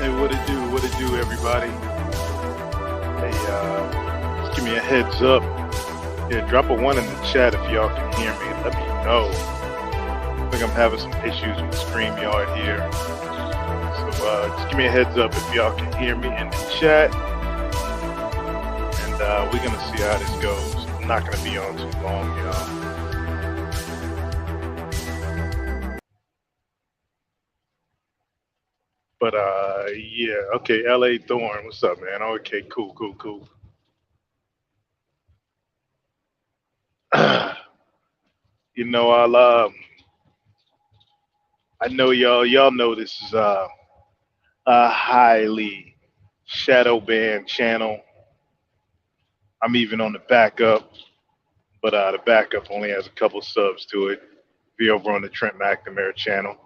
Hey, what it do, everybody? Hey, just give me a heads up. Yeah, drop a one in the chat if y'all can hear me. Let me know. I think I'm having some issues with StreamYard here. So just give me a heads up if y'all can hear me in the chat. And we're going to see how this goes. I'm not going to be on too long, y'all. But yeah, okay, LA Thorn, what's up, man? Okay, cool. You know, I know y'all know this is a highly shadow banned channel. I'm even on the backup, but the backup only has a couple subs to it. Be over on the Trent McNamara channel.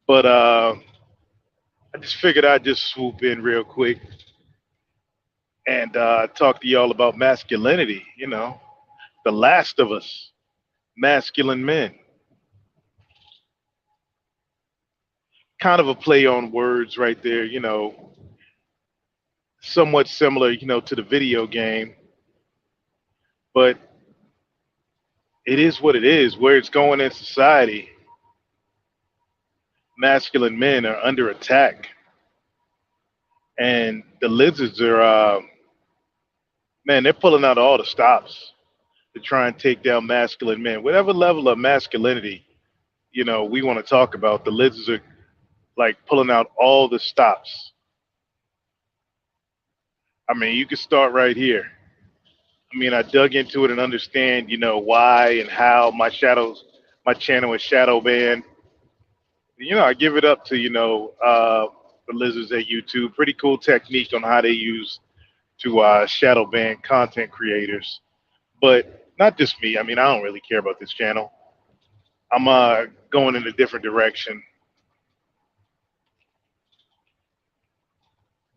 But I just figured I'd just swoop in real quick and talk to y'all about masculinity. You know, The Last of Us, masculine men. Kind of a play on words right there, you know, somewhat similar, you know, to the video game, but it is what it is. Where it's going in society, masculine men are under attack, and the lizards are, man, they're pulling out all the stops to try and take down masculine men. Whatever level of masculinity, you know, we want to talk about, the lizards are like pulling out all the stops. I mean, you can start right here. I mean, I dug into it and understand, you know, why and how my channel is shadow banned. You know, I give it up to, you know, the lizards at YouTube. Pretty cool technique on how they use to shadow ban content creators. But not just me. I mean, I don't really care about this channel. I'm going in a different direction.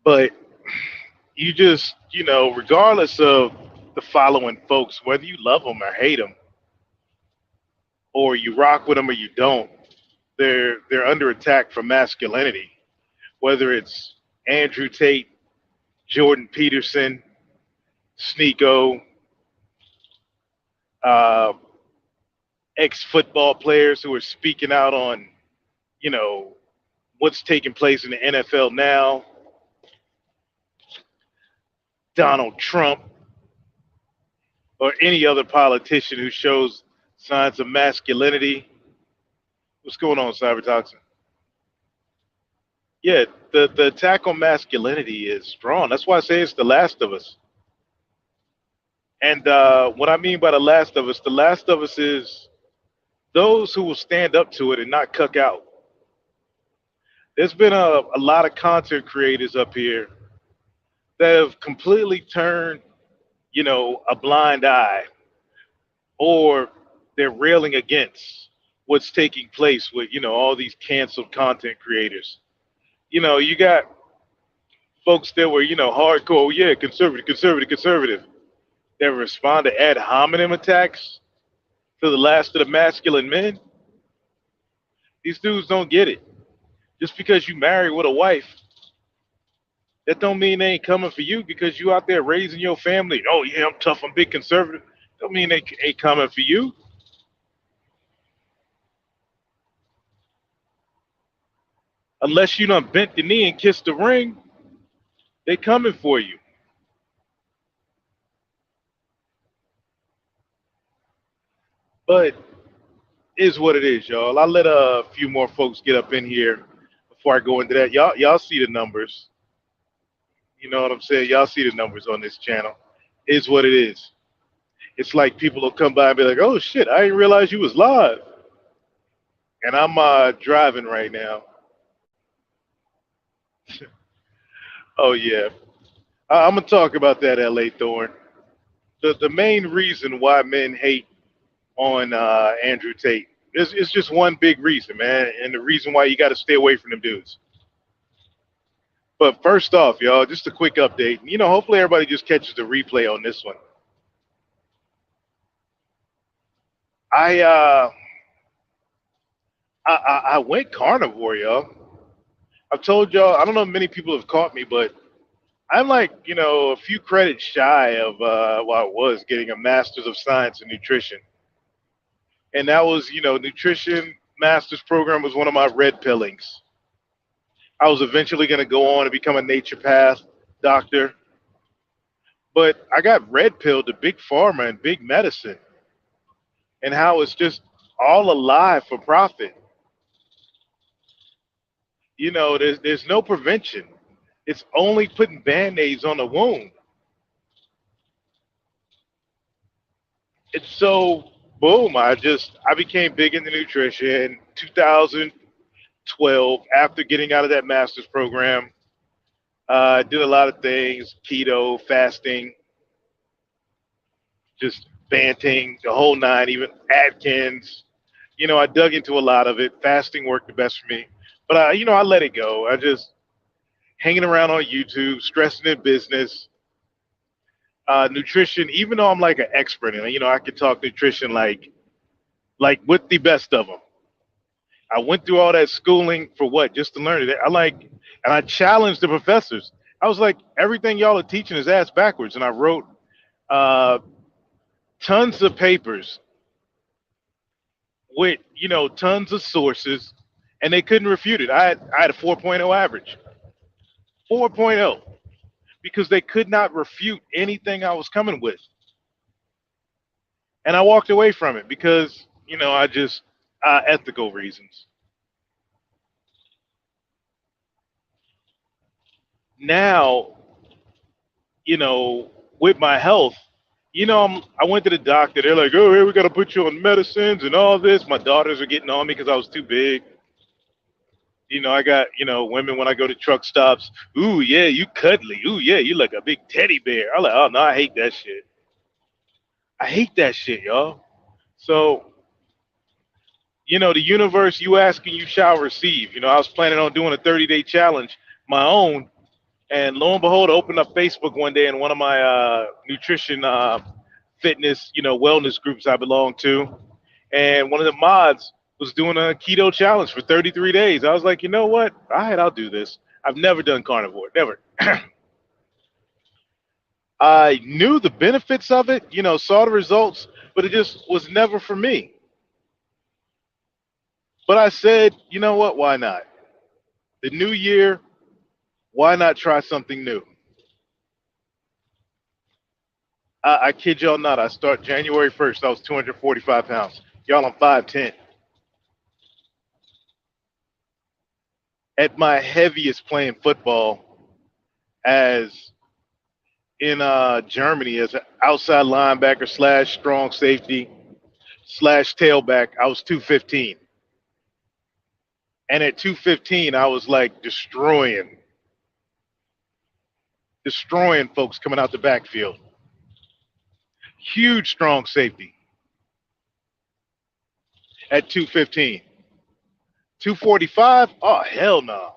But you just, you know, regardless of the following folks, whether you love them or hate them, or you rock with them or you don't, they're under attack for masculinity. Whether it's Andrew Tate, Jordan Peterson, Sneeko, uh, ex-football players who are speaking out on, you know, what's taking place in the NFL now, Donald Trump, or any other politician who shows signs of masculinity. What's going on, Cybertoxin? Yeah, the attack on masculinity is strong. That's why I say it's The Last of Us. And what I mean by The Last of Us is those who will stand up to it and not cuck out. There's been a lot of content creators up here that have completely turned, you know, a blind eye, or they're railing against what's taking place with, you know, all these canceled content creators. You know, you got folks that were, you know, hardcore, yeah, conservative, that respond to ad hominem attacks to the last of the masculine men. These dudes don't get it. Just because you married with a wife, that don't mean they ain't coming for you because you out there raising your family. Oh yeah, I'm tough, I'm big conservative. Don't mean they ain't coming for you. Unless you done bent the knee and kissed the ring, they coming for you. But is what it is, y'all. I'll let a few more folks get up in here before I go into that. Y'all see the numbers. You know what I'm saying? Y'all see the numbers on this channel. Is what it is. It's like people will come by and be like, "Oh shit, I didn't realize you was live." And I'm driving right now. Oh yeah, I'm gonna talk about that, LA Thorn. The main reason why men hate on Andrew Tate is it's just one big reason, man, and the reason why you got to stay away from them dudes. But first off, y'all, just a quick update. You know, hopefully everybody just catches the replay on this one. I I went carnivore, y'all. I've told y'all. I don't know if many people have caught me, but I'm like, a few credits shy of I was getting a Master's of Science in Nutrition, and that was, nutrition master's program was one of my red pillings. I was eventually going to go on and become a naturopath doctor, but I got red pilled to big pharma and big medicine, and how it's just all alive for profit. There's no prevention. It's only putting band-aids on the wound. It's so boom. I became big into nutrition 2012 after getting out of that master's program. I did a lot of things, keto, fasting, just banting, the whole nine, even Atkins. I dug into a lot of it. Fasting worked the best for me. But I let it go. I just hanging around on YouTube, stressing in business, nutrition. Even though I'm like an expert in it, I can talk nutrition like with the best of them. I went through all that schooling for what? Just to learn it. And I challenged the professors. I was like, everything y'all are teaching is ass backwards. And I wrote uh, tons of papers with, tons of sources, and they couldn't refute it. I had a 4.0 average, 4.0, because they could not refute anything I was coming with. And I walked away from it because, I just, ethical reasons. Now, you know, with my health, I went to the doctor. They're like, "Oh, here we got to put you on medicines and all this." My daughters are getting on me because I was too big. I got women when I go to truck stops. Ooh, yeah, you cuddly. Ooh, yeah, you like a big teddy bear. I'm like, oh no, I hate that shit. I hate that shit, y'all. So, the universe, you ask and you shall receive. I was planning on doing a 30-day challenge, my own, and lo and behold, I opened up Facebook one day in one of my nutrition, fitness, wellness groups I belong to, and one of the mods was doing a keto challenge for 33 days. I was like, you know what? All right, I'll do this. I've never done carnivore, never. I knew the benefits of it, saw the results, but it just was never for me. But I said, you know what? Why not? The new year, why not try something new? I kid y'all not. I start January 1st. I was 245 pounds. Y'all, I'm 5'10". At my heaviest playing football as in Germany as an outside linebacker slash strong safety slash tailback, I was 215. And at 215, I was like destroying folks coming out the backfield. Huge strong safety at 215. 245? Oh, hell no.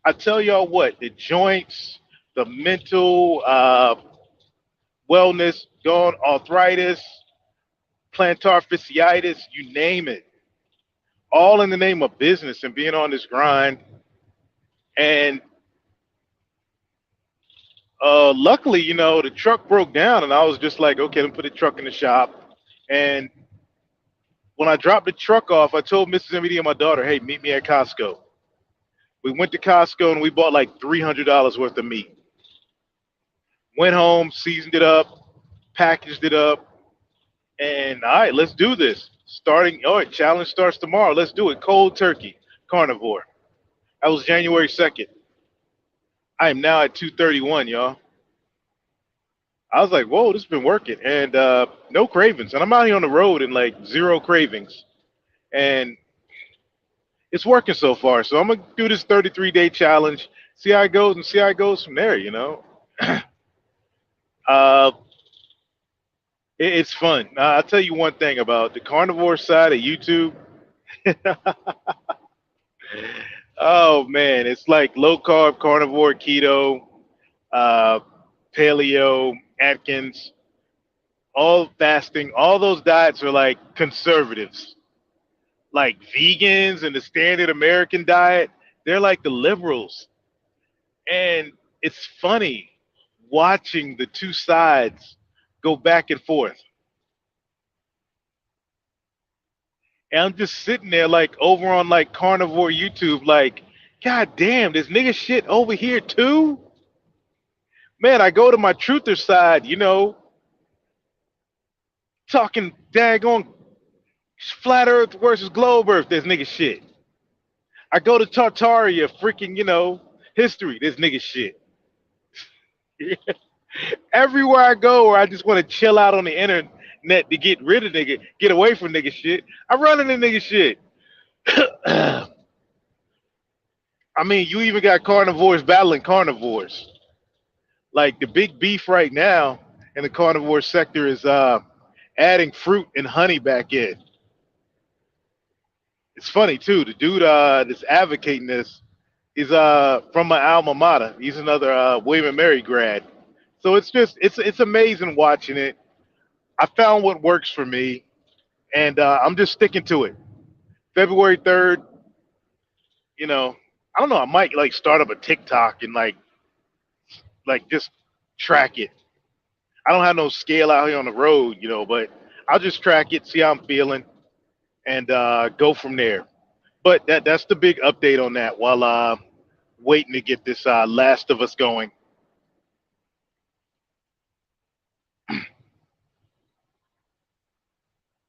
I tell y'all what, the joints, the mental wellness, gone, arthritis, plantar fasciitis, you name it, all in the name of business and being on this grind. And luckily, the truck broke down, and I was just like, okay, let me put the truck in the shop. And when I dropped the truck off, I told Mrs. MD and my daughter, hey, meet me at Costco. We went to Costco and we bought like $300 worth of meat. Went home, seasoned it up, packaged it up, and all right, let's do this. All right, challenge starts tomorrow. Let's do it. Cold turkey, carnivore. That was January 2nd. I am now at 231, y'all. I was like, whoa, this has been working. And no cravings. And I'm out here on the road and like zero cravings. And it's working so far. So I'm going to do this 33-day challenge, see how it goes, and see how it goes from there. uh, it's fun. I'll tell you one thing about the carnivore side of YouTube. Oh, man. It's like low carb, carnivore, keto, uh, paleo, Atkins, all fasting, all those diets are like conservatives. like vegans and the standard American diet. They're like the liberals. And it's funny watching the two sides go back and forth. And I'm just sitting there like over on like carnivore YouTube, like, God damn, this nigga shit over here too? Man, I go to my truther side, talking daggone flat earth versus globe earth, this nigga shit. I go to Tartaria, freaking, history, this nigga shit. Everywhere I go where I just want to chill out on the internet to get rid of nigga, get away from nigga shit, I run into nigga shit. I mean, you even got carnivores battling carnivores. Like the big beef right now in the carnivore sector is adding fruit and honey back in. It's funny too. The dude that's advocating this is from my alma mater. He's another William and Mary grad. So it's amazing watching it. I found what works for me, and I'm just sticking to it. February 3rd, I don't know. I might like start up a TikTok and like just track it. I don't have no scale out here on the road, but I'll just track it, see how I'm feeling, and go from there. But that's the big update on that while waiting to get this Last of Us going.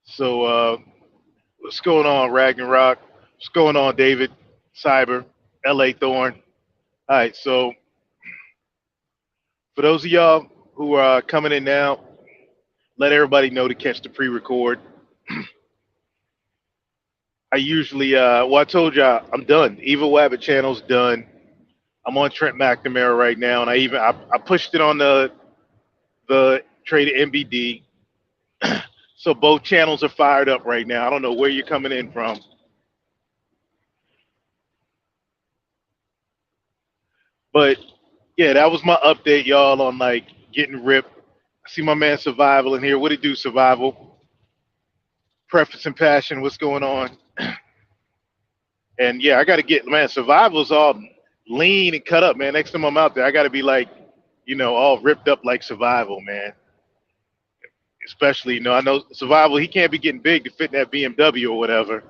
So what's going on, Ragnarok? What's going on, David? Cyber, LA Thorn. All right, so for those of y'all who are coming in now, let everybody know to catch the pre-record. I usually, well, I told y'all I'm done. Evil Wabbit channel's done. I'm on Trent McNamara right now, and I pushed it on the Trader MBD. So both channels are fired up right now. I don't know where you're coming in from, but yeah, that was my update, y'all, on like getting ripped. I see my man Survival in here. What it do, Survival? Preference and passion. What's going on? And yeah, I got to get, man, Survival's all lean and cut up, man. Next time I'm out there, I got to be like, all ripped up like Survival, man. Especially, I know Survival, he can't be getting big to fit in that BMW or whatever.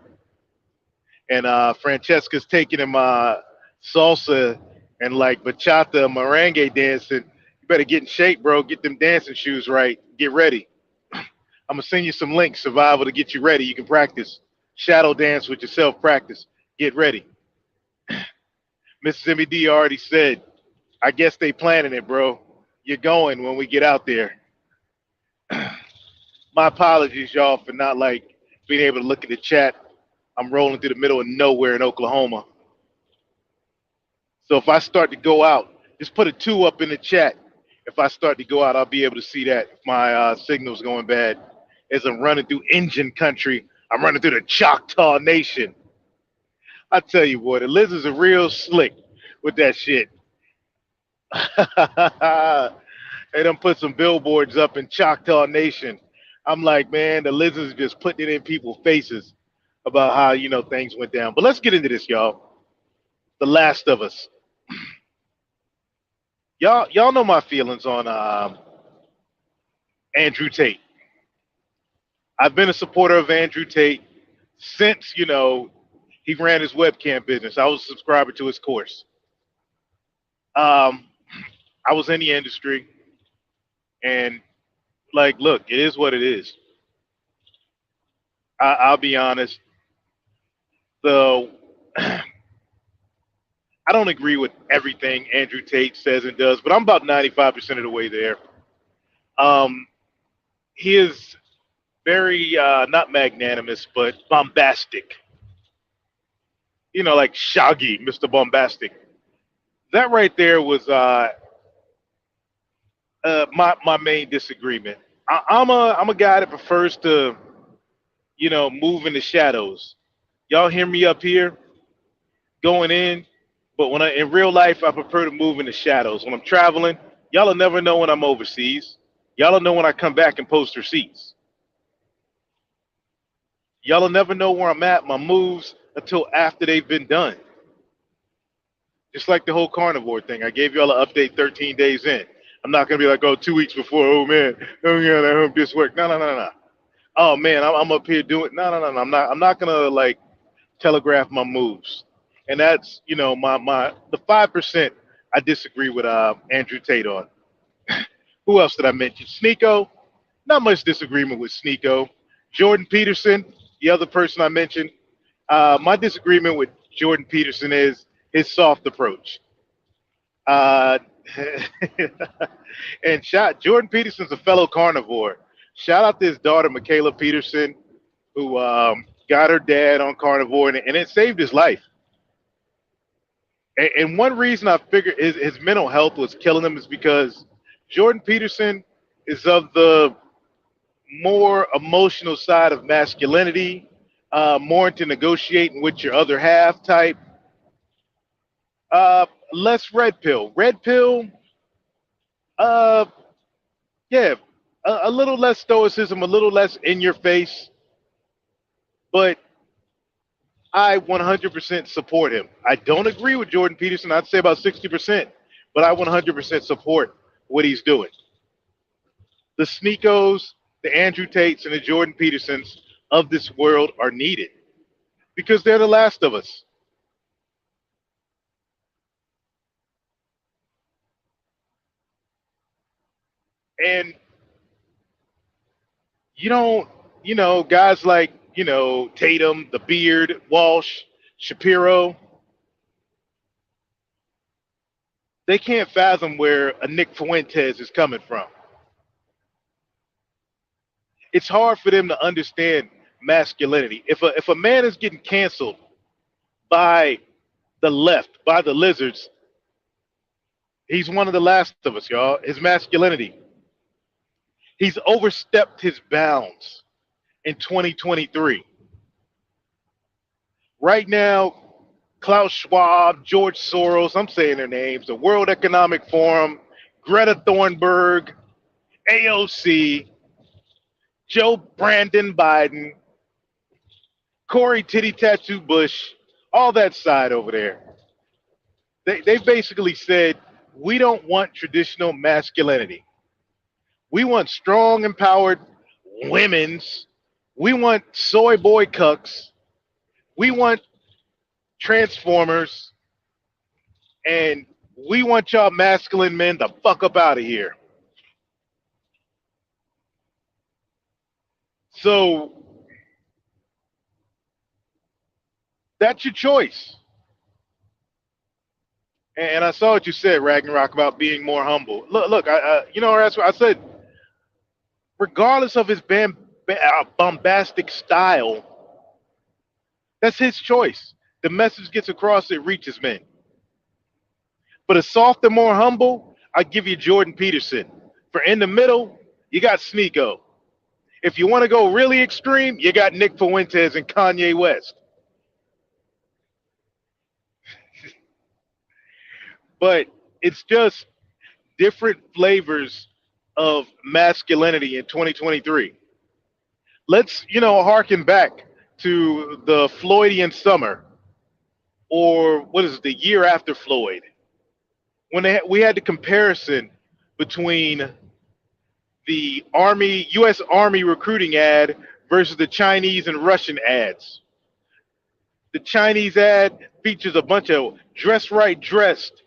And Francesca's taking him salsa and like bachata, merengue dancing. You better get in shape, bro. Get them dancing shoes right. Get ready. I'm gonna send you some links, Survival, to get you ready. You can practice. Shadow dance with yourself, practice. Get ready. Mrs. MED already said, I guess they planning it, bro. You're going when we get out there. My apologies, y'all, for not like being able to look at the chat. I'm rolling through the middle of nowhere in Oklahoma. So if I start to go out, just put a 2 up in the chat. If I start to go out, I'll be able to see that if my signal's going bad. As I'm running through Indian country, I'm running through the Choctaw Nation. I tell you, boy, the lizards are real slick with that shit. They done put some billboards up in Choctaw Nation. I'm like, man, the lizards just putting it in people's faces about how, things went down. But let's get into this, y'all. The Last of Us. Y'all know my feelings on Andrew Tate. I've been a supporter of Andrew Tate since, he ran his webcam business. I was a subscriber to his course. I was in the industry, and like, look, it is what it is. I'll be honest. The I don't agree with everything Andrew Tate says and does, but I'm about 95% of the way there. He is very not magnanimous, but bombastic. Like Shaggy, Mr. Bombastic. That right there was my main disagreement. I'm a guy that prefers to, move in the shadows. Y'all hear me up here going in, but when in real life, I prefer to move in the shadows. When I'm traveling, y'all will never know when I'm overseas. Y'all will know when I come back and post receipts. Y'all will never know where I'm at, my moves, until after they've been done. Just like the whole carnivore thing. I gave y'all an update 13 days in. I'm not gonna be like, oh, 2 weeks before. Oh man, oh yeah, that hump just worked. No, no, no, no. Oh man, I'm up here doing. No, no, no, no. I'm not. I'm not gonna like telegraph my moves. And that's my the 5% I disagree with Andrew Tate on. Who else did I mention? Sneeko. Not much disagreement with Sneeko. Jordan Peterson, the other person I mentioned. My disagreement with Jordan Peterson is his soft approach. Uh, and Jordan Peterson's a fellow carnivore. Shout out to his daughter Michaela Peterson, who got her dad on carnivore, and it saved his life. And one reason I figured his mental health was killing him is because Jordan Peterson is of the more emotional side of masculinity, more into negotiating with your other half type. Less red pill. Red pill, uh, yeah, a little less stoicism, a little less in your face, but I 100% support him. I don't agree with Jordan Peterson. I'd say about 60%, but I 100% support what he's doing. The Sneekos, the Andrew Tates, and the Jordan Petersons of this world are needed because they're the last of us. And you don't, guys like, Tatum, the Beard, Walsh, Shapiro, they can't fathom where a Nick Fuentes is coming from. It's hard for them to understand masculinity. If a man is getting canceled by the left, by the lizards, he's one of the last of us, y'all. His masculinity. He's overstepped his bounds in 2023. Right now, Klaus Schwab, George Soros, I'm saying their names, the World Economic Forum, Greta Thunberg, AOC, Joe Brandon Biden, Corey Titty Tattoo Bush, all that side over there. They basically said, we don't want traditional masculinity. We want strong, empowered women's. We want soy boy cucks. We want transformers. And we want y'all masculine men to fuck up out of here. So that's your choice. And I saw what you said, Ragnarok, about being more humble. Look, that's what I said. Regardless of his bombastic style, that's his choice. The message gets across, it reaches men. But a softer, more humble, I give you Jordan Peterson. For in the middle, you got Sneeko. If you want to go really extreme, you got Nick Fuentes and Kanye West. But it's just different flavors of masculinity in 2023. Let's, harken back to the Floydian summer, or what is it, the year after Floyd, when we had the comparison between the Army, U.S. Army recruiting ad versus the Chinese and Russian ads. The Chinese ad features a bunch of right dressed,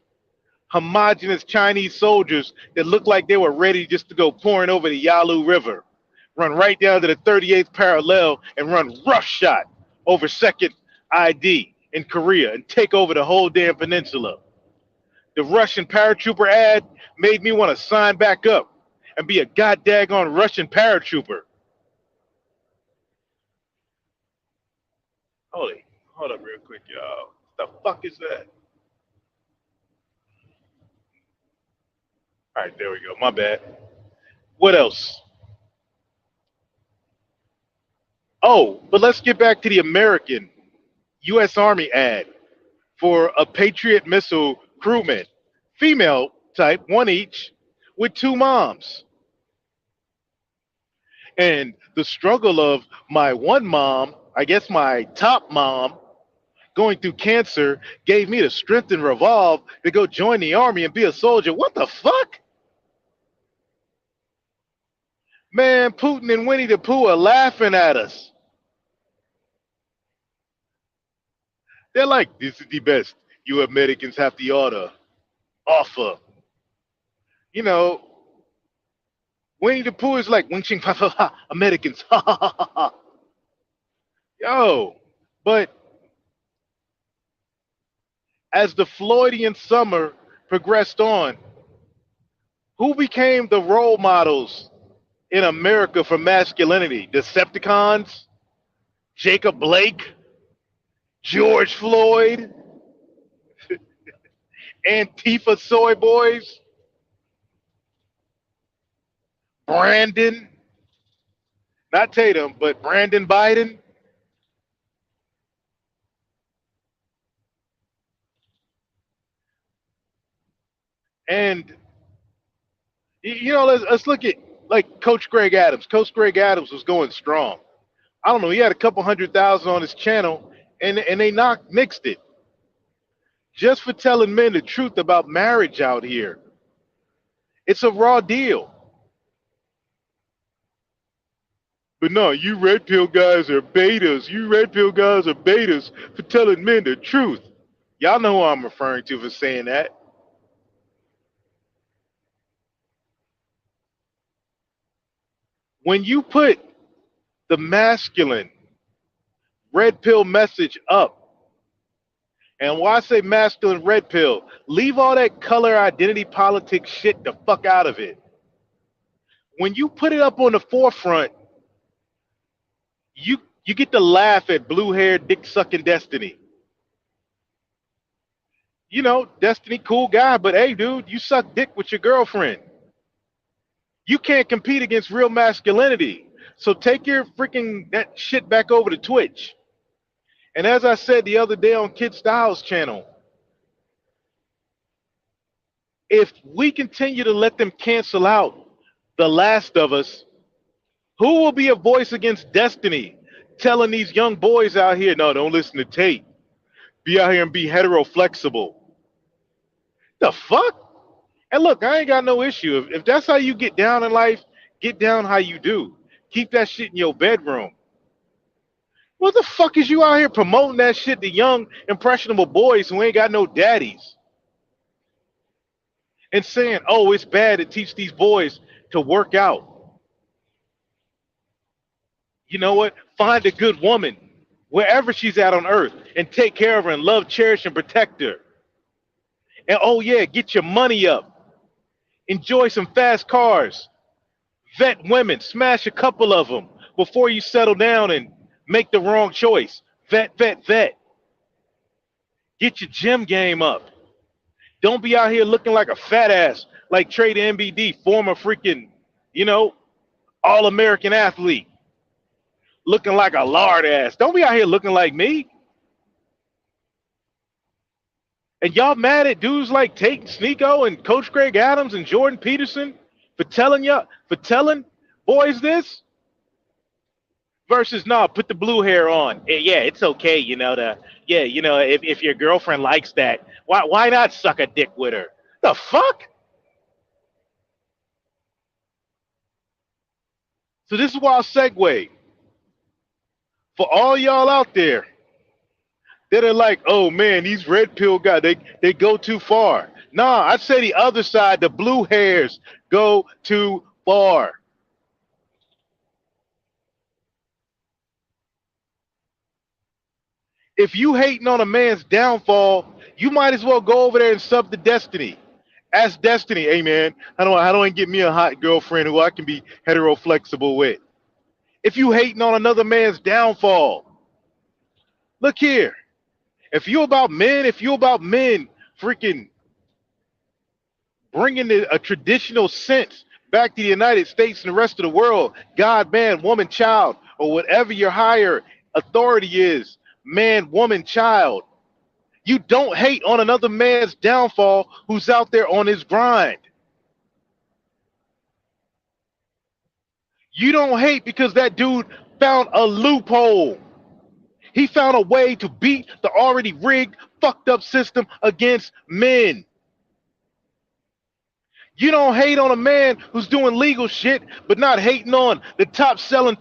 homogenous Chinese soldiers that looked like they were ready just to go pouring over the Yalu River, run right down to the 38th parallel and run roughshod over Second ID in Korea and take over the whole damn peninsula. The Russian paratrooper ad made me want to sign back up and be a goddaggone Russian paratrooper. Hold up real quick, y'all. The fuck is that? All right, there we go. My bad. What else? Oh, but let's get back to the American U.S. Army ad for a Patriot missile crewman, female type, one each, with two moms. And the struggle of my one mom I guess my top mom, going through cancer, gave me the strength and resolve to go join the army and be a soldier. What the fuck? Man, Putin and Winnie the Pooh are laughing at us. They're like, this is the best you Americans have the order offer. You know, Winnie the Pooh is like, Wing Ching Ha Ha Ha, Americans, ha ha ha ha ha. Yo, but as the Floydian summer progressed on, who became the role models in America for masculinity? Decepticons, Jacob Blake, George Floyd, Antifa soy boys, Brandon, not Tatum, but Brandon Biden. And you know, let's look at like Coach Greg Adams. Coach Greg Adams was going strong. I don't know, he had a couple 100,000 on his channel, and they nixed it just for telling men the truth about marriage out here. It's a raw deal. But no, you red pill guys are betas. You red pill guys are betas for telling men the truth. Y'all know who I'm referring to for saying that. When you put the masculine red pill message up, and why I say masculine red pill, leave all that color identity politics shit the fuck out of it. When you put it up on the forefront, you get to laugh at blue haired dick sucking Destiny. You know, Destiny, cool guy, but hey, dude, you suck dick with your girlfriend. You can't compete against real masculinity. So take your freaking that shit back over to Twitch. And as I said the other day on Kid Styles' channel, if we continue to let them cancel out The Last of Us, who will be a voice against Destiny telling these young boys out here, no, don't listen to Tate. Be out here and be hetero flexible. The fuck? And look, I ain't got no issue. If that's how you get down in life, get down how you do. Keep that shit in your bedroom. What the fuck is you out here promoting that shit to young, impressionable boys who ain't got no daddies? And saying, oh, it's bad to teach these boys to work out. You know what? Find a good woman wherever she's at on earth and take care of her and love, cherish, and protect her. And oh, yeah, get your money up. Enjoy some fast cars. Vet women. Smash a couple of them before you settle down and make the wrong choice. Vet, vet, vet. Get your gym game up. Don't be out here looking like a fat ass like Trey the MBD, former freaking, you know, all-American athlete. Looking like a lard ass. Don't be out here looking like me. And y'all mad at dudes like Tate Sneeko and Coach Greg Adams and Jordan Peterson for telling boys this? Versus, no, put the blue hair on. Yeah, it's okay, you know, if your girlfriend likes that, why not suck a dick with her? The fuck? So this is why I'll segue. For all y'all out there that are like, oh man, these red pill guys, they go too far. Nah, I say the other side, the blue hairs go too far. If you hating on a man's downfall, you might as well go over there and sub to Destiny. Ask Destiny, hey man, how do I get me a hot girlfriend who I can be hetero flexible with? If you hating on another man's downfall, look here. If you about men freaking bringing a traditional sense back to the United States and the rest of the world, God, man, woman, child, or whatever your higher authority is, man, woman, child. You don't hate on another man's downfall who's out there on his grind. You don't hate because that dude found a loophole. He found a way to beat the already rigged, fucked up system against men. You don't hate on a man who's doing legal shit, but not hating on the top selling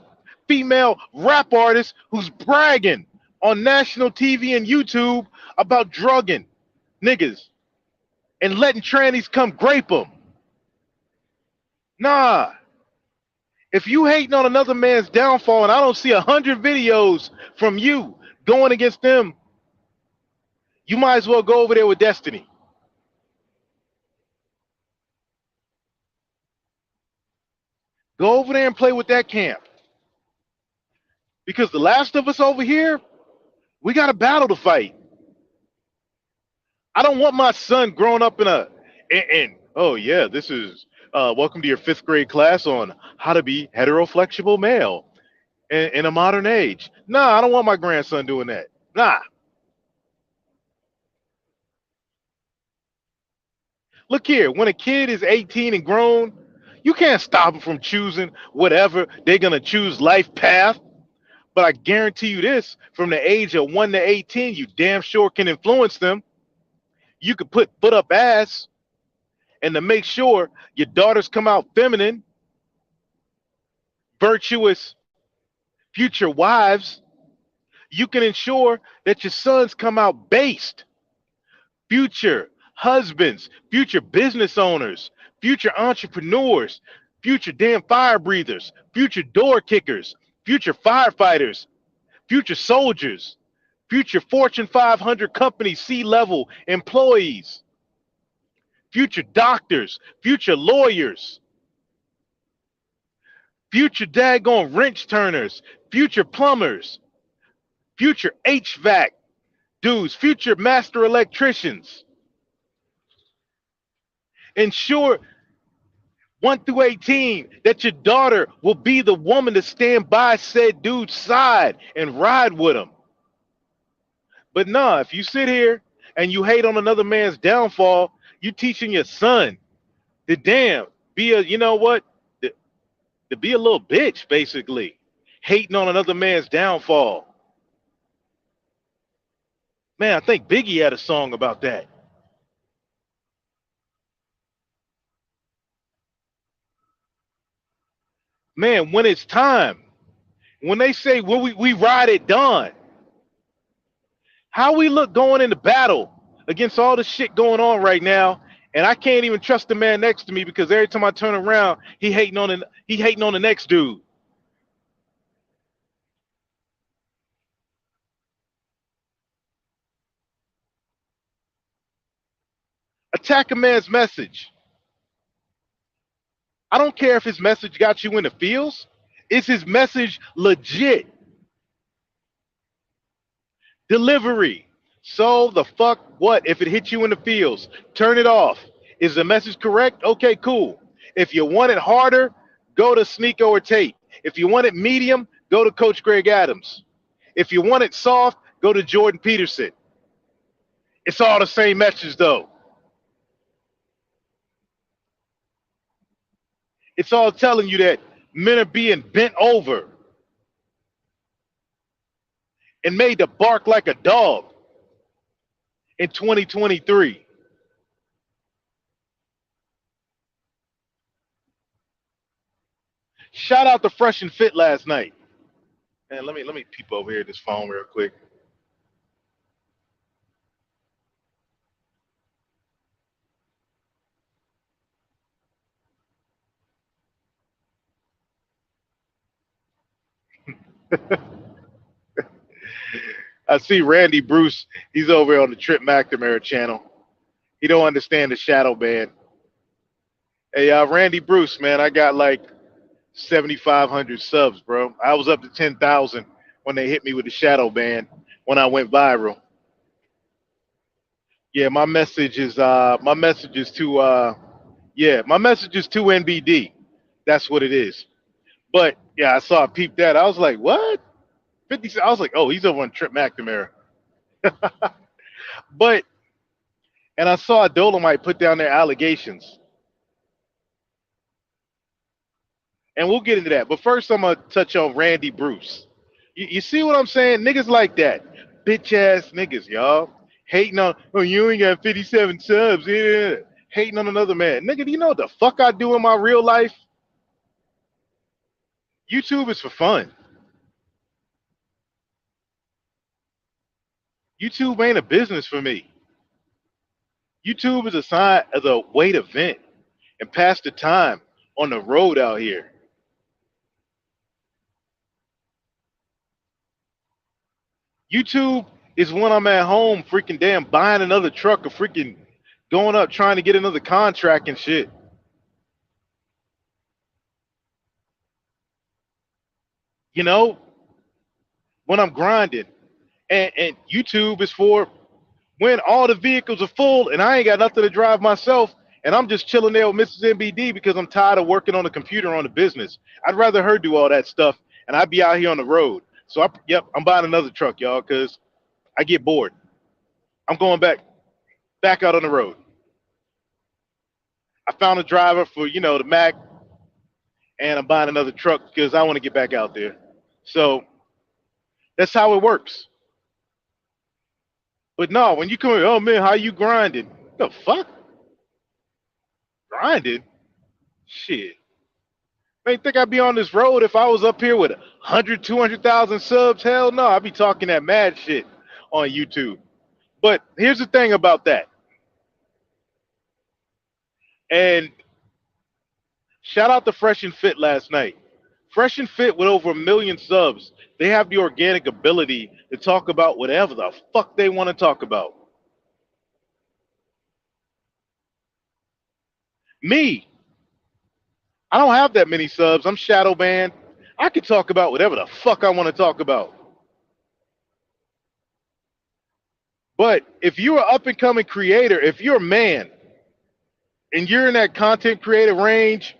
female rap artist who's bragging on national TV and YouTube about drugging niggas and letting trannies come grape them. Nah. If you hating on another man's downfall and I don't see 100 videos from you going against them, you might as well go over there with Destiny. Go over there and play with that camp. Because the last of us over here, we got a battle to fight. I don't want my son growing up in oh yeah, this is welcome to your 5th grade class on how to be heteroflexible male in a modern age. Nah, I don't want my grandson doing that. Nah. Look here, when a kid is 18 and grown, you can't stop them from choosing whatever they're gonna choose life path. But I guarantee you this, from the age of 1 to 18, you damn sure can influence them. You could put foot up ass, and to make sure your daughters come out feminine, virtuous future wives, you can ensure that your sons come out based, future husbands, future business owners, future entrepreneurs, future damn fire breathers, future door kickers, future firefighters, future soldiers, future Fortune 500 company C-level employees, future doctors, future lawyers, future daggone wrench turners, future plumbers, future HVAC dudes, future master electricians. Ensure 1 through 18 that your daughter will be the woman to stand by said dude's side and ride with him. But nah, if you sit here and you hate on another man's downfall, you teaching your son to damn be a, you know what, to be a little bitch, basically, hating on another man's downfall. Man, I think Biggie had a song about that. Man, when it's time, when they say when we ride at dawn, how we look going into battle against all the shit going on right now, and I can't even trust the man next to me because every time I turn around, he hating on the next dude. Attack a man's message. I don't care if his message got you in the fields. Is his message legit? Delivery. So the fuck what? If it hit you in the fields, turn it off. Is the message correct? Okay, cool. If you want it harder, go to Sneeko or Tate. If you want it medium, go to Coach Greg Adams. If you want it soft, go to Jordan Peterson. It's all the same message though. It's all telling you that men are being bent over and made to bark like a dog in 2023. Shout out to Fresh and Fit last night. Man, let me peep over here this phone real quick. I see Randy Bruce. He's over on the Trip McNamara channel. He don't understand the shadow ban. Hey, Randy Bruce, man, I got like 7,500 subs, bro. I was up to 10,000 when they hit me with the shadow ban when I went viral. Yeah, my message is to my message is to NBD. That's what it is. But yeah, I saw peep that. I was like, what? 50. I was like, oh, he's over on Trip McNamara. But and I saw Dolomite put down their allegations. And we'll get into that. But first I'm gonna touch on Randy Bruce. You see what I'm saying? Niggas like that. Bitch ass niggas, y'all. Hating on, oh, you ain't got 57 subs. Yeah. Hating on another man. Nigga, do you know what the fuck I do in my real life? YouTube is for fun. YouTube ain't a business for me. YouTube is a sign as a way to vent and pass the time on the road out here. YouTube is when I'm at home freaking damn buying another truck or freaking going up trying to get another contract and shit. You know, when I'm grinding. And YouTube is for when all the vehicles are full and I ain't got nothing to drive myself and I'm just chilling there with Mrs. MBD because I'm tired of working on the computer on the business. I'd rather her do all that stuff and I'd be out here on the road. So yep, I'm buying another truck, y'all, because I get bored. I'm going back out on the road. I found a driver for, the Mac, and I'm buying another truck because I want to get back out there. So that's how it works. But no, when you come in, oh man, how you grinding? The fuck? Grinding? Shit. Man, think I'd be on this road if I was up here with 100, 200,000 subs? Hell no, I'd be talking that mad shit on YouTube. But here's the thing about that. And shout out to Fresh and Fit last night. Fresh and Fit with over 1 million subs. They have the organic ability to talk about whatever the fuck they want to talk about. Me, I don't have that many subs. I'm shadow banned. I can talk about whatever the fuck I want to talk about. But if you're an up and coming creator, if you're a man and you're in that content creator range,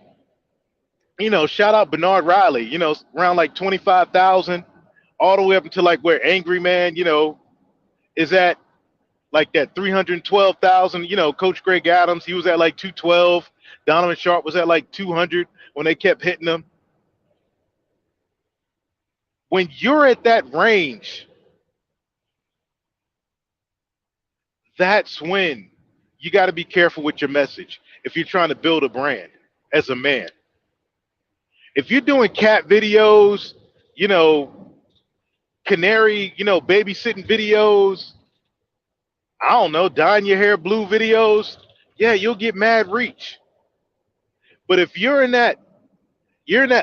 shout out Bernard Riley, around like 25,000 all the way up until like where Angry Man, is at like that 312,000. Coach Greg Adams, he was at like 212. Donovan Sharp was at like 200 when they kept hitting him. When you're at that range, that's when you got to be careful with your message if you're trying to build a brand as a man. If you're doing cat videos, you know, canary, babysitting videos, I don't know, dyeing your hair blue videos, yeah, you'll get mad reach. But if you're in that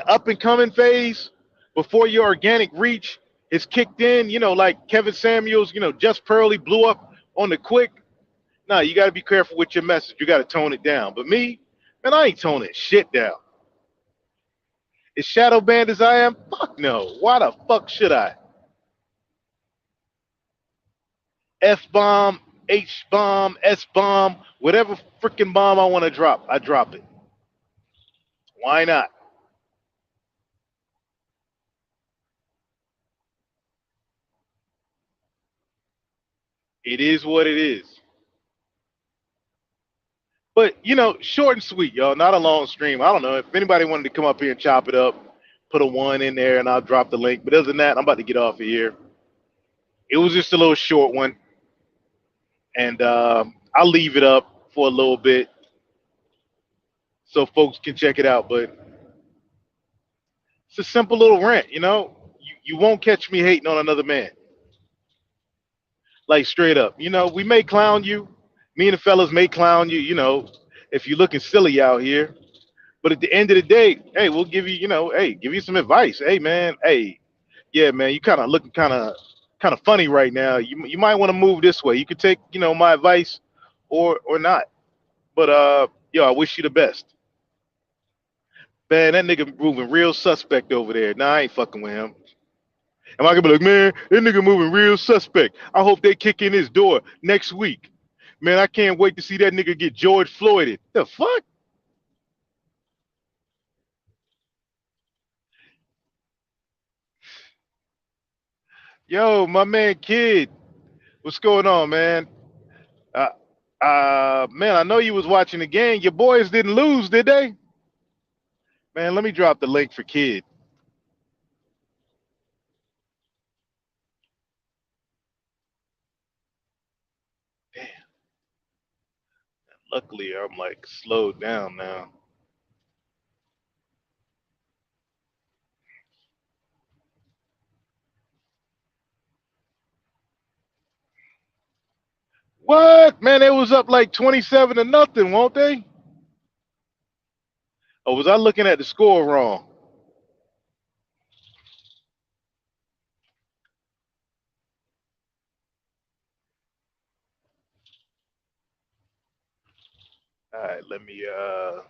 up and coming phase before your organic reach is kicked in, like Kevin Samuels, just Pearly blew up on the quick. Nah, you got to be careful with your message. You got to tone it down. But me, man, I ain't toning shit down. As shadow banned as I am, fuck no. Why the fuck should I? F bomb, H bomb, S bomb, whatever freaking bomb I want to drop, I drop it. Why not? It is what it is. But short and sweet, y'all. Not a long stream. I don't know if anybody wanted to come up here and chop it up, put a one in there, and I'll drop the link. But other than that, I'm about to get off of here. It was just a little short one, and I'll leave it up for a little bit so folks can check it out. But it's a simple little rant. You won't catch me hating on another man. Like straight up. We may clown you. Me and the fellas may clown you. If you're looking silly out here. But at the end of the day, hey, we'll give you, hey, give you some advice. Hey, man, hey, yeah, man, you kind of looking kind of funny right now. You might want to move this way. You could take, my advice, or not. But yo, I wish you the best. Man, that nigga moving real suspect over there. Nah, I ain't fucking with him. Am I gonna be like, man, that nigga moving real suspect. I hope they kick in his door next week. Man, I can't wait to see that nigga get George Floyded. The fuck? Yo, my man, kid, what's going on, man? Uh, man, I know you was watching the game. Your boys didn't lose, did they? Man, let me drop the link for kid. Luckily, I'm like slowed down now. What? Man, it was up like 27 to nothing, won't they? Or was I looking at the score wrong? All right, let me yo.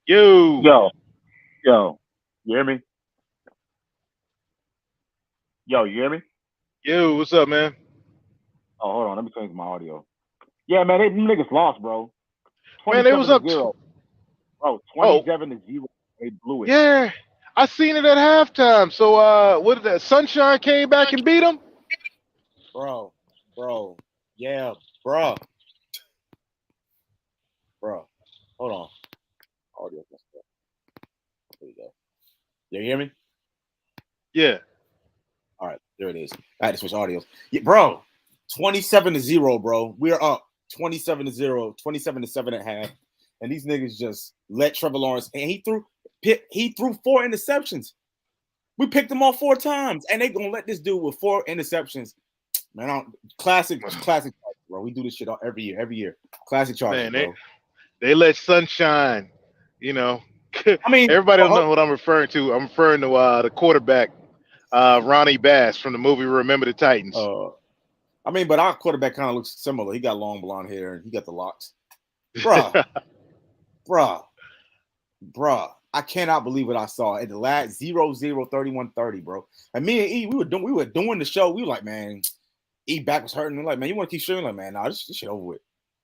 Yo, yo, you hear me? Yo, you hear me? Yo, what's up, man? Oh, hold on, let me change my audio. Yeah, man, them niggas lost, bro. Man, it 27 was to up 0. Bro, oh, 27 to 0. They blew it. yeah. I seen it at halftime. So what did that Sunshine came back and beat them? Bro, bro, yeah, bro, bro. Hold on. Audio. There you go. You hear me? Yeah. All right, there it is. I had to switch audios. Yeah, bro, 27 to 0, bro. We're up 27 to 0, 27 to 7 at half. And these niggas just let Trevor Lawrence, and he threw 4 interceptions. We picked him off 4 times, and they gonna let this dude with 4 interceptions. Man, classic, bro. We do this shit every year. Classic Chargers, Man, bro. they let Sunshine, you know. I mean, Everybody don't know what I'm referring to. I'm referring to the quarterback, Ronnie Bass from the movie Remember the Titans. But our quarterback kind of looks similar. He got long blonde hair and he got the locks. Bruh. I cannot believe what I saw at the last 0-0-31-30, bro. And me and E, we were doing the show. We were like, man, E back was hurting. We're like, man, you want to keep streaming? Like, man, nah, this shit over with.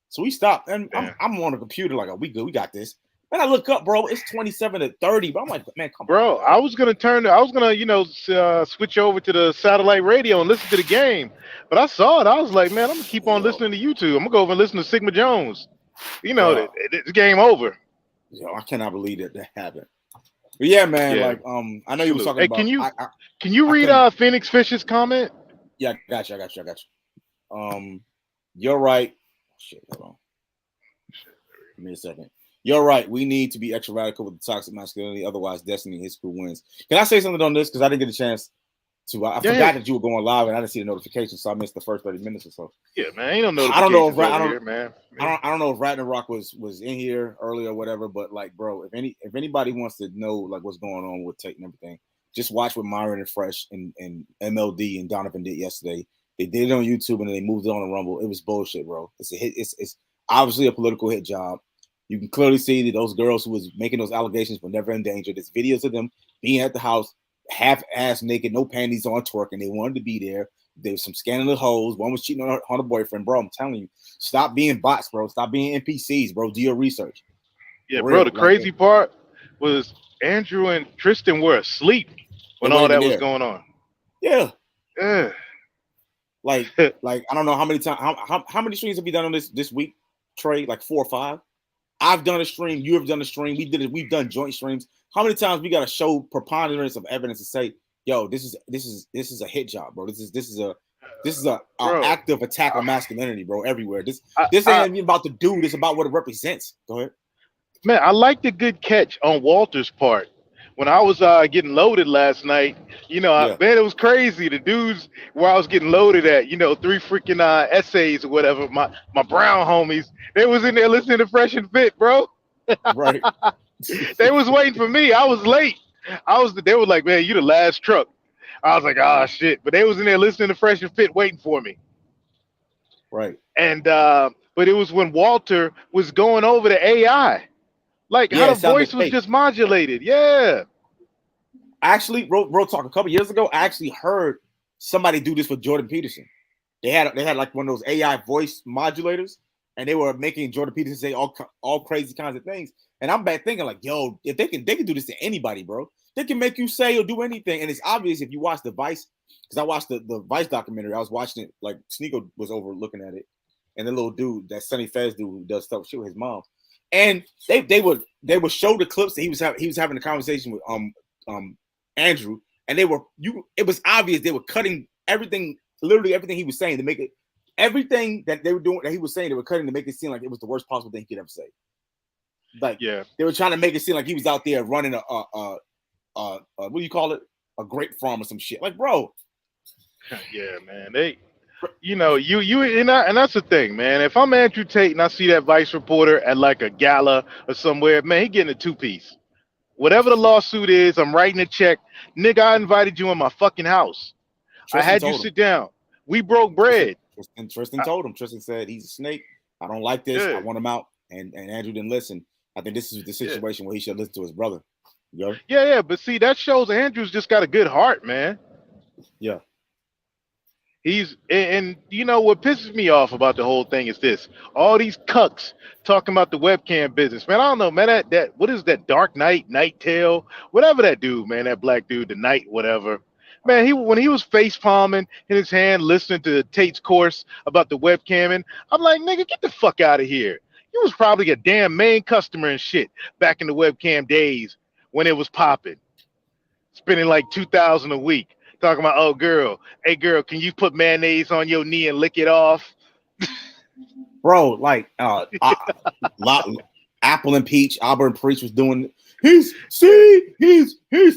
So we stopped. And I'm on the computer like, oh, we good. We got this. Then I look up, bro. It's 27 to 30. But I'm like, man, come Bro, on. I was gonna switch over to the satellite radio and listen to the game. But I saw it. I was like, man, I'm gonna keep on listening to YouTube. I'm gonna go over and listen to Sigma Jones. You know, it's game over. Yo, I cannot believe that happened. But yeah, man, Yeah. like I know you were talking about. Can you read Phoenix Fish's comment? Yeah, I got you. You're right. Shit, hold on. Give me a second. You're right. We need to be extra radical with the toxic masculinity. Otherwise, Destiny and his crew wins. Can I say something on this? Because I didn't get a chance to. I forgot that you were going live, and I didn't see the notification, so I missed the first 30 minutes or so. Yeah, man. Ain't no notifications here, man. I don't know if Ragnarok was in here earlier or whatever, but like, bro, if anybody wants to know like what's going on with Tate and everything, just watch what Myron and Fresh and MLD and Donovan did yesterday. They did it on YouTube and then they moved it on the Rumble. It was bullshit, bro. It's a hit. It's obviously a political hit job. You can clearly see that those girls who was making those allegations were never in danger. There's videos of them being at the house, half-ass naked, no panties on, twerking. They wanted to be there. There was some scandalous hoes. One was cheating on her boyfriend. Bro, I'm telling you, stop being bots, bro. Stop being NPCs, bro. Do your research. Yeah, bro. The crazy part was Andrew and Tristan were asleep when all that was going on. Yeah. Yeah. Like I don't know how many times. How many streams have you done on this week, Trey? Like 4 or 5. I've done a stream. You have done a stream. We've done joint streams. How many times we got to show preponderance of evidence to say, yo, this is a hit job, bro. This is a active attack on masculinity, bro. Everywhere. This ain't even about the dude. It's about what it represents. Go ahead, man. I like the good catch on Walter's part. When I was getting loaded last night, man, it was crazy. The dudes where I was getting loaded at, 3 freaking essays or whatever. My brown homies, they was in there listening to Fresh and Fit, bro. Right. They was waiting for me. I was late. They were like, man, you the last truck. I was like, ah, shit. But they was in there listening to Fresh and Fit, waiting for me. Right. And but it was when Walter was going over the AI. Like how the voice was just modulated. Yeah. Actually, Road Talk a couple years ago, I actually heard somebody do this for Jordan Peterson. They had like one of those AI voice modulators, and they were making Jordan Peterson say all crazy kinds of things. And I'm back thinking like, yo, if they can do this to anybody, bro. They can make you say or do anything. And it's obvious if you watch the Vice, because I watched the Vice documentary. I was watching it like Sneeko was over looking at it, and the little dude, that Sonny Fez dude who does stuff with his mom. And they would show the clips that he was having a conversation with Andrew, and it was obvious they were cutting everything, literally everything he was saying to make it, everything that they were doing that he was saying, they were cutting to make it seem like it was the worst possible thing he could ever say. Like, they were trying to make it seem like he was out there running a what do you call it? A grape farm or some shit. Like, bro. Yeah, man. And that's the thing, man. If I'm Andrew Tate and I see that Vice reporter at like a gala or somewhere, man, he getting a 2-piece. Whatever the lawsuit is, I'm writing a check. Nigga, I invited you in my fucking house. Tristan I had you sit down. We broke bread. Tristan told him. Tristan said, he's a snake. I don't like this. I want him out. And Andrew didn't listen. I think this is the situation where he should listen to his brother. Yeah. But see, that shows Andrew's just got a good heart, man. Yeah. And you know what pisses me off about the whole thing is this: all these cucks talking about the webcam business, man. I don't know, man. That what is that? Dark Knight, Night Tail, whatever that dude, man. That black dude, the Knight, whatever. Man, when he was face palming in his hand, listening to Tate's course about the webcamming, I'm like, nigga, get the fuck out of here. You was probably a damn main customer and shit back in the webcam days when it was popping, spending like $2,000 a week. Talking about, oh, girl, hey, girl, can you put mayonnaise on your knee and lick it off? Bro, like, Apple and Peach, Albert and Preach was doing. He's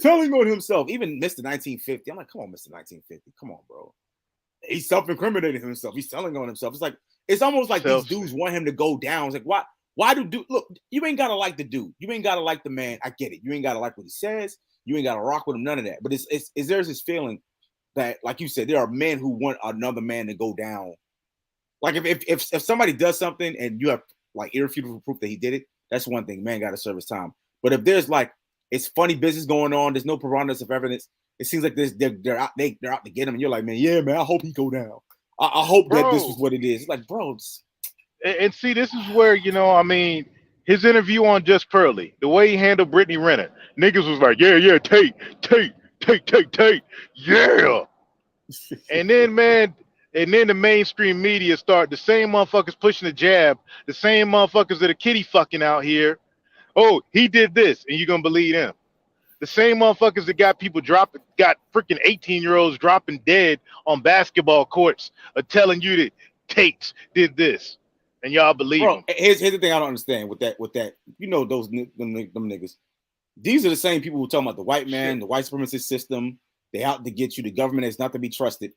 telling on himself. Even Mr. 1950. I'm like, come on, Mr. 1950. Come on, bro. He's self-incriminating himself. He's telling on himself. It's almost like these dudes want him to go down. It's like, why look, you ain't gotta like the dude. You ain't gotta like the man. I get it. You ain't gotta like what he says. You ain't gotta rock with him, none of that. But there's this feeling that, like you said, there are men who want another man to go down. Like if somebody does something and you have like irrefutable proof that he did it, that's one thing. Man gotta serve his time. But if there's like it's funny business going on, there's no preponderance of evidence. It seems like they're out to get him, and you're like, man, yeah, man, I hope he go down. I hope that this is what it is. It's like, bro. And see, this is where, his interview on Just Pearly, the way he handled Brittany Renner, niggas was like, yeah, Tate, yeah. And then, man, the mainstream media start, the same motherfuckers pushing the jab, the same motherfuckers that are kitty fucking out here. Oh, he did this, and you're going to believe him. The same motherfuckers that got freaking 18-year-olds dropping dead on basketball courts are telling you that Tate did this. And y'all believe him. Here's the thing I don't understand with that. Those them niggas. These are the same people who talking about the white man, the white supremacist system. They out to get you. The government is not to be trusted.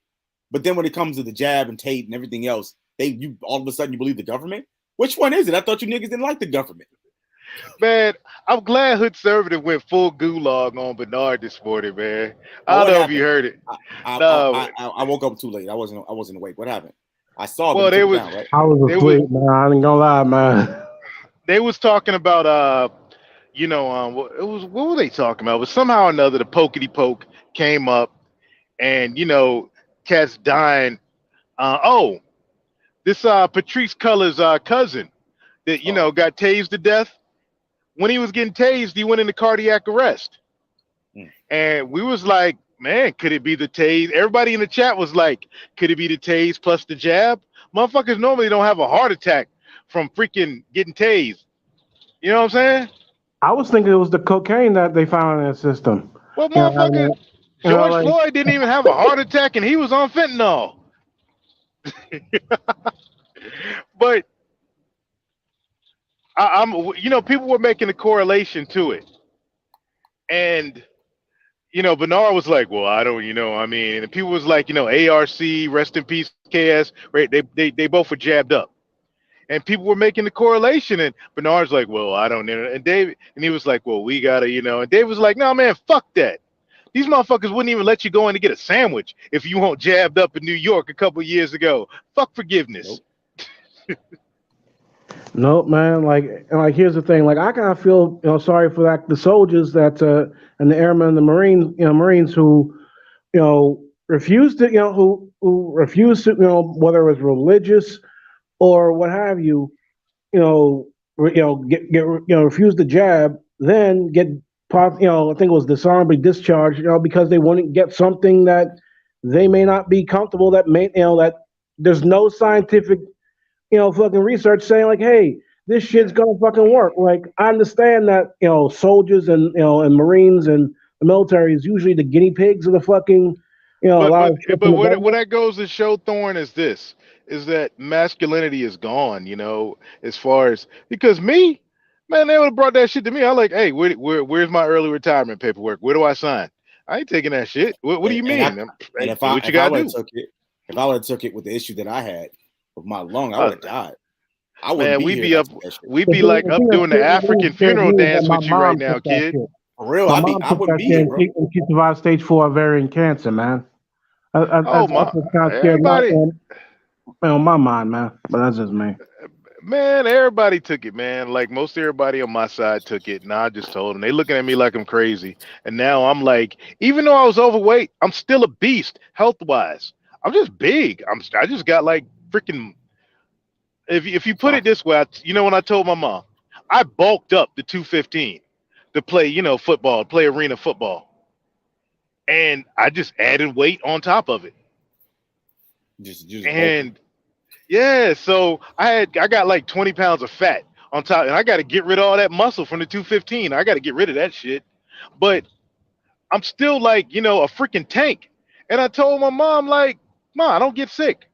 But then when it comes to the jab and Tate and everything else, you all of a sudden you believe the government? Which one is it? I thought you niggas didn't like the government. Man, I'm glad Hood Conservative went full gulag on Bernard this morning, man. I don't know if you heard it. I woke up too late. I wasn't awake. What happened? I saw. Well, they was. Down, right? I was asleep, man. I ain't gonna lie, man. They was talking about what were they talking about? But somehow or another, the pokety poke came up, and cats dying. This Patrice Cullors' cousin that got tased to death. When he was getting tased, he went into cardiac arrest, and we was like, man, could it be the tase? Everybody in the chat was like, could it be the tase plus the jab? Motherfuckers normally don't have a heart attack from freaking getting tased. You know what I'm saying? I was thinking it was the cocaine that they found in the system. Well, motherfucker, George Floyd didn't even have a heart attack, and he was on fentanyl. But people were making a correlation to it, and Bernard was like, well, I don't, and people was like, ARC, rest in peace, KS, right? They both were jabbed up, and people were making the correlation, and Bernard's like, well, I don't know, and David, and he was like, well, we gotta, and David was like, no, man, fuck that. These motherfuckers wouldn't even let you go in to get a sandwich if you weren't jabbed up in New York a couple years ago. Fuck forgiveness. Nope. Nope, man. Like here's the thing. Like, I kind of feel, sorry for the soldiers that and the airmen and the Marines who, refused to, who refused to, whether it was religious or what have you, refused the jab, then get, I think it was dishonorably discharged, because they wouldn't get something that they may not be comfortable, that may, that there's no scientific fucking research saying like, hey, this shit's gonna fucking work. Like, I understand that, soldiers and, and Marines and the military is usually the guinea pigs of the fucking, a lot of shit but from the what government. that goes to show, Thorne, is this: is that masculinity is gone. As far as because me, man, they would have brought that shit to me. I like, hey, where's my early retirement paperwork? Where do I sign? I ain't taking that shit. What do you And I mean? and Hey, if do I what you if I gotta would have do. took it, if I would have took it with the issue that I had with my lung, I Uh, would have died. I wouldn't man, be we here be if I up, took that shit. we The be thing, like the up thing doing the that African scares funeral me is that dance my with you right mom now, took that kid. shit. For real, My I mom took wouldn't that be shit here, and bro. she survived stage 4 ovarian cancer, man. Oh That's my, just kind of scared my, everybody. on my mind, man. But that's just me. Man, everybody took it, man. Like most everybody on my side took it, and I just told them. They looking at me like I'm crazy, and now I'm like, even though I was overweight, I'm still a beast health wise. I'm just big. I just got like freaking. If you put it this way, when I told my mom, I bulked up to 215 to play, football, play arena football, and I just added weight on top of it, Just bulking. and yeah, so I got like 20 pounds of fat on top, and I got to get rid of all that muscle from the 215. I got to get rid of that shit. But I'm still like, a freaking tank. And I told my mom, like, Mom, I don't get sick.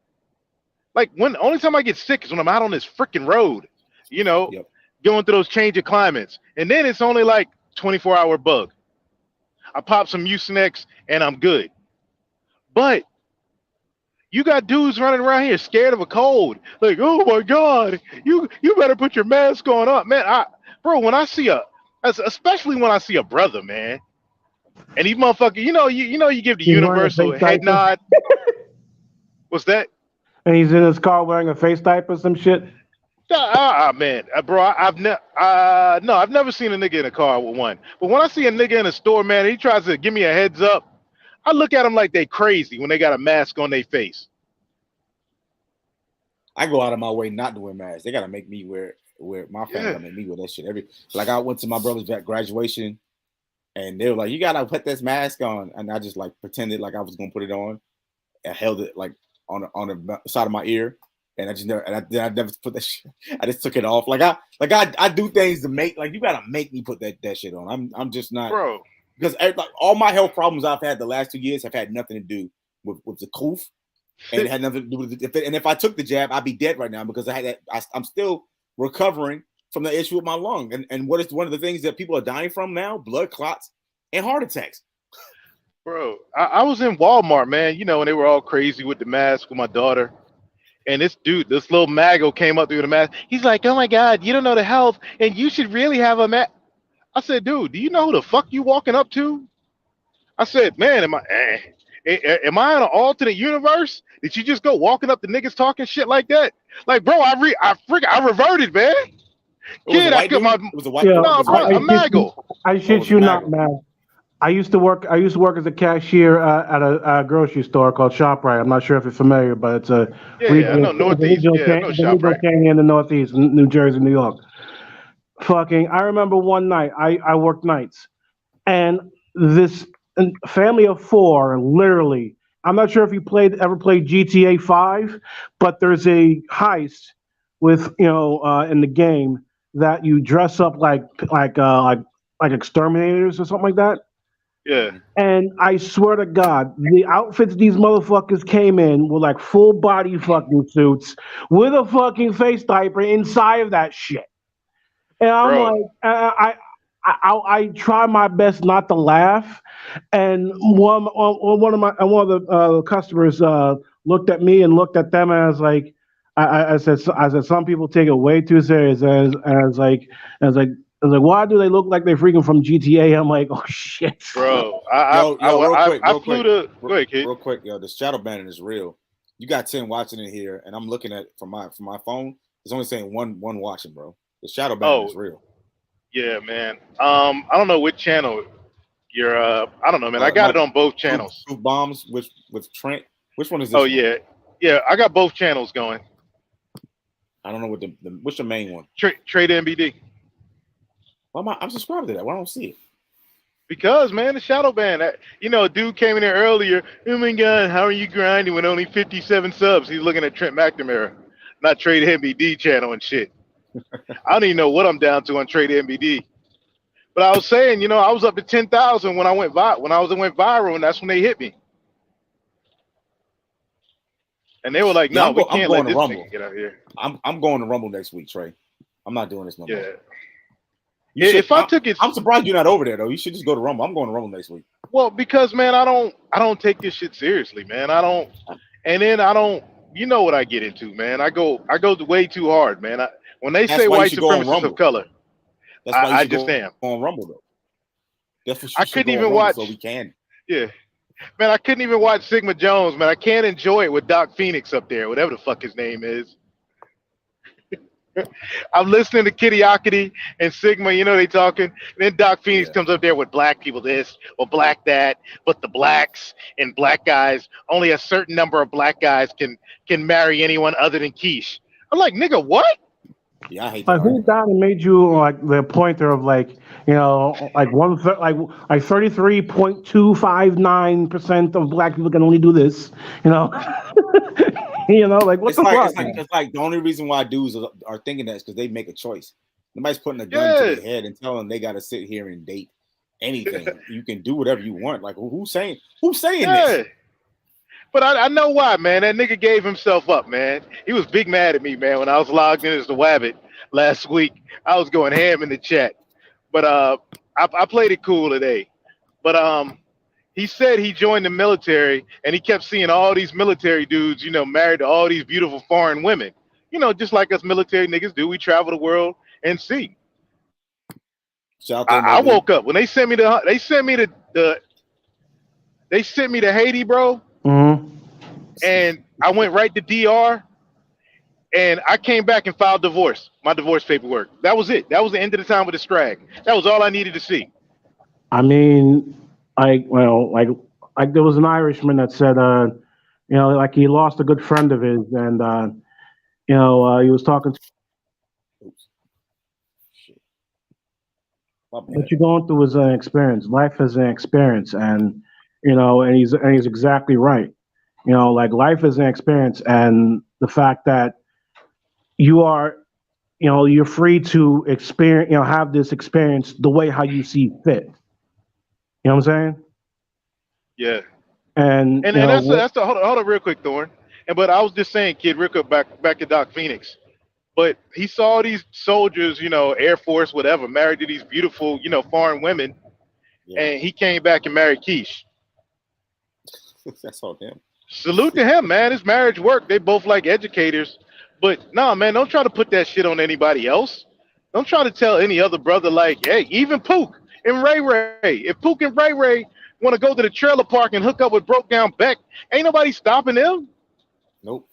Like when the only time I get sick is when I'm out on this freaking road, you know, Yep. going through those change of climates. And then it's only like 24-hour bug. I pop some Mucinex and I'm good. But you got dudes running around here scared of a cold. Like, oh my God, you better put your mask on up, man. Bro, when I see especially when I see a brother, man, and these motherfuckers, you give the He's wearing a face universal head diaper, nod. What's that? and he's in his car wearing a face diaper, some shit. Man, bro, I've never seen a nigga in a car with one. But when I see a nigga in a store, man, and he tries to give me a heads up, I look at him like they crazy when they got a mask on their face. I go out of my way not to wear masks. They gotta make me wear my family Yeah. gotta make me wear that shit like I went to my brother's graduation and they were like, you gotta put this mask on. And I just like pretended like I was gonna put it on and held it like on the side of my ear. And I just never I never put that shit. I just took it off. I do things to make like you gotta make me put that shit on. I'm just not Bro. because like all my health problems I've had the last 2 years have had nothing to do with the coof. And it had nothing to do with it. And if I took the jab, I'd be dead right now because I had that. I'm still recovering from the issue with my lung. And what is one of the things that people are dying from now? Blood clots and heart attacks. Bro, I was in Walmart, man, and they were all crazy with the mask with my daughter. And this little mago came up through the mask. He's like, oh my God, you don't know the health, and you should really have a mask. I said, dude, do you know who the fuck you walking up to? I said, man, am I in an alternate universe? Did you just go walking up to niggas talking shit like that? Like, bro, I reverted, man. It was Kid, a I white got dude. my It was a white. Yeah, It no, was a bro, white a dude. mago. I shit was a you not, mago. man. I used to work as a cashier at a grocery store called ShopRite. I'm not sure if you're familiar, but it's a Yeah, I know Northeast. Yeah, I know it's a regional ShopRite. chain in the Northeast, New Jersey, New York. I remember one night I worked nights, and this family of four, literally. I'm not sure if you ever played GTA 5, but there's a heist with in the game that you dress up like exterminators or something like that. Yeah. And I swear to God, the outfits these motherfuckers came in were like full body fucking suits with a fucking face diaper inside of that shit. And I'm Bro. like, I try my best not to laugh. And one of the customers looked at me and looked at them, and I was like, I said, some people take it way too serious. And I was like, why do they look like they're freaking from GTA? I'm like, oh shit. Bro, Yo, real flew quick. to. Go ahead, kid. Real quick, yo, the shadow banning is real. You got 10 watching it here, and I'm looking at it from my phone. It's only saying one watching, bro. The shadow banning is real. Yeah, man. I don't know which channel you're. I don't know, man. I got it on both channels. Truth bombs with Trent. Which one is this? Oh one? yeah. I got both channels going. I don't know what what's the main one. Trade MBD. Why I'm subscribed to that. Why don't I see it? Because, man, the shadow ban. A dude came in there earlier. Oh my God, how are you grinding with only 57 subs? He's looking at Trent McNamara, not Trade MBD channel and shit. I don't even know what I'm down to on Trade MBD. But I was saying, I was up to 10,000 when I went viral, and that's when they hit me. And they were like, Yeah, "No, we I'm can't going let to this Rumble. nigga get out here." I'm going to Rumble next week, Trey. I'm not doing this no more. Yeah. You should, If I took it, I'm surprised you're not over there though. You should just go to Rumble. I'm going to Rumble next week. well, because man, I don't take this shit seriously, man. I don't, and then I don't. You know what I get into, man. I go way too hard, man. When they That's say why you white should go on supremacists Rumble. of color, That's why you I should just go am. on Rumble though. That's what you I should couldn't go on even Rumble watch. so we can. Yeah, man, I couldn't even watch Sigma Jones, man. I can't enjoy it with Doc Phoenix up there, whatever the fuck his name is. I'm listening to Kitty Ockety and Sigma, they talking. And then Doc Phoenix Yeah. comes up there with black people this or black that, but the blacks and black guys, only a certain number of black guys can marry anyone other than Keish. I'm like, nigga, what? Yeah, I hate that. Like who down and made you like the pointer of like like 33.259% of black people can only do this, like what It's the like fuck? it's like the only reason why dudes are thinking that is because they make a choice. Nobody's putting a gun to Yeah. their head and telling them they got to sit here and date anything. You can do whatever you want. Like who's saying Yeah. this? But I know why, man. That nigga gave himself up, man. He was big mad at me, man, when I was logged in as the Wabbit last week. I was going ham in the chat. But I played it cool today. But he said he joined the military and he kept seeing all these military dudes, married to all these beautiful foreign women. Just like us military niggas do. We travel the world and see. Shout out to I MLB. woke up when they sent me to Haiti, bro. Mm-hmm. And I went right to DR, and I came back and filed my divorce paperwork. That was it. That was the end of the time with the strag. That was all I needed to see. I mean, like there was an Irishman that said, like he lost a good friend of his, and he was talking to My bad. what you're going through is an experience. Life is an experience, and and he's exactly right. Like life is an experience, and the fact that you are, you're free to experience, have this experience the way how you see fit. You know what I'm saying? Yeah. And And that's the hold on real quick, Thorne. But I was just saying, kid, real quick, back to Doc Phoenix. But he saw these soldiers, Air Force, whatever, married to these beautiful, foreign women, Yeah. and he came back and married Keish. That's all him. Salute to him, man. His marriage worked. They both like educators. But nah, man, don't try to put that shit on anybody else. Don't try to tell any other brother like, hey, even Pook and Ray Ray. If Pook and Ray Ray want to go to the trailer park and hook up with Broke Down Beck, ain't nobody stopping them. Nope.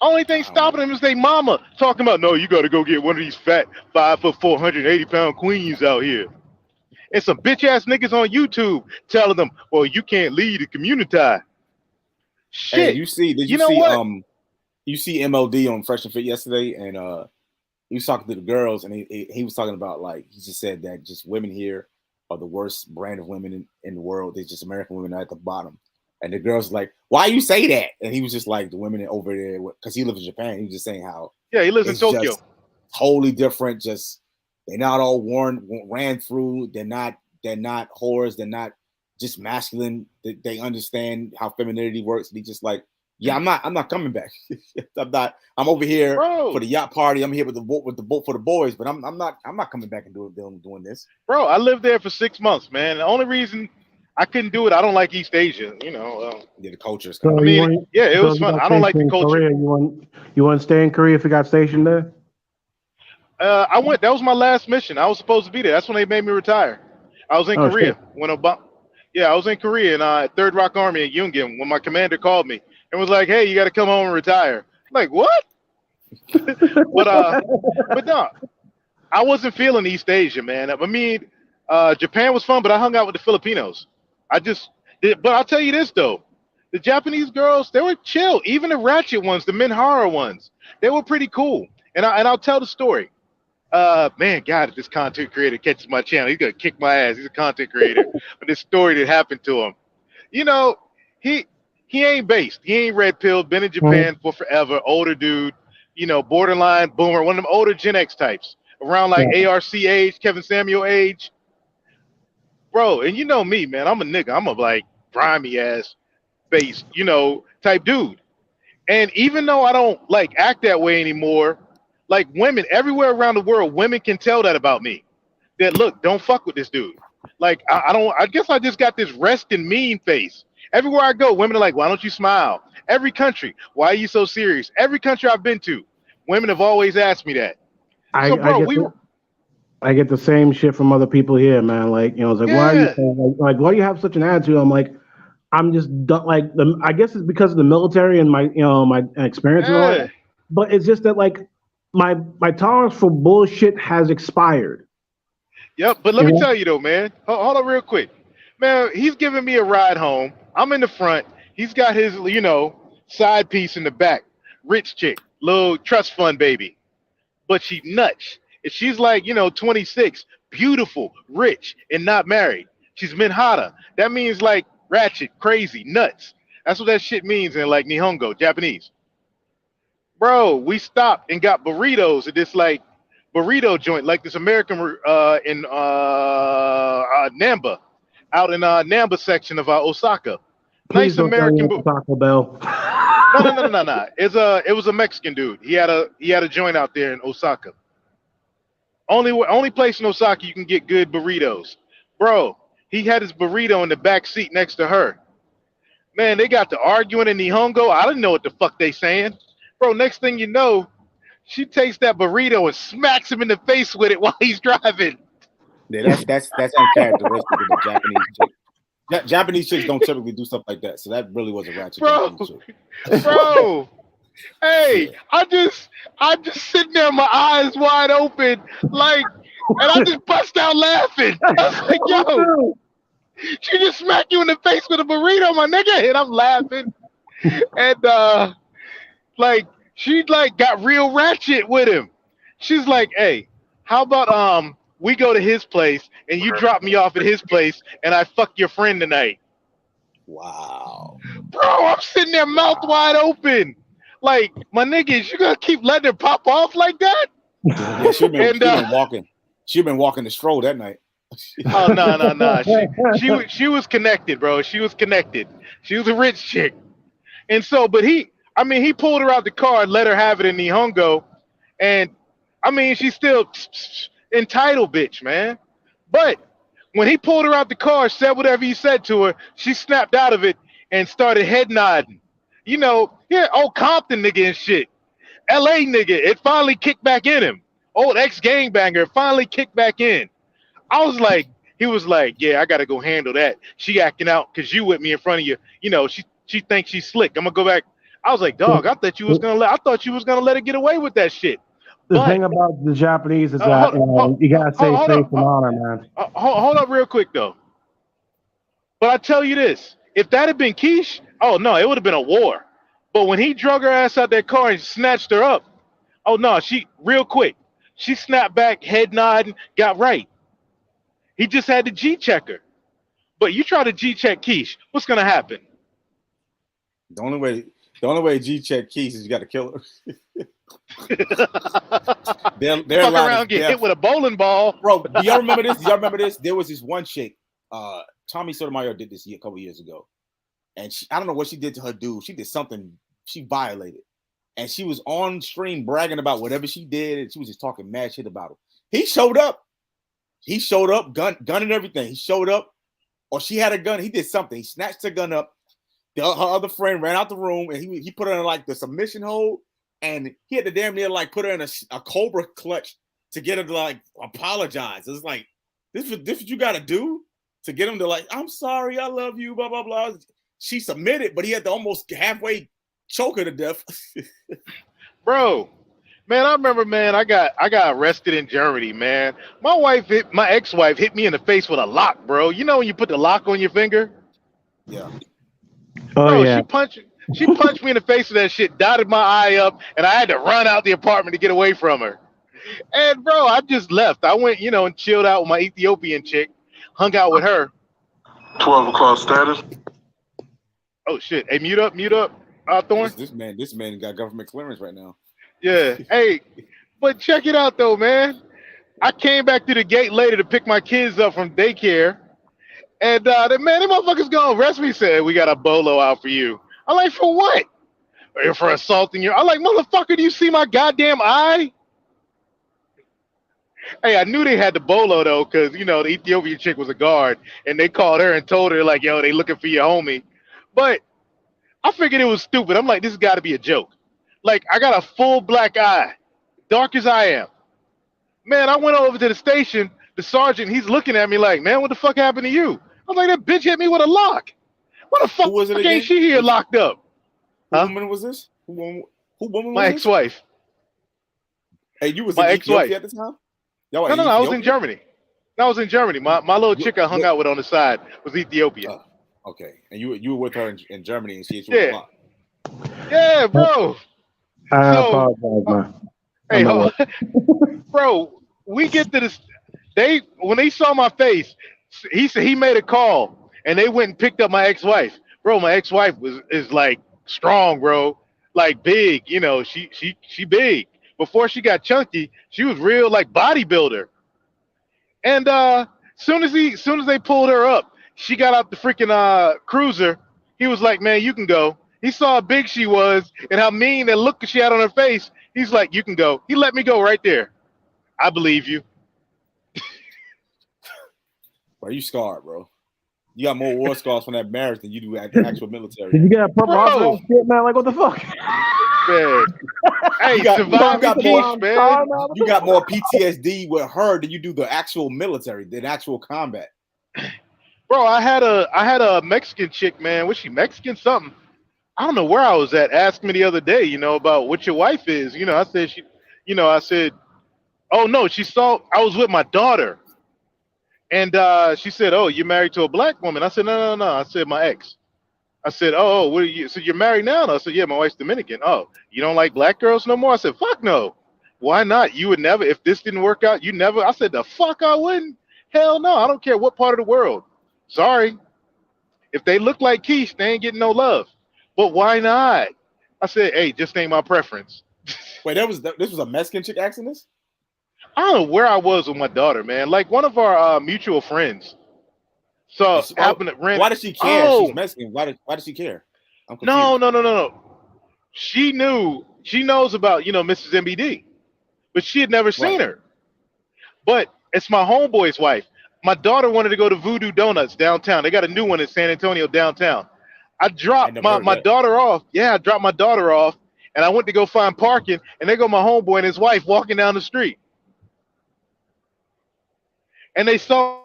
Only thing stopping them is they mama talking about, no, you got to go get one of these fat 5'4", 180-pound queens out here. And some bitch ass niggas on YouTube telling them, well, you can't lead the community. Shit. Hey, did you know see what? you see MLD on Fresh and Fit yesterday, and he was talking to the girls, and he was talking about, like, he just said that just women here are the worst brand of women in the world. They're just American women are at the bottom. And the girls like, why you say that? And he was just like, the women over there, because he lives in Japan. He was just saying how Yeah, he lives in it's Tokyo. just totally different. Just they're not all ran through. They're not whores. They're not just masculine. They understand how femininity works. And he's just like, yeah, I'm not coming back. I'm over here Bro. for the yacht party. I'm here with the boat for the boys, but I'm not coming back and doing this. Bro, I lived there for 6 months, man. The only reason I couldn't do it, I don't like East Asia. Yeah, the culture is So kind I of. mean, yeah, it was fun. I don't like the culture. Korea, you want to stay in Korea if you got stationed there? I went. That was my last mission. I was supposed to be there. That's when they made me retire. I was in Korea shit. when Obama. Yeah, I was in Korea in Third Rock Army at Yungin when my commander called me and was like, "Hey, you got to come home and retire." I'm like, what? But no, I wasn't feeling East Asia, man. I mean, Japan was fun, but I hung out with the Filipinos. But I'll tell you this though, the Japanese girls, they were chill. Even the ratchet ones, the Minhara ones, they were pretty cool. And I'll tell the story. Man, God, if this content creator catches my channel, he's gonna kick my ass. He's a content creator. But this story that happened to him, he ain't based. He ain't red pilled. Been in Japan for forever. Older dude, borderline boomer, one of them older Gen X types. around like ARC age, Kevin Samuel age. Bro, and you know me, man. I'm a nigga. I'm a like grimy ass face, type dude. And even though I don't like act that way anymore, like women everywhere around the world, women can tell that about me. That look, don't fuck with this dude. Like I don't. I guess I just got this resting mean face. Everywhere I go, women are like, "Why don't you smile?" Every country, "Why are you so serious?" Every country I've been to, women have always asked me that. So, bro, I get the same shit from other people here, man. Like, it's like, why are you why do you have such an attitude? I'm like, I'm just like I guess it's because of the military and my my experience and all that. But it's just that like my tolerance for bullshit has expired. Yep, but let me tell you though, man. Hold on real quick. Man, he's giving me a ride home. I'm in the front. He's got his, side piece in the back. Rich chick, little trust fund baby. But she nuts. If she's like, 26, beautiful, rich, and not married. She's minhata. That means like ratchet, crazy, nuts. That's what that shit means in like Nihongo, Japanese. Bro, we stopped and got burritos at this like burrito joint, like this American in Namba, out in Namba section of Osaka. Please nice American Taco Bell. No. It was a Mexican dude. He had a joint out there in Osaka. Only place in Osaka you can get good burritos. Bro, he had his burrito in the back seat next to her. Man, they got to arguing in Nihongo. I didn't know what the fuck they saying. Bro, next thing you know, she takes that burrito and smacks him in the face with it while he's driving. Yeah, that's uncharacteristic of the Japanese chick. Japanese chicks don't typically do stuff like that, so that really was a ratchet. Bro, hey, I just sitting there, my eyes wide open, like, and I just bust out laughing. I was like, yo, she just smacked you in the face with a burrito, my nigga, and I'm laughing, and like. She like got real ratchet with him. She's like, "Hey, how about we go to his place and you drop me off at his place and I fuck your friend tonight?" Wow. Bro, I'm sitting there mouth wide open. Like, my niggas, you gonna keep letting her pop off like that? Yeah, she been walking. She been walking the stroll that night. Oh no. She was connected, bro. She was connected. She was a rich chick. And so, but he pulled her out the car and let her have it in Nihongo. And, she's still entitled bitch, man. But when he pulled her out the car, said whatever he said to her, she snapped out of it and started head nodding. Old Compton nigga and shit. LA nigga, it finally kicked back in him. Old ex-gangbanger, finally kicked back in. He was like, yeah, I got to go handle that. She acting out because you with me in front of you. She thinks she's slick. I'm going to go back. I was like, dog, I thought you was gonna let her get away with that shit. The thing about the Japanese is that you gotta say faith and honor, man. Hold up real quick though. But I tell you this, if that had been Keish, oh no, it would have been a war. But when he drug her ass out that car and snatched her up, oh no, she snapped back, head nodding, got right. He just had to G-check her. But you try to G-check Keish, what's gonna happen? The only way G-check Keys is you got to kill her. they're fuck around, get hit with a bowling ball. Bro, do y'all remember this? There was this one chick, Tommy Sotomayor did this a couple years ago. And I don't know what she did to her dude. She did something, she violated. And she was on stream bragging about whatever she did. And she was just talking mad shit about him. He showed up, gun and everything. He showed up, or she had a gun. He did something. He snatched the gun up. Her other friend ran out the room and he put her in like the submission hold, and he had to damn near like put her in a cobra clutch to get her to like apologize. It's like this what you got to do to get him to like, I'm sorry, I love you, blah blah blah. She submitted, but he had to almost halfway choke her to death. Bro, man, I remember, man, I got arrested in Germany, man. My ex-wife hit me in the face with a lock, bro. You know when you put the lock on your finger? Yeah. Oh, bro, yeah. She punched me in the face with that shit, dotted my eye up, and I had to run out the apartment to get away from her. And bro, I just left. I went, and chilled out with my Ethiopian chick, hung out with her. 12 o'clock status. Oh shit! Hey, mute up, Thorn. This man got government clearance right now. Yeah. Hey, but check it out though, man. I came back to the gate later to pick my kids up from daycare, and the man, them motherfuckers gonna arrest me. Said we got a bolo out for you. I'm like, for what? For assaulting you. I'm like, motherfucker, do you see my goddamn eye? Hey, I knew they had the bolo though, because the Ethiopian chick was a guard, and they called her and told her like, yo, they looking for your homie. But I figured it was stupid. I'm like, this has got to be a joke. Like, I got a full black eye, dark as I am. Man, I went over to the station. The sergeant, he's looking at me like, man, what the fuck happened to you? I was like, that bitch hit me with a lock. What the fuck? Who was it Ain't again? she here locked up? Who Huh? woman was this? Who woman was My this? ex-wife. Hey, you was My in ex-wife. Ethiopia at the time? Y'all were No, I was in Ethiopia? Germany. No, I was in Germany. My little chick I hung out with on the side was Ethiopia. Okay, and you were with her in Germany, and she hit you Yeah. with a lock. Yeah, bro. I So- apologize, man. Hey, I'm hold on. Bro, we get to this. When they saw my face, he said he made a call, and they went and picked up my ex-wife. Bro, my ex-wife is like strong, bro, like big. She big. Before she got chunky, she was real like bodybuilder. And soon as they pulled her up, she got out the freaking cruiser. He was like, man, you can go. He saw how big she was and how mean that look she had on her face. He's like, you can go. He let me go right there. I believe you. Bro, you scarred, bro. You got more war scars from that marriage than you do at the actual military. Did you get a purple heart for Bro. that shit, man? Like, what the fuck? Man. Hey, You got surviving more- peace, man. You got more PTSD with her than you do the actual military, than actual combat. Bro, I had a Mexican chick, man. Was she Mexican something? I don't know where I was at. Asked me the other day, about what your wife is. I said I said, oh no, she saw I was with my daughter. And she said, oh, you're married to a black woman. I said, no. I said, my ex. I said, oh, what are you? So you're married now? And I said, yeah, my wife's Dominican. Oh, you don't like black girls no more? I said, fuck no. Why not? You would never, if this didn't work out, you never. I said, the fuck I wouldn't. Hell no. I don't care what part of the world. Sorry. If they look like Keish, they ain't getting no love. But why not? I said, hey, just ain't my preference. Wait, this was a Mexican chick asking this? I don't know where I was with my daughter, man. Like one of our mutual friends. So happened to rent. Why does she care? Oh. She's Mexican. Why does she care? I'm confused. No. She knows about, Mrs. MBD, but she had never seen her. But it's my homeboy's wife. My daughter wanted to go to Voodoo Donuts downtown. They got a new one in San Antonio downtown. I dropped my daughter off. Yeah, I dropped my daughter off, and I went to go find parking, and there go my homeboy and his wife walking down the street. And they saw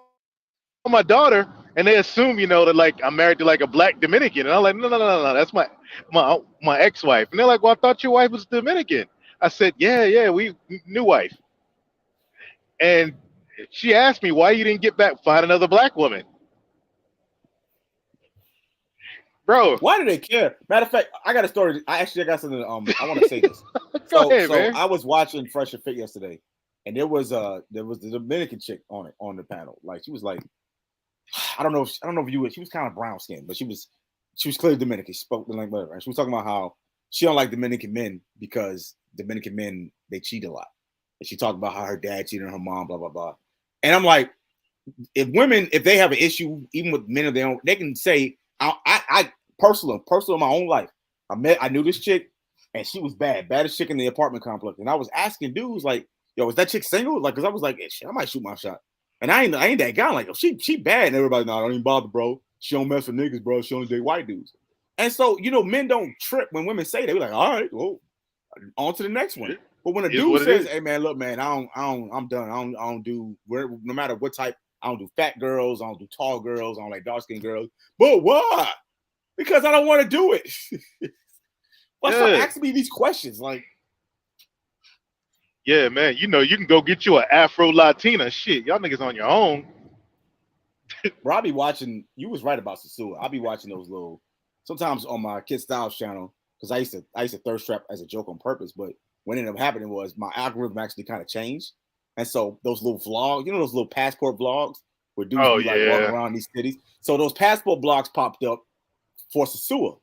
my daughter, and they assume, that like I'm married to like a black Dominican, and I'm like, no, that's my ex-wife. And they're like, well, I thought your wife was Dominican. I said, yeah, we new wife. And she asked me why you didn't get back, find another black woman, bro. Why do they care? Matter of fact, I got a story. I got something. I want to say this. Go ahead, man. I was watching Fresh and Fit yesterday, and there was the Dominican chick on the panel. Like she was like, I don't know if you. She was kind of brown skinned, but she was clearly Dominican. She spoke the language, whatever. And she was talking about how she don't like Dominican men because Dominican men, they cheat a lot. And she talked about how her dad cheated on her mom, blah blah blah. And I'm like, if they have an issue, even with men of their own, they can say, I personal in my own life, I knew this chick, and she was baddest chick in the apartment complex. And I was asking dudes like, yo, is that chick single? Like, cause I was like, shit, I might shoot my shot. And I ain't that guy. Like, she bad, and everybody, no, don't even bother, bro. She don't mess with niggas, bro. She only date white dudes. And so, men don't trip when women say that. We're like, all right, well, on to the next one. But when a dude says, hey man, look, man, I'm done. I don't do, no matter what type, I don't do fat girls, I don't do tall girls, I don't like dark-skinned girls. But why? Because I don't want to do it. Stop asking me these questions. Like, yeah, man, you can go get you an Afro Latina. Shit, y'all niggas on your own. Bro, I'll be watching, you was right about Sasua. I'll be watching those little, sometimes on my Kid Styles channel, because I used to thirst trap as a joke on purpose, but what ended up happening was my algorithm actually kind of changed. And so those little vlogs, those little passport vlogs where dudes be like walking around these cities. So those passport blogs popped up for Sasua.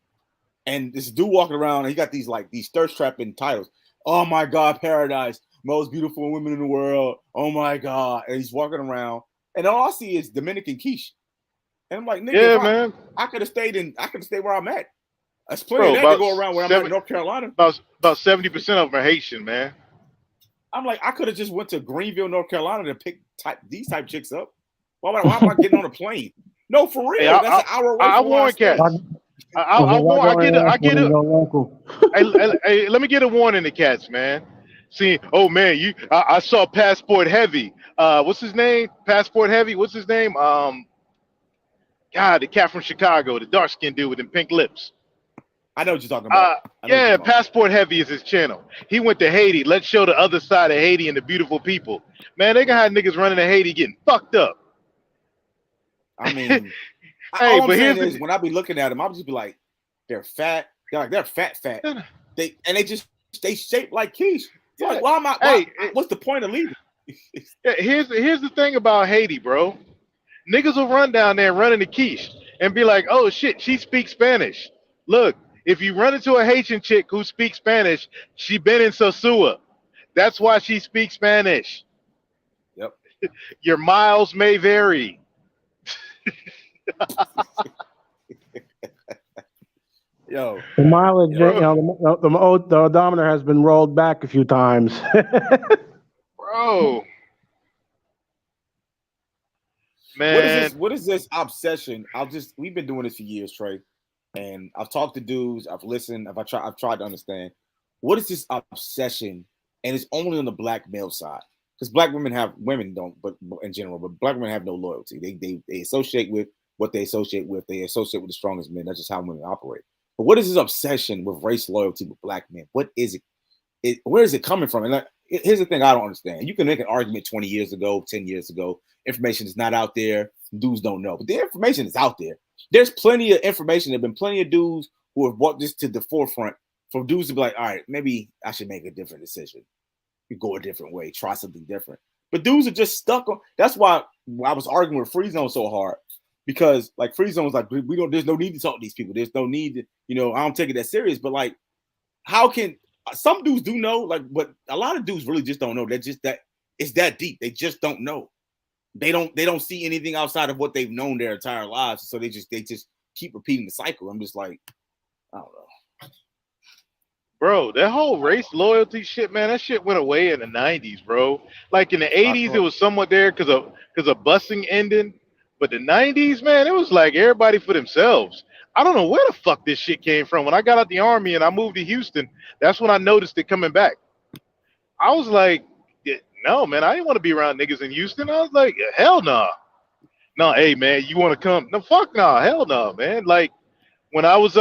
And this dude walking around, and he got these thirst trapping titles. Oh my God, paradise, most beautiful women in the world. Oh my God, and he's walking around, and all I see is Dominican quiche, and I'm like, nigga, Yeah, man. I could have stayed where I'm at. There's plenty Bro, of that to go around where I'm at in North Carolina. About 70% of them are Haitian, man. I'm like, I could have just went to Greenville, North Carolina to pick these type chicks up. Why am I getting on a plane? No, for real. Hey, That's an hour away. I warn cats. I get it. Hey, let me get a warning to cats, man. See, oh man, I saw Passport Heavy. What's his name? Passport Heavy. What's his name? God, the cat from Chicago, the dark skinned dude with them pink lips. I know what you're talking about. Yeah, Passport Heavy is his channel. He went to Haiti. Let's show the other side of Haiti and the beautiful people. Man, they gonna have niggas running to Haiti getting fucked up. I mean, hey, all I'm saying is when I be looking at them, I'll just be like, they're fat. They're fat. They shape like quiche. Yeah. Like, what's the point of leaving? Here's the thing about Haiti, bro. Niggas will run down there running the quiche and be like, oh shit, she speaks Spanish. Look, if you run into a Haitian chick who speaks Spanish, she been in Sosua. That's why she speaks Spanish. Yep. Your miles may vary. Yo, the mileage, the odometer has been rolled back a few times. Bro. Man. What is this obsession? We've been doing this for years, Trey. And I've talked to dudes, I've listened, I've tried to understand. What is this obsession? And it's only on the black male side. Because black women don't, but in general, but black women have no loyalty. They associate with what they associate with. They associate with the strongest men. That's just how women operate. But what is this obsession with race loyalty with black men? What is it? Where is it coming from? And here's the thing I don't understand. You can make an argument 20 years ago, 10 years ago. Information is not out there. Dudes don't know. But the information is out there. There's plenty of information. There have been plenty of dudes who have brought this to the forefront for dudes to be like, all right, maybe I should make a different decision. You go a different way, try something different. But dudes are just stuck on. That's why I was arguing with Free Zone so hard. Because like Free Zone was like, there's no need to talk to these people. There's no need to, I don't take it that serious. But like, how can some dudes do know? Like, but a lot of dudes really just don't know. They're just that it's that deep. They just don't know. They don't see anything outside of what they've known their entire lives. So they just keep repeating the cycle. I'm just like, I don't know. Bro, that whole race loyalty shit, man, that shit went away in the 90s, bro. Like in the 80s, it was somewhat there because of busing ending. But the 90s, man, it was like everybody for themselves. I don't know where the fuck this shit came from. When I got out the army and I moved to Houston, that's when I noticed it coming back. I was like, no, man, I didn't want to be around niggas in Houston. I was like, hell no. No, hey, man, you want to come? No, fuck no, hell no, man. Like, when I was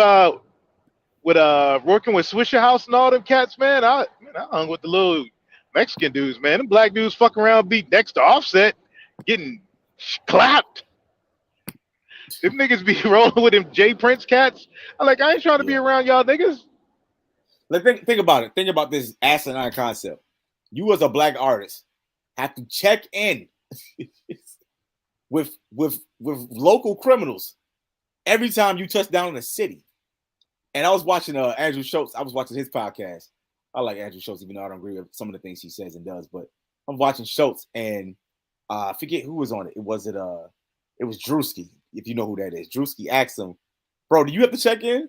working with Swisher House and all them cats, man, I hung with the little Mexican dudes, man. Them black dudes fucking around beat next to Offset, getting clapped. Them niggas be rolling with them J Prince cats. I ain't trying to be around y'all niggas. Like, think about it. Think about this asinine concept. You as a black artist have to check in with local criminals every time you touch down in a city. And I was watching Andrew Schultz. I was watching his podcast. I like Andrew Schultz, even though I don't agree with some of the things he says and does. But I'm watching Schultz, and I forget who was on it. It was Drewski, if you know who that is. Drewski asked him, bro, do you have to check in?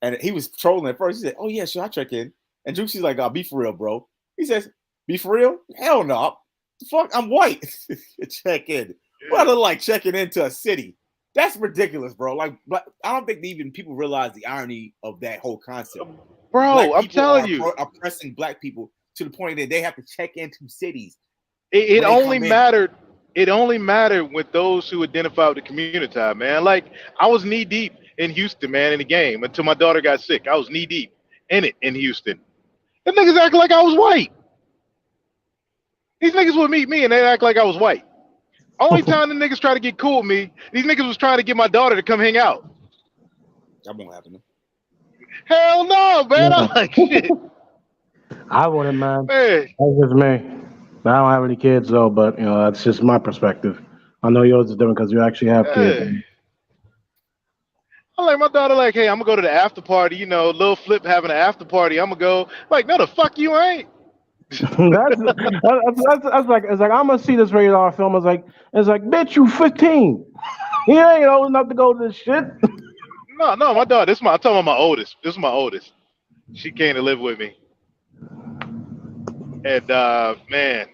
And he was trolling at first. He said, oh, yeah, sure, I check in. And Drewski's like, be for real, bro. He says, be for real? Hell no. Fuck, I'm white. Check in. What I look like checking into a city? That's ridiculous, bro. Like, I don't think even people realize the irony of that whole concept. Bro, I'm telling you. Oppressing black people to the point that they have to check into cities. It only mattered. It only mattered with those who identify with the community, man. Like, I was knee deep in Houston, man, in the game until my daughter got sick. I was knee deep in it in Houston. The niggas act like I was white. These niggas would meet me and they act like I was white. Only time the niggas try to get cool with me, these niggas was trying to get my daughter to come hang out. That won't happen. Hell no, man. I'm like, shit. I wouldn't, man. Hey. That's just me. I don't have any kids, though, but, that's just my perspective. I know yours is different because you actually have kids. I'm like, my daughter, like, hey, I'm gonna go to the after party. You know, Lil Flip having an after party. I'm gonna go. Like, no, the fuck you ain't. that's like it's like I'm gonna see this rated R film. It's like bitch, you 15. You ain't old enough to go to this shit. No, my daughter. I'm talking about my oldest. This is my oldest. She came to live with me, and man,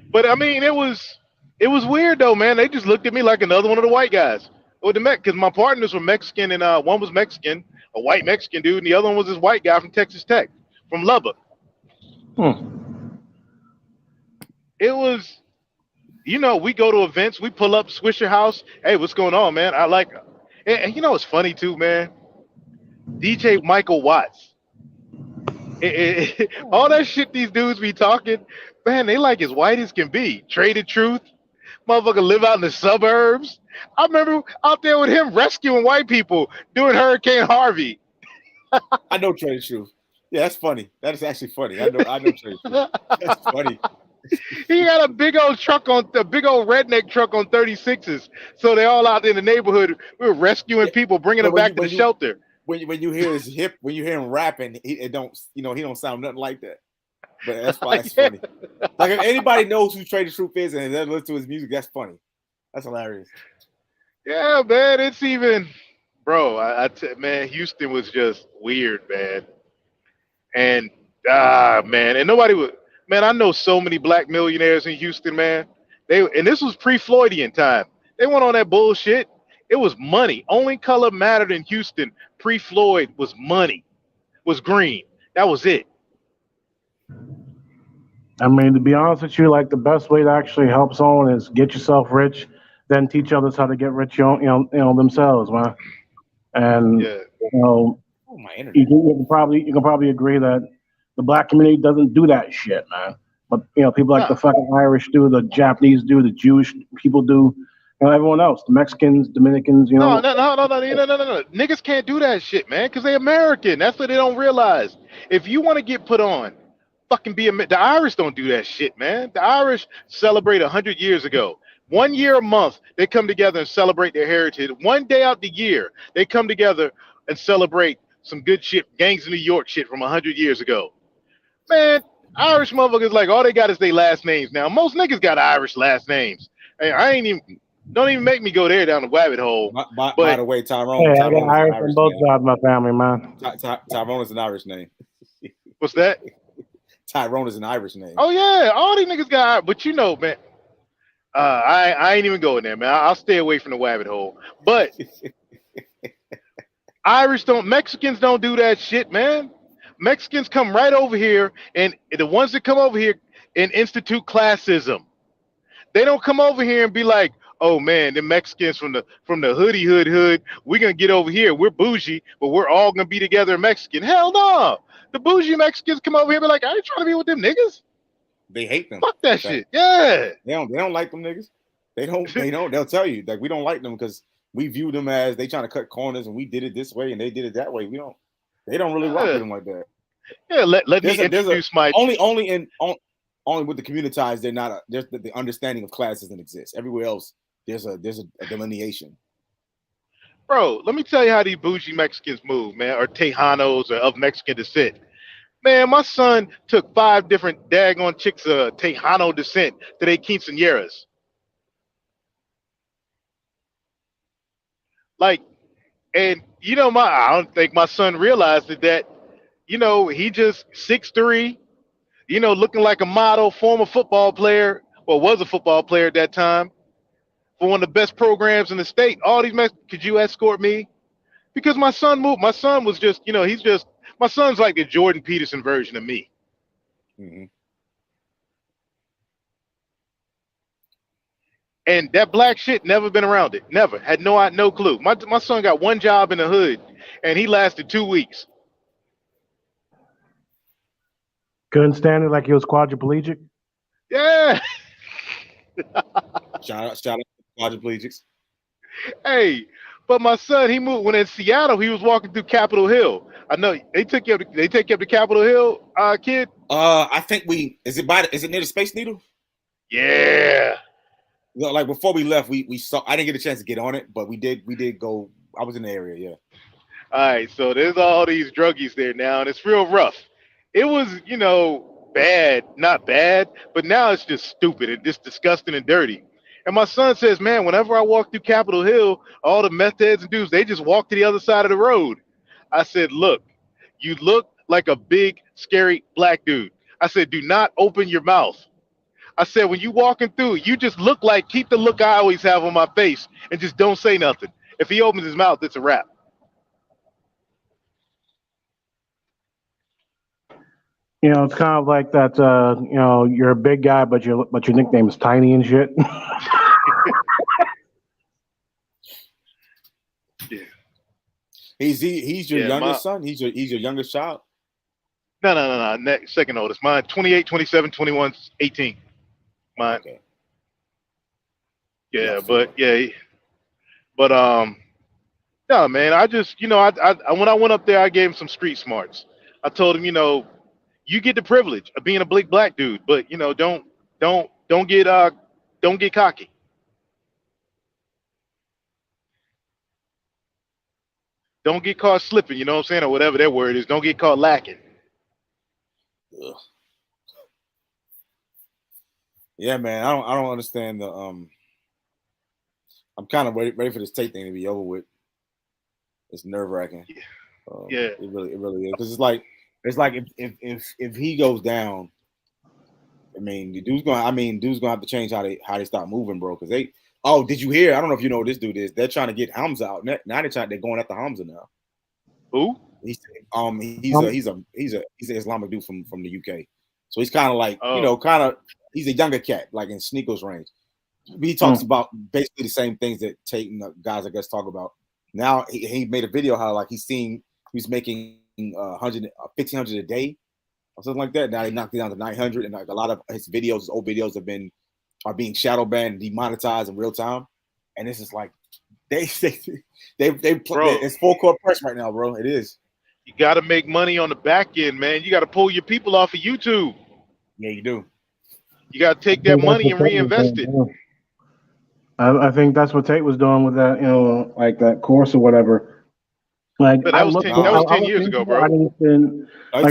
but I mean, it was weird though, man. They just looked at me like another one of the white guys. Because my partners were Mexican, and one was Mexican, a white Mexican dude, and the other one was this white guy from Texas Tech, from Lubbock. It was, you know, we go to events, we pull up Swisher House. Hey, what's going on, man? I like, and you know, it's funny too, man. DJ Michael Watts. All that shit these dudes be talking, man, they like as white as can be. Traded Truth, motherfucker live out in the suburbs. I remember out there with him rescuing white people during Hurricane Harvey. I know Trey Truth. Yeah, that's funny. That is actually funny. I know Trey Truth. That's funny. He got a big old redneck truck on 36s. So they all out in the neighborhood. We were rescuing people, bringing them back to the shelter. When you hear his hip, when you hear him rapping, he don't sound nothing like that. But that's why it's funny. Like if anybody knows who Trey Truth is and they listen to his music, that's funny. That's hilarious. Yeah, man, it's even, bro. Man, Houston was just weird, man. And man, and nobody would. Man, I know so many black millionaires in Houston, man. And this was pre-Floydian time. They went on that bullshit. It was money. Only color mattered in Houston pre-Floyd was money, was green. That was it. I mean, to be honest with you, like the best way to actually help someone is get yourself rich, then teach others how to get rich, you know themselves, man. And Yeah. you know, you can probably agree that the black community doesn't do that shit, man. But you know, people like the fucking Irish do, the Japanese do, the Jewish people do, you know, everyone else, the Mexicans, Dominicans, you know. No. Niggas can't do that shit, man, because they American. That's what they don't realize. If you want to get put on, fucking the Irish don't do that shit, man. The Irish celebrate 100 years ago. 1 year a month, they come together and celebrate their heritage. One day out the year, they come together and celebrate some good shit, Gangs of New York shit from 100 years ago. Man, Irish motherfuckers, like, all they got is their last names now. Most niggas got Irish last names. Hey, don't even make me go there down the rabbit hole. By the way, Tyrone. Hey, I got Irish on both sides of my family, man. Tyrone is an Irish name. What's that? Tyrone is an Irish name. Oh, yeah. All these niggas got, but you know, man. I ain't even going there, man. I'll stay away from the rabbit hole. But Mexicans don't do that shit, man. Mexicans come right over here, and the ones that come over here and institute classism. They don't come over here and be like, oh man, the Mexicans from the hood, we're gonna get over here. We're bougie, but we're all gonna be together Mexican. Hell no. The bougie Mexicans come over here and be like, I ain't trying to be with them niggas. They hate them. Fuck that shit. Yeah. They don't like them niggas. They don't. They'll tell you like we don't like them because we view them as they trying to cut corners and we did it this way and they did it that way. They don't really rock with them like that. Yeah, let me introduce my only with the communitized. They're not. There's the understanding of class doesn't exist. Everywhere else, there's a delineation. Bro, let me tell you how these bougie Mexicans move, man, or Tejanos or of Mexican descent. Man, my son took 5 different daggone chicks of Tejano descent to their quinceañeras. Like, and you know, I don't think my son realized that, you know, he just 6'3", you know, looking like a model, former football player, or was a football player at that time, for one of the best programs in the state. All these could you escort me? Because my son moved. My son was just, you know, my son's like the Jordan Peterson version of me. Mm-hmm. And that black shit never been around it. Never. Had no clue. My son got one job in the hood, and he lasted 2 weeks. Couldn't stand it like he was quadriplegic? Yeah. Shout out to quadriplegics. Hey, but my son, he moved when in Seattle, he was walking through Capitol Hill. I know they take you up to Capitol Hill, kid. I think is it near the Space Needle? Yeah. Like before we left, we saw. I didn't get a chance to get on it, but we did go I was in the area. Yeah. All right, so there's all these druggies there now, and it's real rough. It was, bad, not bad, but now it's just stupid and just disgusting and dirty. And my son says, man, whenever I walk through Capitol Hill, all the meth heads and dudes, they just walk to the other side of the road. I said, look, you look like a big, scary black dude. I said, do not open your mouth. I said, when you walking through, you just look like, keep the look I always have on my face and just don't say nothing. If he opens his mouth, it's a wrap. It's kind of like that. You're a big guy, but your nickname is Tiny and shit. Yeah. He's your youngest son. He's your youngest child. No. Second oldest. Mine 28, 27, 21, 18. Mine. Okay. Yeah, but no, man. I just I when I went up there, I gave him some street smarts. I told him, you get the privilege of being a big black dude, but don't get cocky. Don't get caught slipping, you know what I'm saying, or whatever their word is. Don't get caught lacking. Ugh. Yeah, man. I don't understand the I'm kind of ready for this Tate thing to be over with. It's nerve wracking. Yeah. It really is, because it's like if he goes down, dude's gonna have to change how they start moving, bro. Because did you hear? I don't know if you know what this dude is. They're trying to get Hamza out. Now they're going after Hamza now. Who? He's an Islamic dude from the UK. So he's kind of like he's a younger cat, like in Sneako's range. He talks about basically the same things that Tate and the guys I guess talk about. Now he made a video how like he's making 1,500 a day or something like that. Now they knocked it down to 900, and like a lot of his videos, his old videos are being shadow banned and demonetized in real time. And this is like they it's full court press right now, bro. It is. You got to make money on the back end, man. You got to pull your people off of YouTube. Yeah, you do. You got to take that money and reinvest it. I think that's what Tate was doing with that, like that course or whatever. Like but that was 10 years ago, bro. I was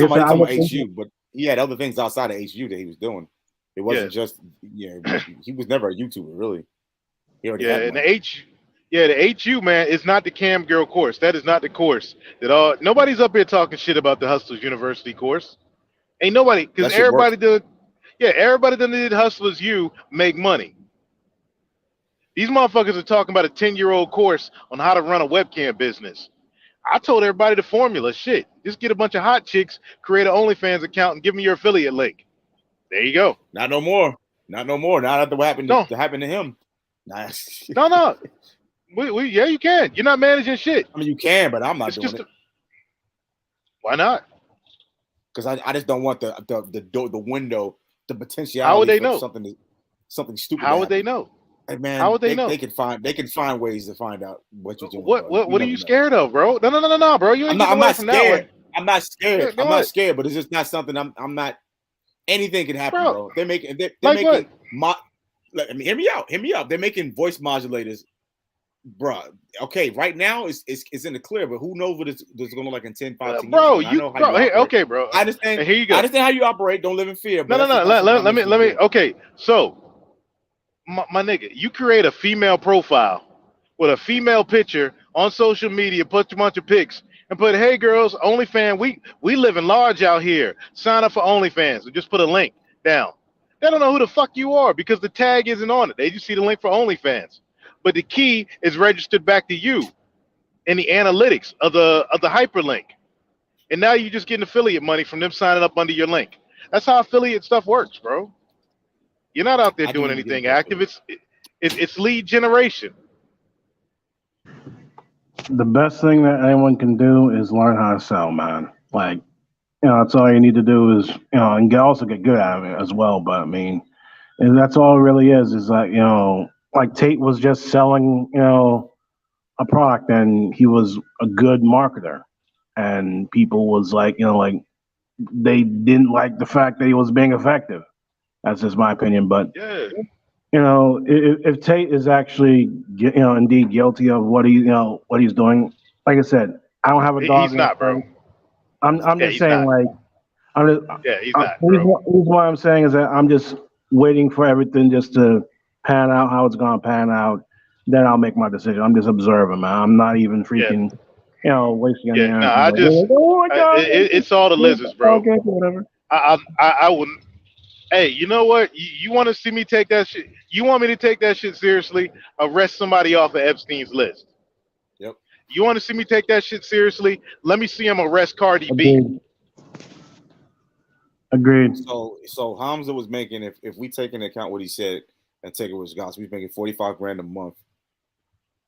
talking about HU, but he had other things outside of HU that he was doing. It wasn't just he was never a YouTuber, really. And the HU, man, is not the Cam Girl course. That is not the course that nobody's up here talking shit about the Hustlers University course. Ain't nobody, because everybody that did Hustlers U make money. These motherfuckers are talking about a 10-year-old course on how to run a webcam business. I told everybody the formula. Shit, just get a bunch of hot chicks, create an OnlyFans account, and give me your affiliate link. There you go. Not no more. Not after what happened to him. No. Yeah, you can. You're not managing shit. I mean, you can, but I'm not doing it. Why not? Because I just don't want the window, the potentiality. How would they know? Something stupid. How would they know? Hey, man, how would they know? They can find ways to find out what you're doing. What are you scared of, bro? No, bro. You ain't I'm not scared. I'm not scared. I'm not scared, but it's just not something I'm not. Anything can happen, bro. They're making. Hear me out. They're making voice modulators, bro. Okay, right now it's in the clear, but who knows what it's going to look like in 10, 15 bro, years. Bro. I understand. Here you go. I understand how you operate. Don't live in fear. No. Let me. Okay, so. My nigga, you create a female profile with a female picture on social media, put a bunch of pics, and put, hey girls, OnlyFans, we living large out here. Sign up for OnlyFans. And just put a link down. They don't know who the fuck you are because the tag isn't on it. They just see the link for OnlyFans. But the key is registered back to you in the analytics of the hyperlink. And now you're just getting affiliate money from them signing up under your link. That's how affiliate stuff works, bro. You're not out there doing anything active. It's lead generation. The best thing that anyone can do is learn how to sell, man. Like, that's all you need to do is, and also get good at it as well. But I mean, and that's all it really is like, like Tate was just selling, a product, and he was a good marketer, and people was like, like they didn't like the fact that he was being effective. That's just my opinion, but you know, if Tate is actually, you know, indeed guilty of what what he's doing, like I said, I don't have a dog He's in the not, bro. fight. I'm Yeah, just he's saying, not. like, I'm just, Yeah, he's not, the reason bro. why I'm saying is that I'm just waiting for everything just to pan out how it's gonna pan out. Then I'll make my decision. I'm just observing, man. I'm not even Yeah, freaking, wasting any yeah. No, energy. I Like, they're just like, oh my god, it's all the lizards, bro. okay, whatever. I wouldn't. Hey, you know what? You want to see me take that shit? You want me to take that shit seriously? Arrest somebody off of Epstein's list. Yep. You want to see me take that shit seriously? Let me see him arrest Cardi B. Agreed. So Hamza was making, if we take into account what he said and take it with gospel, he's making 45 grand a month.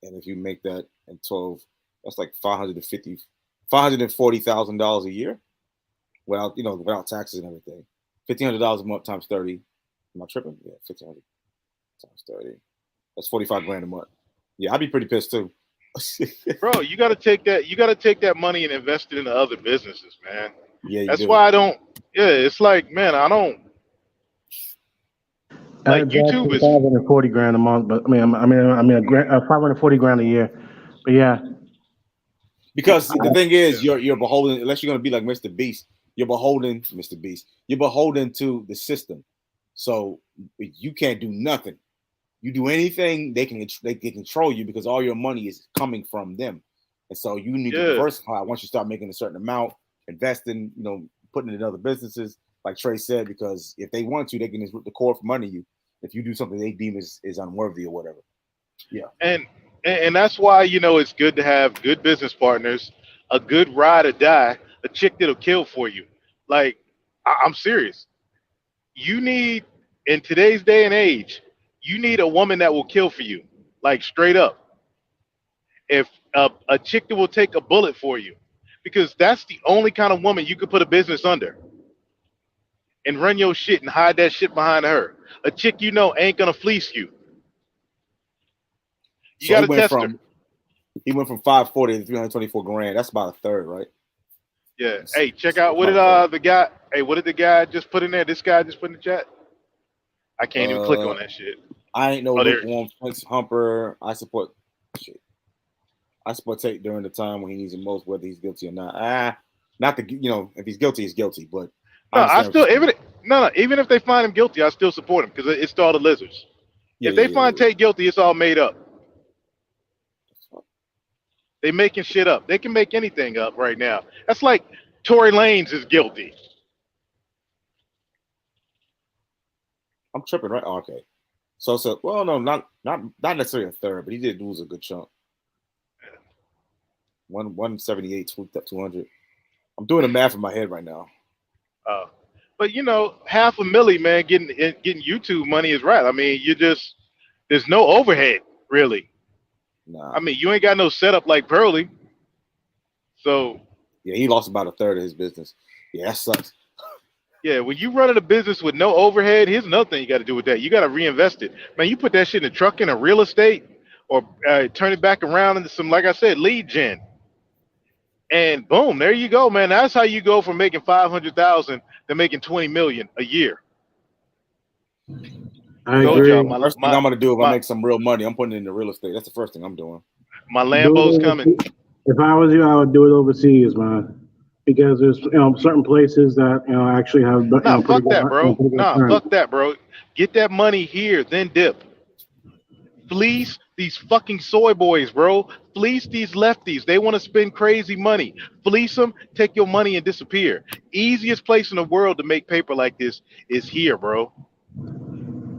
And if you make that in 12, that's like $540,000 a year without taxes and everything. $1,500 a month times 30. Am I tripping? Yeah, 1,500 times 30. That's 45 grand a month. Yeah, I'd be pretty pissed too. Bro, you got to take that. You got to take that money and invest it into other businesses, man. Yeah, you That's do. why I don't. Yeah, it's like, man, I don't. Like YouTube is 540 grand a month, but I mean, 540 grand a year. But yeah, Because the thing is, you're beholden, unless you're gonna be like Mr. Beast, you're beholden to Mr. Beast. You're beholden to the system. So you can't do nothing. You do anything, they can control you because all your money is coming from them. And so you need to diversify once you start making a certain amount, investing, putting it in other businesses, like Trey said, because if they want to, they can just rip the cord from under you if you do something they deem is unworthy or whatever. Yeah. And that's why, it's good to have good business partners, a good ride or die, a chick that'll kill for you. Like, I'm serious. You need, in today's day and age, you need a woman that will kill for you, like straight up. If a chick that will take a bullet for you, because that's the only kind of woman you could put a business under and run your shit and hide that shit behind her. A chick ain't gonna fleece you. You gotta test her. He went from 540 to 324 grand. That's about a third, right? Yeah. Hey, check out what did the guy just put in there? This guy just put in the chat. I can't even click on that shit. I ain't no lukewarm Prince Humper. I support Tate during the time when he needs it most, whether he's guilty or not. Not if he's guilty, he's guilty. But even if they find him guilty, I still support him because it's all the lizards. If they find Tate guilty, it's all made up. They making shit up. They can make anything up right now. That's like Tory Lanez is guilty. I'm tripping, right? Oh, okay. So well, no, not necessarily a third, but he did lose a good chunk. 178 tweaked up 200. I'm doing the math in my head right now. But $500,000, man, getting YouTube money is right. I mean, there's no overhead really. Nah. I mean, you ain't got no setup like Pearly. So yeah, he lost about a third of his business. Yeah, that sucks. Yeah, when you running a business with no overhead, here's another thing you got to do with that. You got to reinvest it. Man, you put that shit in a truck in a real estate or turn it back around into some, like I said, lead gen. And boom, there you go, man. That's how you go from making $500,000 to making $20 million a year. I agree. First thing I'm gonna do if I make some real money, I'm putting it into real estate. That's the first thing I'm doing. My Lambo's coming. If I was you, I would do it overseas, man. Because there's certain places that actually have. Fuck that, bro. Fuck that, bro. Get that money here, then dip. Fleece these fucking soy boys, bro. Fleece these lefties. They want to spend crazy money. Fleece them, take your money and disappear. Easiest place in the world to make paper like this is here, bro.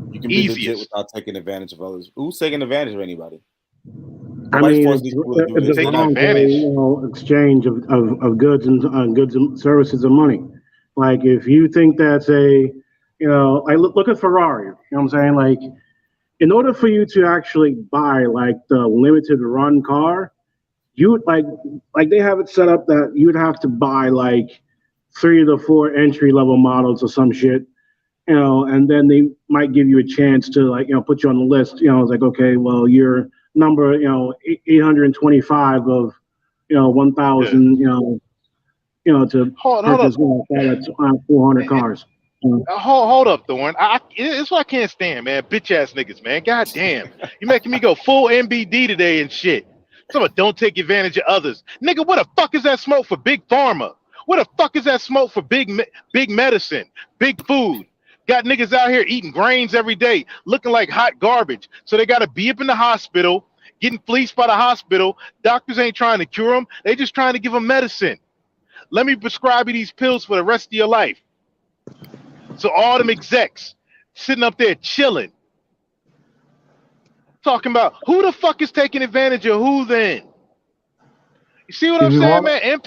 You can be legit without taking advantage of others. Who's taking advantage of anybody? I mean, it's taking advantage. Exchange of goods and services and money. Like if you think that's look at Ferrari. You know what I'm saying? Like, in order for you to actually buy like the limited run car, you like they have it set up that you'd have to buy like 3 to 4 entry level models or some shit. And then they might give you a chance to put you on the list. It's like, okay, well, you're number 825 of 1,000 to hold purchase 400 cars. Hold up, Thorne. It's what I can't stand, man. Bitch ass niggas, man. God damn. You making me go full MBD today and shit. Someone don't take advantage of others. Nigga, what the fuck is that smoke for big pharma? What the fuck is that smoke for big medicine, big food? Got niggas out here eating grains every day, looking like hot garbage. So they got to be up in the hospital, getting fleeced by the hospital. Doctors ain't trying to cure them. They just trying to give them medicine. Let me prescribe you these pills for the rest of your life. So all them execs sitting up there chilling, talking about who the fuck is taking advantage of who then? You see what I'm saying, man?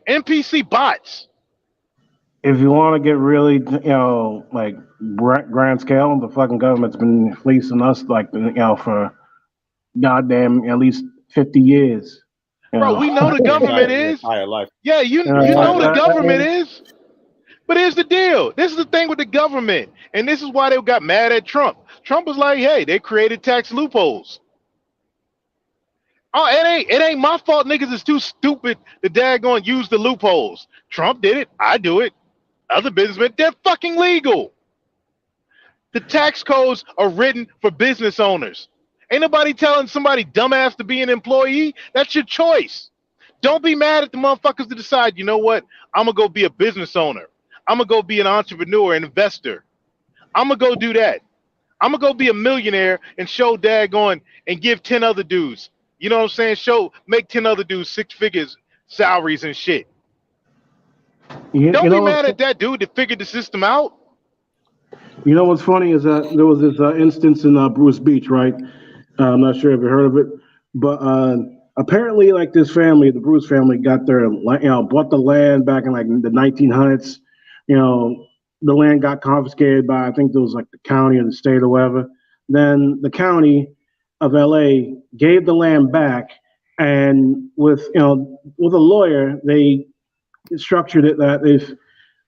NPC bots. If you want to get really, like grand scale, the fucking government's been fleecing us, like, for goddamn at least 50 years. Bro, we know the government is. Entire life. Yeah, you know the government is. But here's the deal. This is the thing with the government. And this is why they got mad at Trump. Trump was like, hey, they created tax loopholes. Oh, it ain't my fault niggas is too stupid to daggone use the loopholes. Trump did it. I do it. Other businessmen, they're fucking legal. The tax codes are written for business owners. Ain't nobody telling somebody dumbass to be an employee. That's your choice. Don't be mad at the motherfuckers to decide, you know what? I'm going to go be a business owner. I'm going to go be an entrepreneur, an investor. I'm going to go do that. I'm going to go be a millionaire and show daggone and give 10 other dudes. You know what I'm saying? Make 10 other dudes 6 figures salaries and shit. Don't be mad at that dude that figured the system out. You know what's funny is that there was this instance in Bruce Beach, right? I'm not sure if you heard of it, but apparently, like this family, the Bruce family, got their, bought the land back in like the 1900s. The land got confiscated by, I think it was like the county or the state or whatever. Then the county of LA gave the land back, and with a lawyer, they structured it that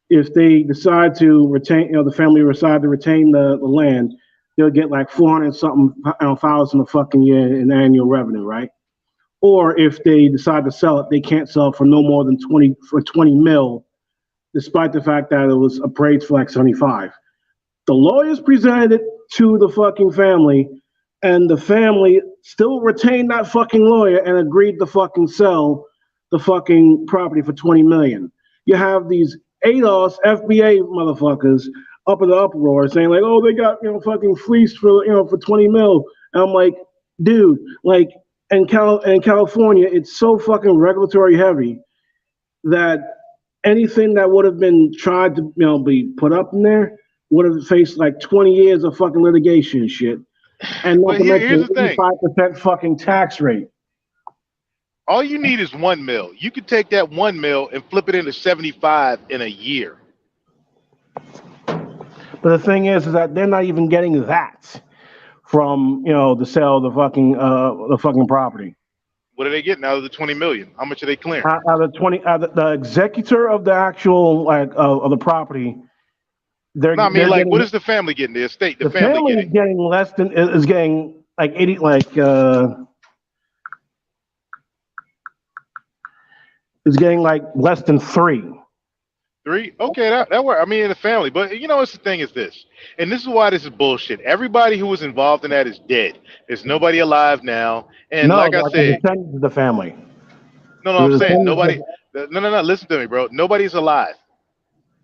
if they decide to retain, the family decide to retain the land, they'll get like 400 something thousand a fucking year in annual revenue, right? Or if they decide to sell it, they can't sell it for no more than 20 mil, despite the fact that it was appraised for like 75. The lawyers presented it to the fucking family, and the family still retained that fucking lawyer and agreed to fucking sell the fucking property for 20 million. You have these ADOS FBA motherfuckers up in the uproar saying like, oh, they got fucking fleeced for for 20 mil. And I'm like, dude, like in California, it's so fucking regulatory heavy that anything that would have been tried to be put up in there would have faced like 20 years of fucking litigation and shit. And not to mention 85% fucking tax rate. All you need is 1 mil. You could take that 1 mil and flip it into 75 in a year. But the thing is that they're not even getting that from the sale of the fucking property. What are they getting out of the 20 million? How much are they clearing? Out of the executor of the actual of the property. What is the family getting? The estate, the family is getting less than is getting like 80 is getting like less than 3. 3? Okay, that works. I mean, in the family, but it's the thing is this, and this is why this is bullshit. Everybody who was involved in that is dead. There's nobody alive now, and like I said, the family. No, I'm saying nobody. No. Listen to me, bro. Nobody's alive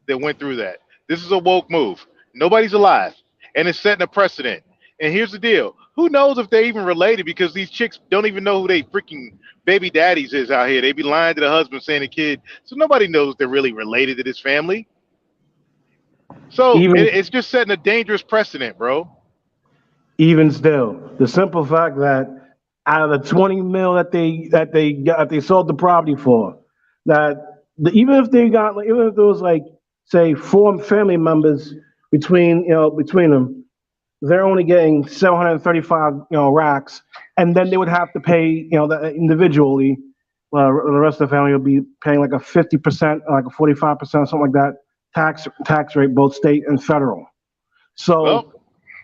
that went through that. This is a woke move. Nobody's alive, and it's setting a precedent. And here's the deal: who knows if they're even related? Because these chicks don't even know who they freaking baby daddies is out here. They be lying to the husband, saying the kid. So nobody knows they're really related to this family. So it's just setting a dangerous precedent, bro. Even still, the simple fact that out of the 20 mil that they sold the property for, even if there was like say 4 family members between them, they're only getting 735 racks, and then they would have to pay individually. The rest of the family will be paying like a 50%, like a 45%, something like that tax rate, both state and federal. So. Well,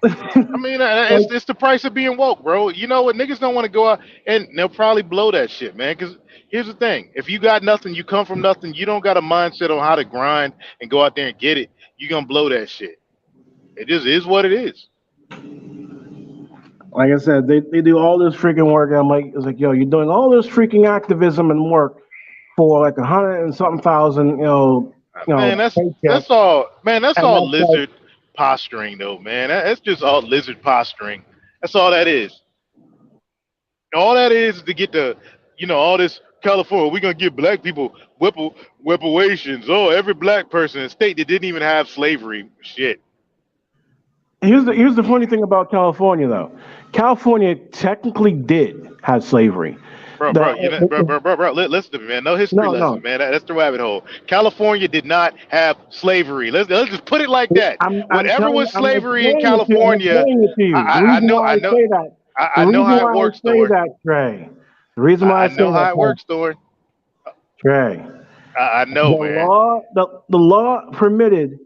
I mean, it's the price of being woke, bro. You know what? Niggas don't want to go out, and they'll probably blow that shit, man. Because here's the thing: if you got nothing, you come from nothing. You don't got a mindset on how to grind and go out there and get it. you're gonna blow that shit. It just is what it is. Like I said, they do all this freaking work. And I'm like, it's like, yo, you're doing all this freaking activism and work for like 100 and something thousand, Man, paycheck. that's all. Man, that's And all that's like, lizard posturing, though. Man, that's just all lizard posturing. That's all that is. All that is to get the, all this California. We're gonna give black people reparations. Oh, every black person in a state that didn't even have slavery. Shit. here's the funny thing about California, though. California technically did have slavery. Bro, bro. Listen to me, man. No history No, lesson, no. man. That's the rabbit hole. California did not have slavery. Let's just put it like that. I'm Whatever telling, was I'm slavery in explaining it to you. I'm California, explaining it to you. The I reason know, why I I know, say that, the I know reason how it why I works, say Thor. that, Trey, the reason why I I say know how it that, works, Thor. Trey, I the know, man. the law permitted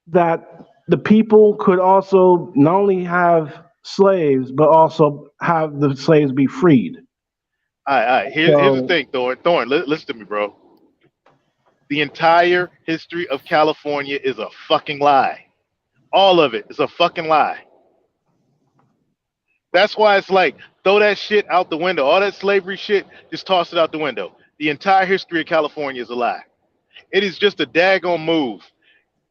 that the people could also not only have slaves, but also have the slaves be freed. All right. Here's the So thing, Thorn. Listen to me, bro. The entire history of California is a fucking lie. All of it is a fucking lie. That's why it's like throw that shit out the window. All that slavery shit, just toss it out the window. The entire history of California is a lie. It is just a daggone move.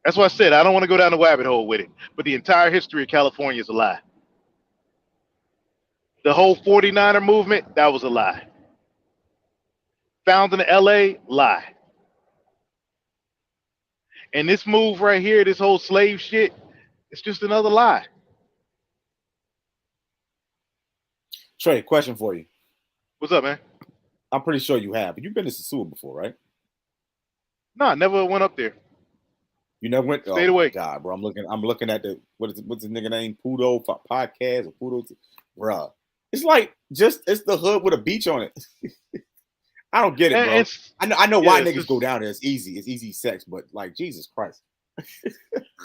That's why I said I don't want to go down the rabbit hole with it. But the entire history of California is a lie. The whole 49er movement, that was a lie. Found in LA, lie. And this move right here, this whole slave shit, it's just another lie. Trey, question for you. What's up, man? I'm pretty sure you have. You've been to Sasua before, right? Nah, never went up there. You never went. Stayed away. God, bro, I'm looking at what's the nigga name? Pudo podcast or Pudo, bruh. It's like it's the hood with a beach on it. I don't get it, bro. I know why niggas go down there. It's easy sex, but like Jesus Christ,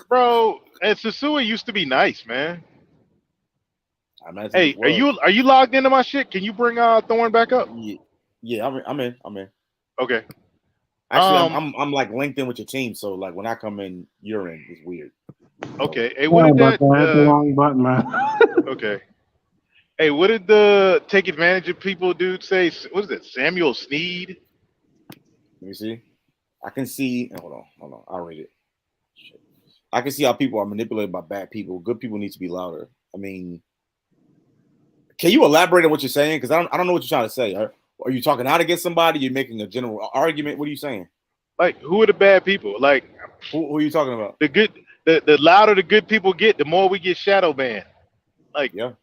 bro. And Sasua used to be nice, man. I imagine. Hey, are you logged into my shit? Can you bring Thorn back up? Yeah, I'm in. Okay. Actually, I'm like linked in with your team, so like when I come in, you're in. It's weird. Okay. Hey, what did that? That's the wrong button, man. Okay. Hey, what did the take advantage of people dude say? What is it? Samuel Sneed? Let me see. I can see. Hold on. I'll read it. Shit. I can see how people are manipulated by bad people. Good people need to be louder. I mean, can you elaborate on what you're saying? Because I don't know what you're trying to say. Are you talking out against somebody? You're making a general argument. What are you saying? Like, who are the bad people? Like, who are you talking about? The louder the good people get, the more we get shadow banned. Like, yeah.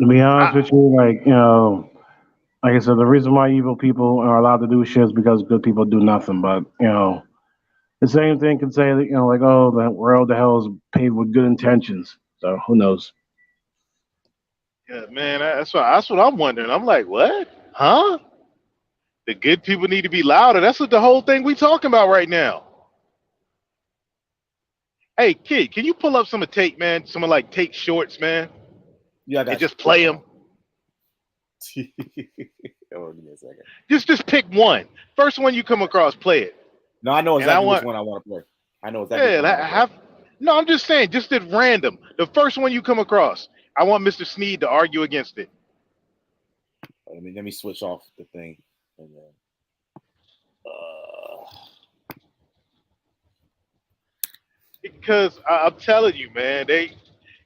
To be honest with you, like I said, the reason why evil people are allowed to do shit is because good people do nothing. But the same thing can say that like, oh, the world the hell is paved with good intentions. So who knows? Yeah, man, that's what I'm wondering. I'm like, what? Huh? The good people need to be louder. That's what the whole thing we talking about right now. Hey, kid, can you pull up some of Tate, man? Some of like Tate shorts, man. Yeah, and just play them. Oh, give me a second. Just pick one. First one you come across, play it. No, I know exactly which one I want to play. I know exactly. Yeah, no, I'm just saying, just at random. The first one you come across, I want Mr. Sneed to argue against it. Let me switch off the thing. And then, because I'm telling you, man,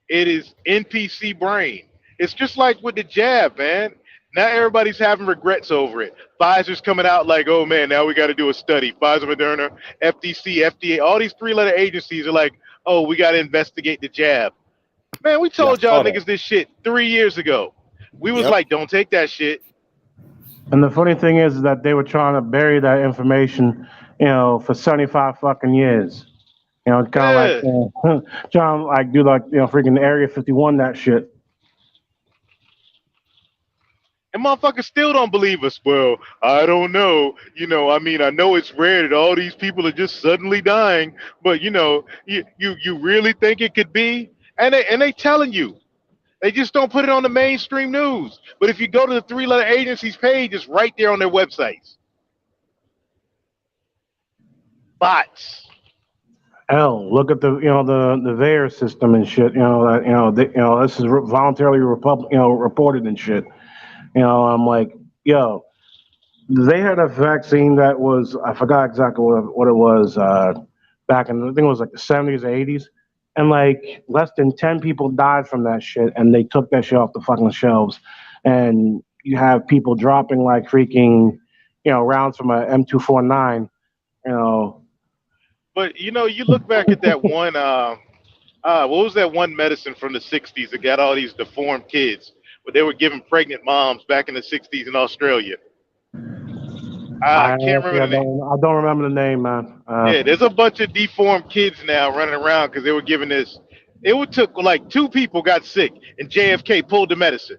it is NPC brain. It's just like with the jab, man. Now everybody's having regrets over it. Pfizer's coming out like, oh man, now we got to do a study. Pfizer, Moderna, FTC, FDA, all these three-letter agencies are like, oh, we got to investigate the jab. Man, we told y'all niggas this shit 3 years ago. We was like, don't take that shit. And the funny thing is that they were trying to bury that information, for 75 fucking years. Kind of like trying to like do like freaking Area 51 that shit. And motherfuckers still don't believe us. Well, I don't know. I know it's rare that all these people are just suddenly dying, but you really think it could be? And they telling you. They just don't put it on the mainstream news. But if you go to the three-letter agency's page, it's right there on their websites. Bots. Hell, look at the the VAERS system and shit. This is voluntarily reported and shit. I'm like, yo, they had a vaccine that was, I forgot exactly what it was back in, I think it was like the 70s or 80s, and like less than 10 people died from that shit, and they took that shit off the fucking shelves, and you have people dropping like freaking rounds from a M249, But you look back at that one. What was that one medicine from the '60s that got all these deformed kids? But they were giving pregnant moms back in the '60s in Australia. I can't remember the name. I don't remember the name, man. Yeah, there's a bunch of deformed kids now running around because they were giving this. It took like 2 people got sick and JFK pulled the medicine.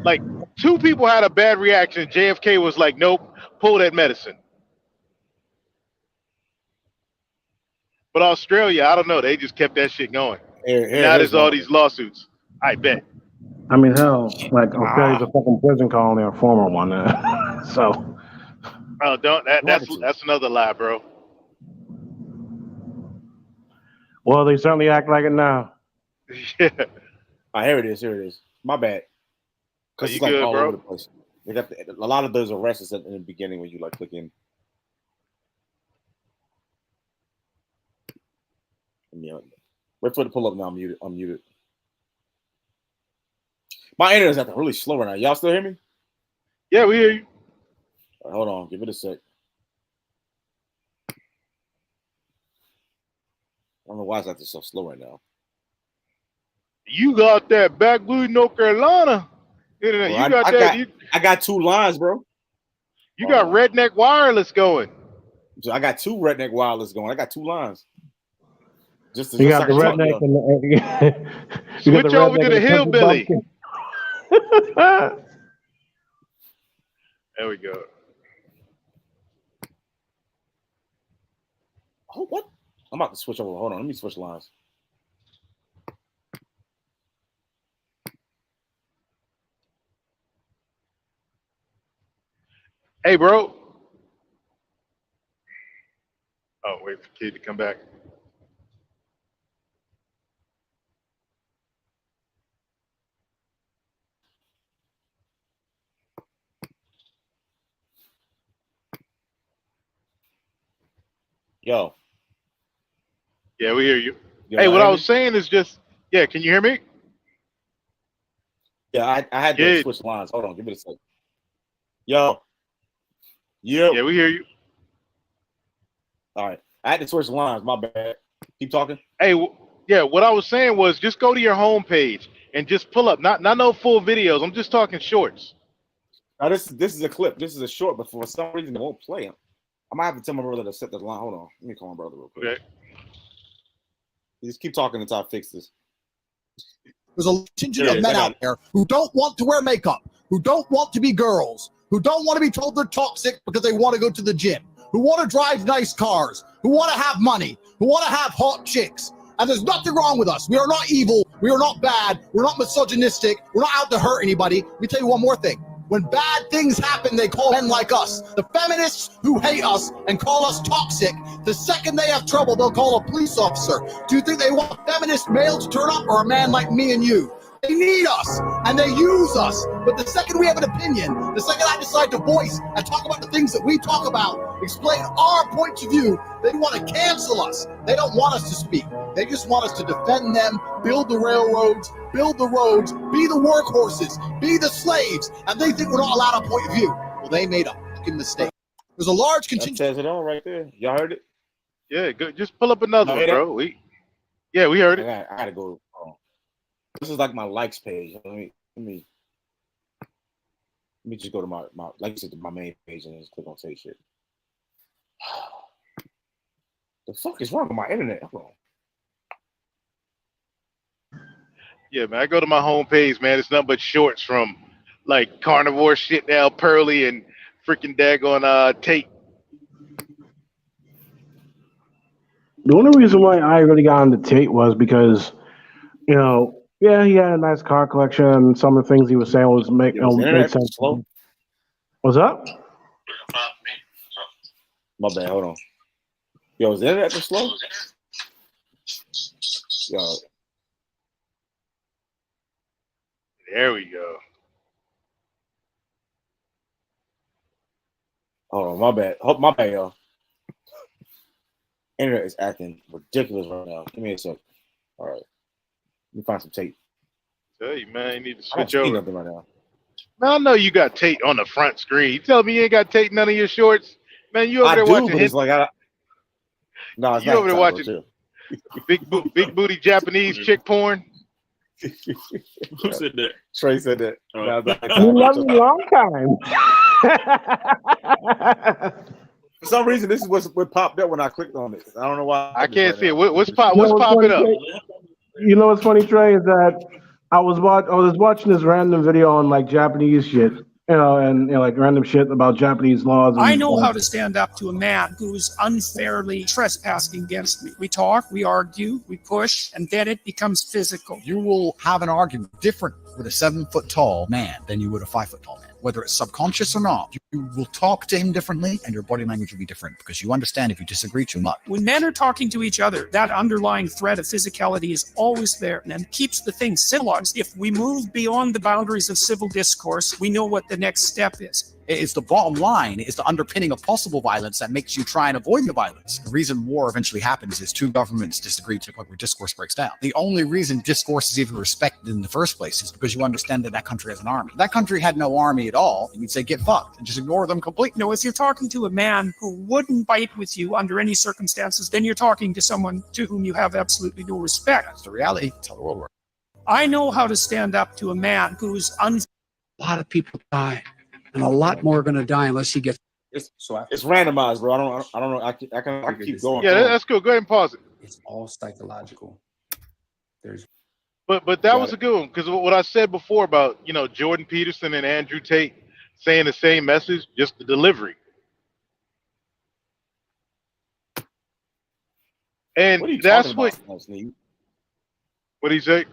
Like 2 people had a bad reaction. JFK was like, nope, pull that medicine. But Australia, I don't know. They just kept that shit going. Now there's all these lawsuits. I bet. I mean, hell, like Australia's a fucking prison colony, or former one. So. Oh, don't. That's another lie, bro. Well, they certainly act like it now. Yeah. Here it is. Here it is. My bad. Because it's like good, all bro? over the place. They got a lot of those arrests in the beginning when you like click in. Wait for it to pull up now. I'm muted. My internet's acting really slow right now. Y'all still hear me? Yeah, we hear you. All right, hold on. Give it a sec. I don't know why it's acting so slow right now. You got that backwood, North Carolina. I got 2 lines, bro. You got Redneck Wireless going. So I got 2 Redneck Wireless going. I got 2 lines. You got the redneck and the. Switch over to the hillbilly. There we go. Oh, what? I'm about to switch over. Hold on. Let me switch lines. Hey, bro. Oh, wait for Kid to come back. Yo. Yeah, we hear you. Yo, Hey, what hear I me? was saying is just, yeah, can you hear me? Yeah, I had to switch lines. Hold on, give me a second. Yo. Yeah, we hear you. All right. I had to switch lines. My bad. Keep talking. Hey, yeah, what I was saying was just go to your homepage and just pull up. Not no full videos. I'm just talking shorts. Now this is a clip. This is a short, but for some reason it won't play. I might have to tell my brother to set the line. Hold on. Let me call my brother real quick. Okay. Just keep talking until I fix this. There's a contingent of men out there who don't want to wear makeup, who don't want to be girls, who don't want to be told they're toxic because they want to go to the gym, who want to drive nice cars, who want to have money, who want to have hot chicks. And there's nothing wrong with us. We are not evil. We are not bad. We're not misogynistic. We're not out to hurt anybody. Let me tell you one more thing. When bad things happen, they call men like us, the feminists who hate us and call us toxic. The second they have trouble, they'll call a police officer. Do you think they want a feminist male to turn up or a man like me and you? They need us and they use us. But the second we have an opinion, the second I decide to voice and talk about the things that we talk about, explain our points of view, they want to cancel us. They don't want us to speak. They just want us to defend them, build the railroads, build the roads, be the workhorses, be the slaves. And they think we're not allowed a point of view. Well, they made a fucking mistake. There's a large contingent. That says it all right there. Y'all heard it? Yeah, good. Just pull up another one, bro. We heard it. I gotta go. This is like my likes page. Let me just go to my like you said, my main page and just click on say shit. The fuck is wrong with my internet? Hold on. Yeah, man. I go to my homepage, man. It's nothing but shorts from like carnivore shit now, Pearly and freaking daggone Tate. The only reason why I really got into Tate was because, yeah, he had a nice car collection, and some of the things he was saying was made sense. Slow? What's up? My bad. Hold on. Yo, is the internet too slow? Yo, There we go. oh my bad. My bad, y'all. Internet is acting ridiculous right now. Give me a sec. All right. Let me find some tape. Tell you, man, you need to I don't switch see over. nothing right now. Man, I know you got Tate on the front screen. You tell me you ain't got Tate in none of your shorts? Man, you over I there do, watching but it's like no, it's You not over there Tyler, watching too. big booty Japanese chick porn? Who said that? Trey said that. Oh. No, it's not You Tyler. love me long time. For some reason, this is what popped up when I clicked on it. I don't know why. I can't see it. Now. What's You know what's popping up? funny, Trey? You know what's funny, Trey, is that I was watching this random video on like Japanese shit, and like random shit about Japanese laws. And, I know how to stand up to a man who's unfairly trespassing against me. We talk, we argue, we push, and then it becomes physical. You will have an argument different with a 7 foot tall man than you would a 5 foot tall man. Whether it's subconscious or not, you will talk to him differently and your body language will be different because you understand if you disagree too much. When men are talking to each other, that underlying threat of physicality is always there and keeps the thing civilized. If we move beyond the boundaries of civil discourse, we know what the next step is. It's the bottom line, is the underpinning of possible violence that makes you try and avoid the violence. The reason war eventually happens is two governments disagree to the point where discourse breaks down. The only reason discourse is even respected in the first place is because you understand that country has an army. If that country had no army at all, you'd say get fucked and just ignore them completely. No, if you're talking to a man who wouldn't fight with you under any circumstances, then you're talking to someone to whom you have absolutely no respect. That's the reality. That's how the world works. I know how to stand up to a man who's A lot of people die, and a lot more are going to die unless he gets. It's randomized, bro. I don't know. I can keep going. Yeah, that's cool. Go ahead and pause it. It's all psychological. There's But that was a good one because what I said before about Jordan Peterson and Andrew Tate saying the same message, just the delivery. And What are you that's talking about, Sneak? what he say.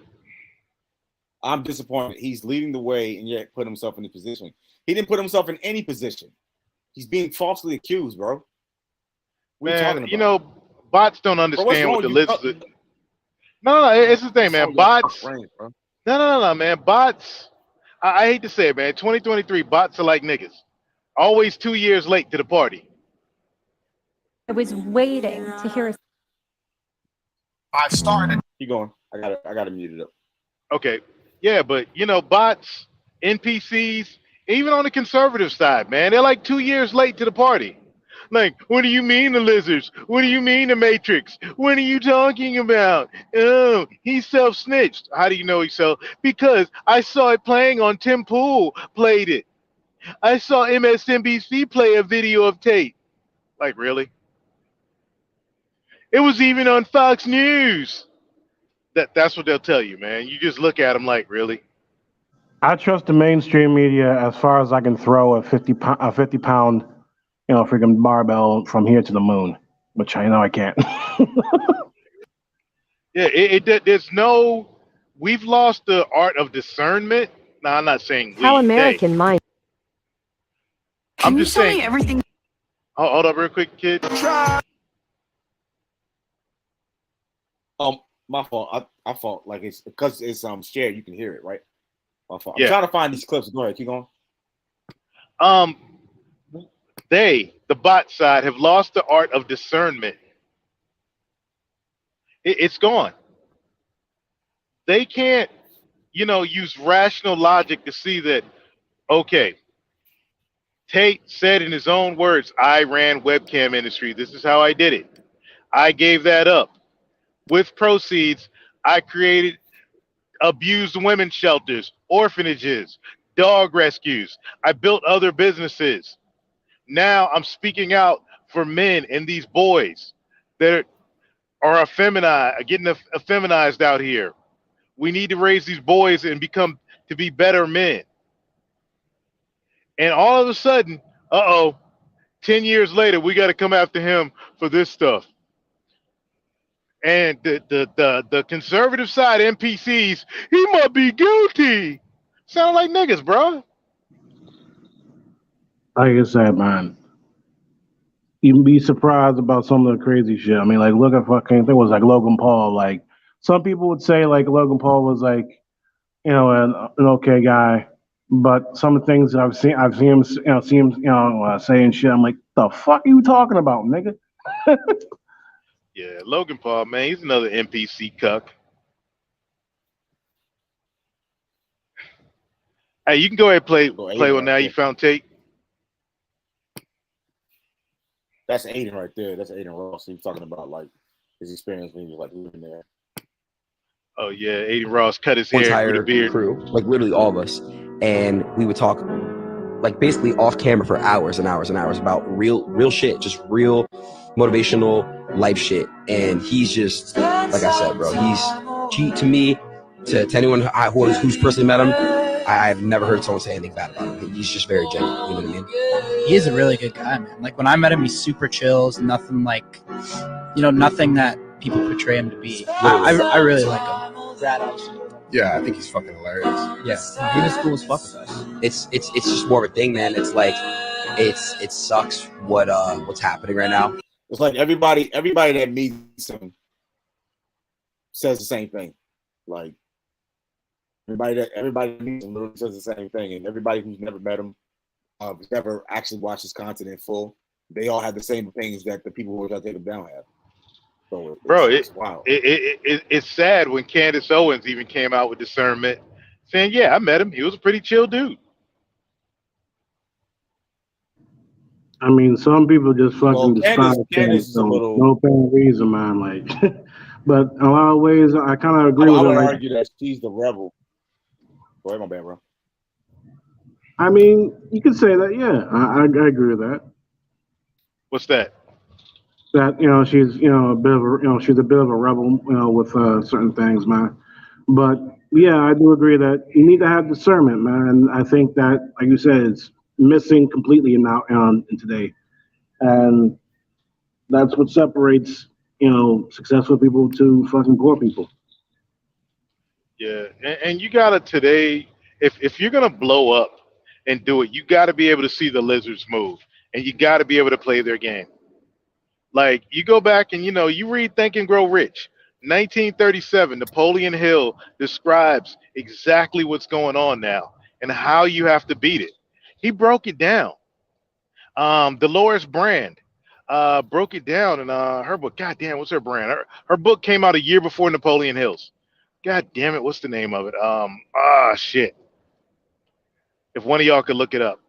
I'm disappointed. He's leading the way and yet put himself in a position. He didn't put himself in any position. He's being falsely accused, bro. What are you talking about? Bots don't understand what the list is. No, it's the thing, man. Bots. No, man. Bots. I hate to say it, man. 2023, bots are like niggas. Always 2 years late to the party. I was waiting to hear. I've started. Keep going. I got to mute it up. Okay. Yeah, but bots, NPCs, even on the conservative side, man, they're like 2 years late to the party. Like, what do you mean the lizards? What do you mean the Matrix? What are you talking about? Oh, he self-snitched. How do you know he self? Because I saw it playing on Tim Pool played it. I saw MSNBC play a video of Tate. Like, really? It was even on Fox News. That's what they'll tell you, man. You just look at them like, really? I trust the mainstream media as far as I can throw a 50 pound, freaking barbell from here to the moon, which I know I can't. Yeah, there's we've lost the art of discernment. No, I'm not saying we. How American mind. I'm just saying Everything. Hold up real quick, kid. My fault. I fault. Like it's because it's shared. You can hear it, right? My fault. I'm Yeah. trying to find these clips. Go ahead. Keep going. The bot side, have lost the art of discernment. It's gone. They can't, use rational logic to see that, okay, Tate said in his own words, I ran webcam industry. This is how I did it. I gave that up. With proceeds, I created abused women's shelters, orphanages, dog rescues. I built other businesses. Now I'm speaking out for men and these boys that are getting effeminized out here. We need to raise these boys and to be better men. And all of a sudden, 10 years later, we got to come after him for this stuff. And the conservative side NPCs, he might be guilty. Sound like niggas, bro. Like I said, man, even be surprised about some of the crazy shit. I mean, like look at fucking, I think it was like Logan Paul. Like some people would say like Logan Paul was like, you know, an okay guy, but some of the things I've seen him, saying shit. I'm like, the fuck are you talking about, nigga? Yeah, Logan Paul, man, he's another NPC cuck. Hey, you can go ahead and play Aiden one now. You found Tate. That's Aiden right there. That's Aiden Ross. He was talking about like his experience when he was like living there. Oh yeah, Aiden Ross cut his hair with a beard. Crew, like literally all of us, and we would talk like basically off camera for hours and hours and hours about real shit, just real motivational life shit. And he's just like I said, bro. To me, to anyone who's personally met him, I've never heard someone say anything bad about him. He's just very genuine. You know what I mean? He is a really good guy, man. Like when I met him, he's super chill. Nothing like, nothing that people portray him to be. I really like him. Yeah, I think he's fucking hilarious. Yeah, he was cool as fuck with us. It's just more of a thing, man. It's like it sucks what's happening right now. It's like everybody that meets him says the same thing. Like everybody that meets him literally says the same thing, and everybody who's never met him, never actually watched his content in full, they all have the same opinions that the people who are trying to take him down have. So it's wild. It's sad when Candace Owens even came out with discernment, saying, "Yeah, I met him. He was a pretty chill dude." I mean, some people just fucking despise Candace is a little, no apparent reason, man. Like, but in a lot of ways, I kind of agree with her. I would argue that she's the rebel. Go ahead, my bad, bro. I mean, you could say that. Yeah, I agree with that. What's that? That she's she's a bit of a rebel with certain things, man. But yeah, I do agree that you need to have discernment, man. And I think that, like you said, it's missing completely in today, and that's what separates successful people to fucking poor people. Yeah, and you gotta today, if you're gonna blow up and do it, you gotta be able to see the lizards move, and you gotta be able to play their game. Like you go back and you read Think and Grow Rich, 1937. Napoleon Hill describes exactly what's going on now and how you have to beat it. He broke it down. Dolores Brand broke it down in her book. God damn, what's her brand? Her book came out a year before Napoleon Hill's. God damn it, what's the name of it? Shit. If one of y'all could look it up.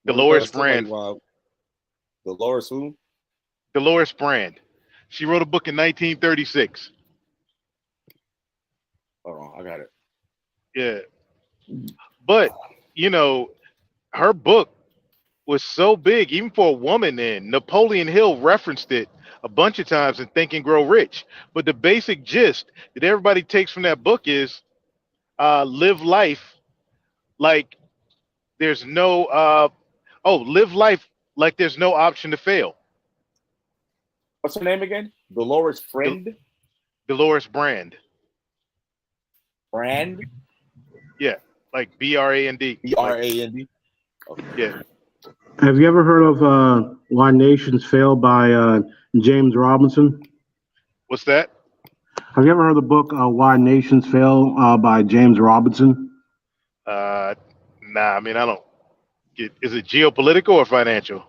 Dolores Brand. Dolores who? Dolores Brand. She wrote a book in 1936. Hold on, I got it. Yeah. But, her book was so big, even for a woman then. Napoleon Hill referenced it a bunch of times in Think and Grow Rich. But the basic gist that everybody takes from that book is live life like there's no live life like there's no option to fail. What's her name again? Dolores Friend? Dolores Brand. Brand? Yeah, like Brand. Brand. Okay. Yeah. Have you ever heard of Why Nations Fail by James Robinson? What's that? Have you ever heard the book Why Nations Fail by James Robinson? Nah, I mean, I don't get. Is it geopolitical or financial?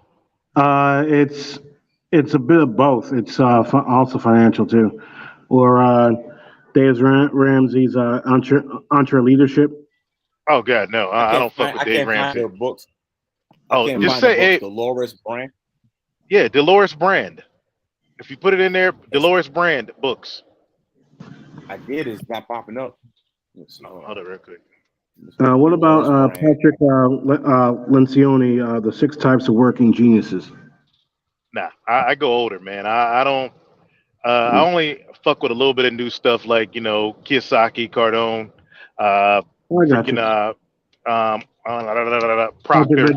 It's a bit of both. It's also financial too. Or Dave Ramsey's Entre Leadership. Oh God, no! I don't fuck with Dave Ramsey. Their books. Just say Dolores Brand. Yeah, Dolores Brand. If you put it in there, Dolores Brand books. I did. It's not popping up. Hold on, real quick. What about Patrick Lencioni, The 6 Types of Working Geniuses? Nah, I go older, man. I don't. I only fuck with a little bit of new stuff like Kiyosaki, Cardone, Proctor,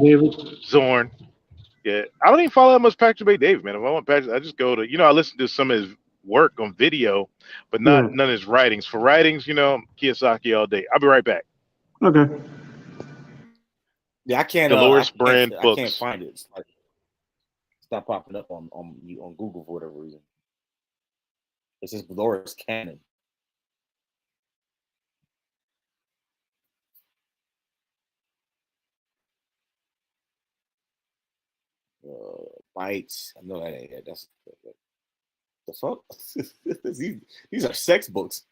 Zorn. Yeah, I don't even follow that much Patrick Bay David, man. If I want Patrick, I just go to I listen to some of his work on video, but none of his writings. For writings, Kiyosaki all day. I'll be right back. Okay. Yeah, I can't. Dolores Brand I books. can't find it. It's like stop popping up on Google for whatever reason. It says Dolores Cannon. Bites. I know that ain't it. That's the fuck. these are sex books.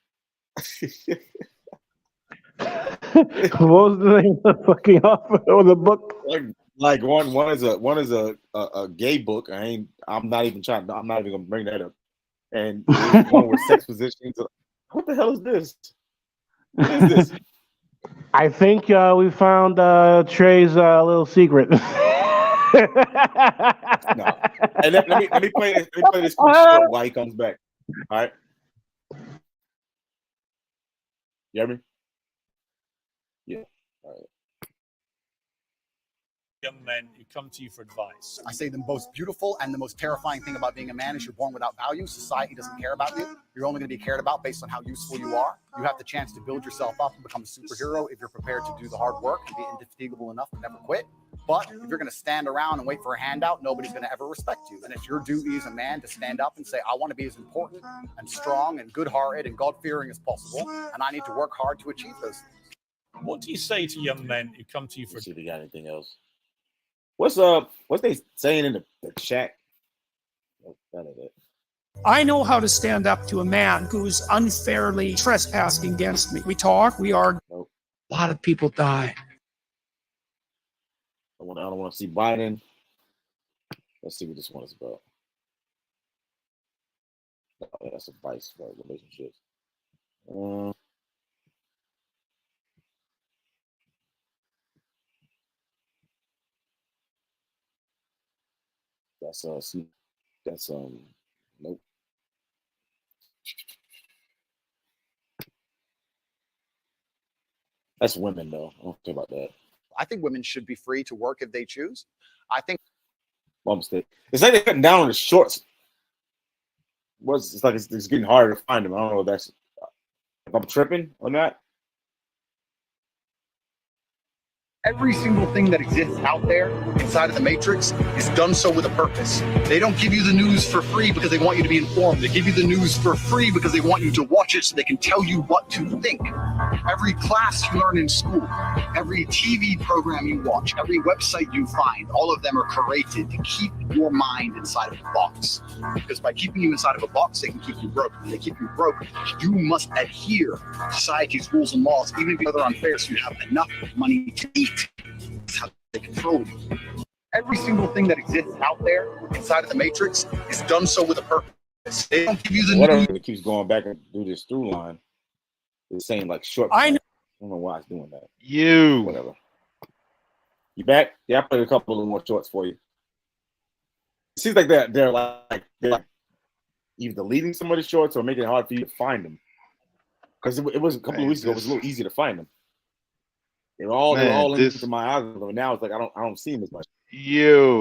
What was the name of the fucking author or the book? Like one is a gay book. I'm not even gonna bring that up. And one with sex positions. What the hell is this? What is this? I think we found Trey's little secret. No. And let me play this. Let me play this short while he comes back. All right. You hear me? Yeah. All right. Young men who come to you for advice. I say the most beautiful and the most terrifying thing about being a man is you're born without value. Society doesn't care about you. You're only going to be cared about based on how useful you are. You have the chance to build yourself up and become a superhero if you're prepared to do the hard work and be indefatigable enough to never quit. But if you're going to stand around and wait for a handout, nobody's going to ever respect you. And it's your duty as a man to stand up and say, I want to be as important and strong and good-hearted and God-fearing as possible, and I need to work hard to achieve those things. What do you say to young men who come to you for advice? See if we got anything else. What's they saying in the chat? Oh, none of it. I know how to stand up to a man who's unfairly trespassing against me. We talk, we argue. Nope. A lot of people die. I don't want to see Biden. Let's see what this one is about. Oh, that's advice for relationships. That's nope. That's women though. I don't care about that. I think women should be free to work if they choose. I think. My mistake. It's like they're cutting down on the shorts. It's like it's getting harder to find them. I don't know if I'm tripping or not. Every single thing that exists out there inside of the Matrix is done so with a purpose. They don't give you the news for free because they want you to be informed. They give you the news for free because they want you to watch it so they can tell you what to think. Every class you learn in school, every TV program you watch, every website you find, all of them are created to keep your mind inside of a box. Because by keeping you inside of a box, they can keep you broke. When they keep you broke, you must adhere to society's rules and laws, even if they're unfair, so you have enough money to eat. That's how they control you. Every single thing that exists out there inside of the Matrix is done so with a purpose. They don't give you the news. It keeps going back and do this through line. It's saying like short. I don't know why it's doing that. Whatever. You back? Yeah, I played a couple of more shorts for you. It seems like they're like either deleting some of the shorts or making it hard for you to find them. Because it was a couple of weeks ago, it was a little easier to find them. They're all into my algorithm. Now it's like I don't see them as much.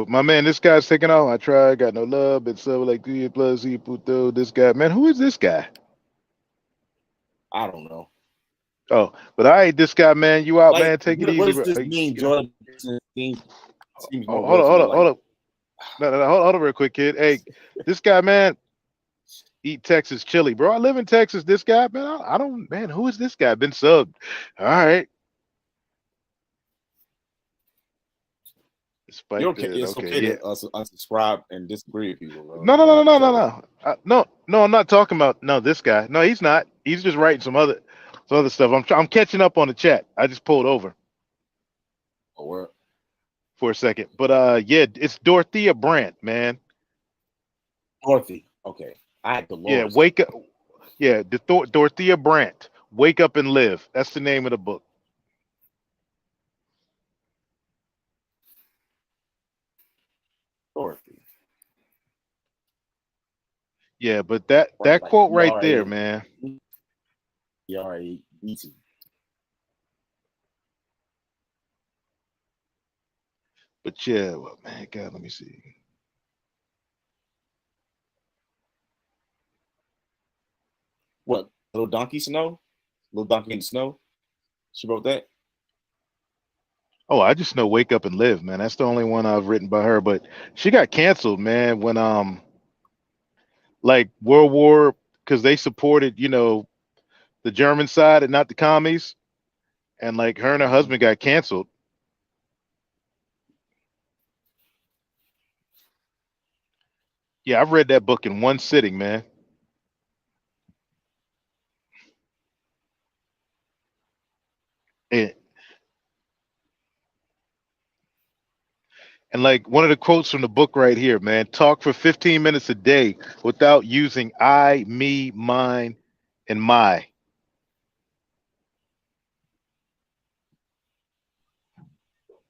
My man, this guy's taking off. I tried, got no love, and so like plus puto. This guy, man, who is this guy? I don't know. Oh, but all right, this guy, man, you out, man. Take it easy. What does this mean, Jordan? Hold up. No, hold on real quick, kid. Hey, this guy, man, eat Texas chili, bro. I live in Texas. This guy, man, I don't, man, who is this guy? Been subbed. All right. It's okay to unsubscribe and disagree with people. Bro. No. I'm not talking about this guy. No, he's not. He's just writing some other stuff. I'm catching up on the chat. I just pulled over. For a second, but yeah, it's Dorothea Brandt, man. Dorothy. Okay, I had Dolores. Yeah, wake up. Yeah, Dorothea Brandt. Wake Up and Live. That's the name of the book. Dorothy. Yeah, but that quote right there, man. Easy. But yeah, well, man, God, let me see. What? Little Donkey Snow? Little Donkey in the Snow? She wrote that? Oh, I just know Wake Up and Live, man. That's the only one I've written by her. But she got canceled, man, when like World War, because they supported, the German side and not the commies. And like her and her husband got canceled. Yeah, I've read that book in one sitting, man. And, and like one of the quotes from the book right here, man, talk for 15 minutes a day without using I, me, mine, and my.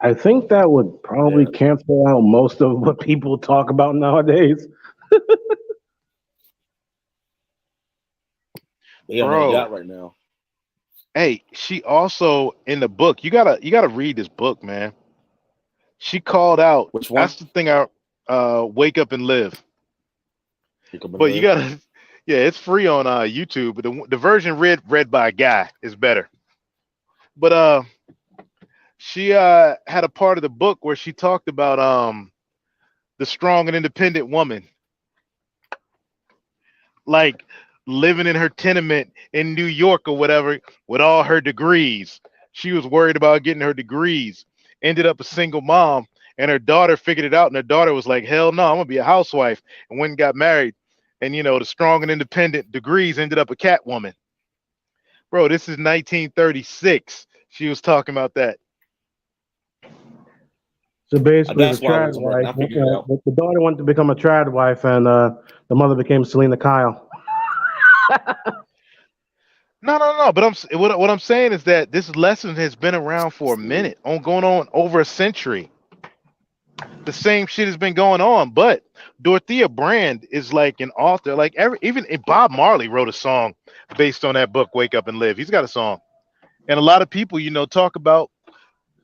I think that would probably cancel out most of what people talk about nowadays. They on that yacht right now. Hey, she also in the book. You gotta read this book, man. She called out. Which one? That's the thing. Wake Up and Live. But you gotta, yeah, it's free on YouTube. But the version read by a guy is better. But she had a part of the book where she talked about the strong and independent woman, like living in her tenement in New York or whatever with all her degrees. She was worried about getting her degrees, ended up a single mom, and her daughter figured it out, and her daughter was like, hell no, I'm gonna be a housewife, and went and got married. And the strong and independent degrees ended up a cat woman. Bro, this is 1936. She was talking about that. So basically, That's the why I trad was right. I wife, figured it out. the daughter wanted to become a trad wife, and the mother became Selena Kyle. No. But what I'm saying is that this lesson has been around for a minute, going on over a century. The same shit has been going on, but Dorothea Brand is like an author. Like even Bob Marley wrote a song based on that book, Wake Up and Live. He's got a song, and a lot of people, talk about,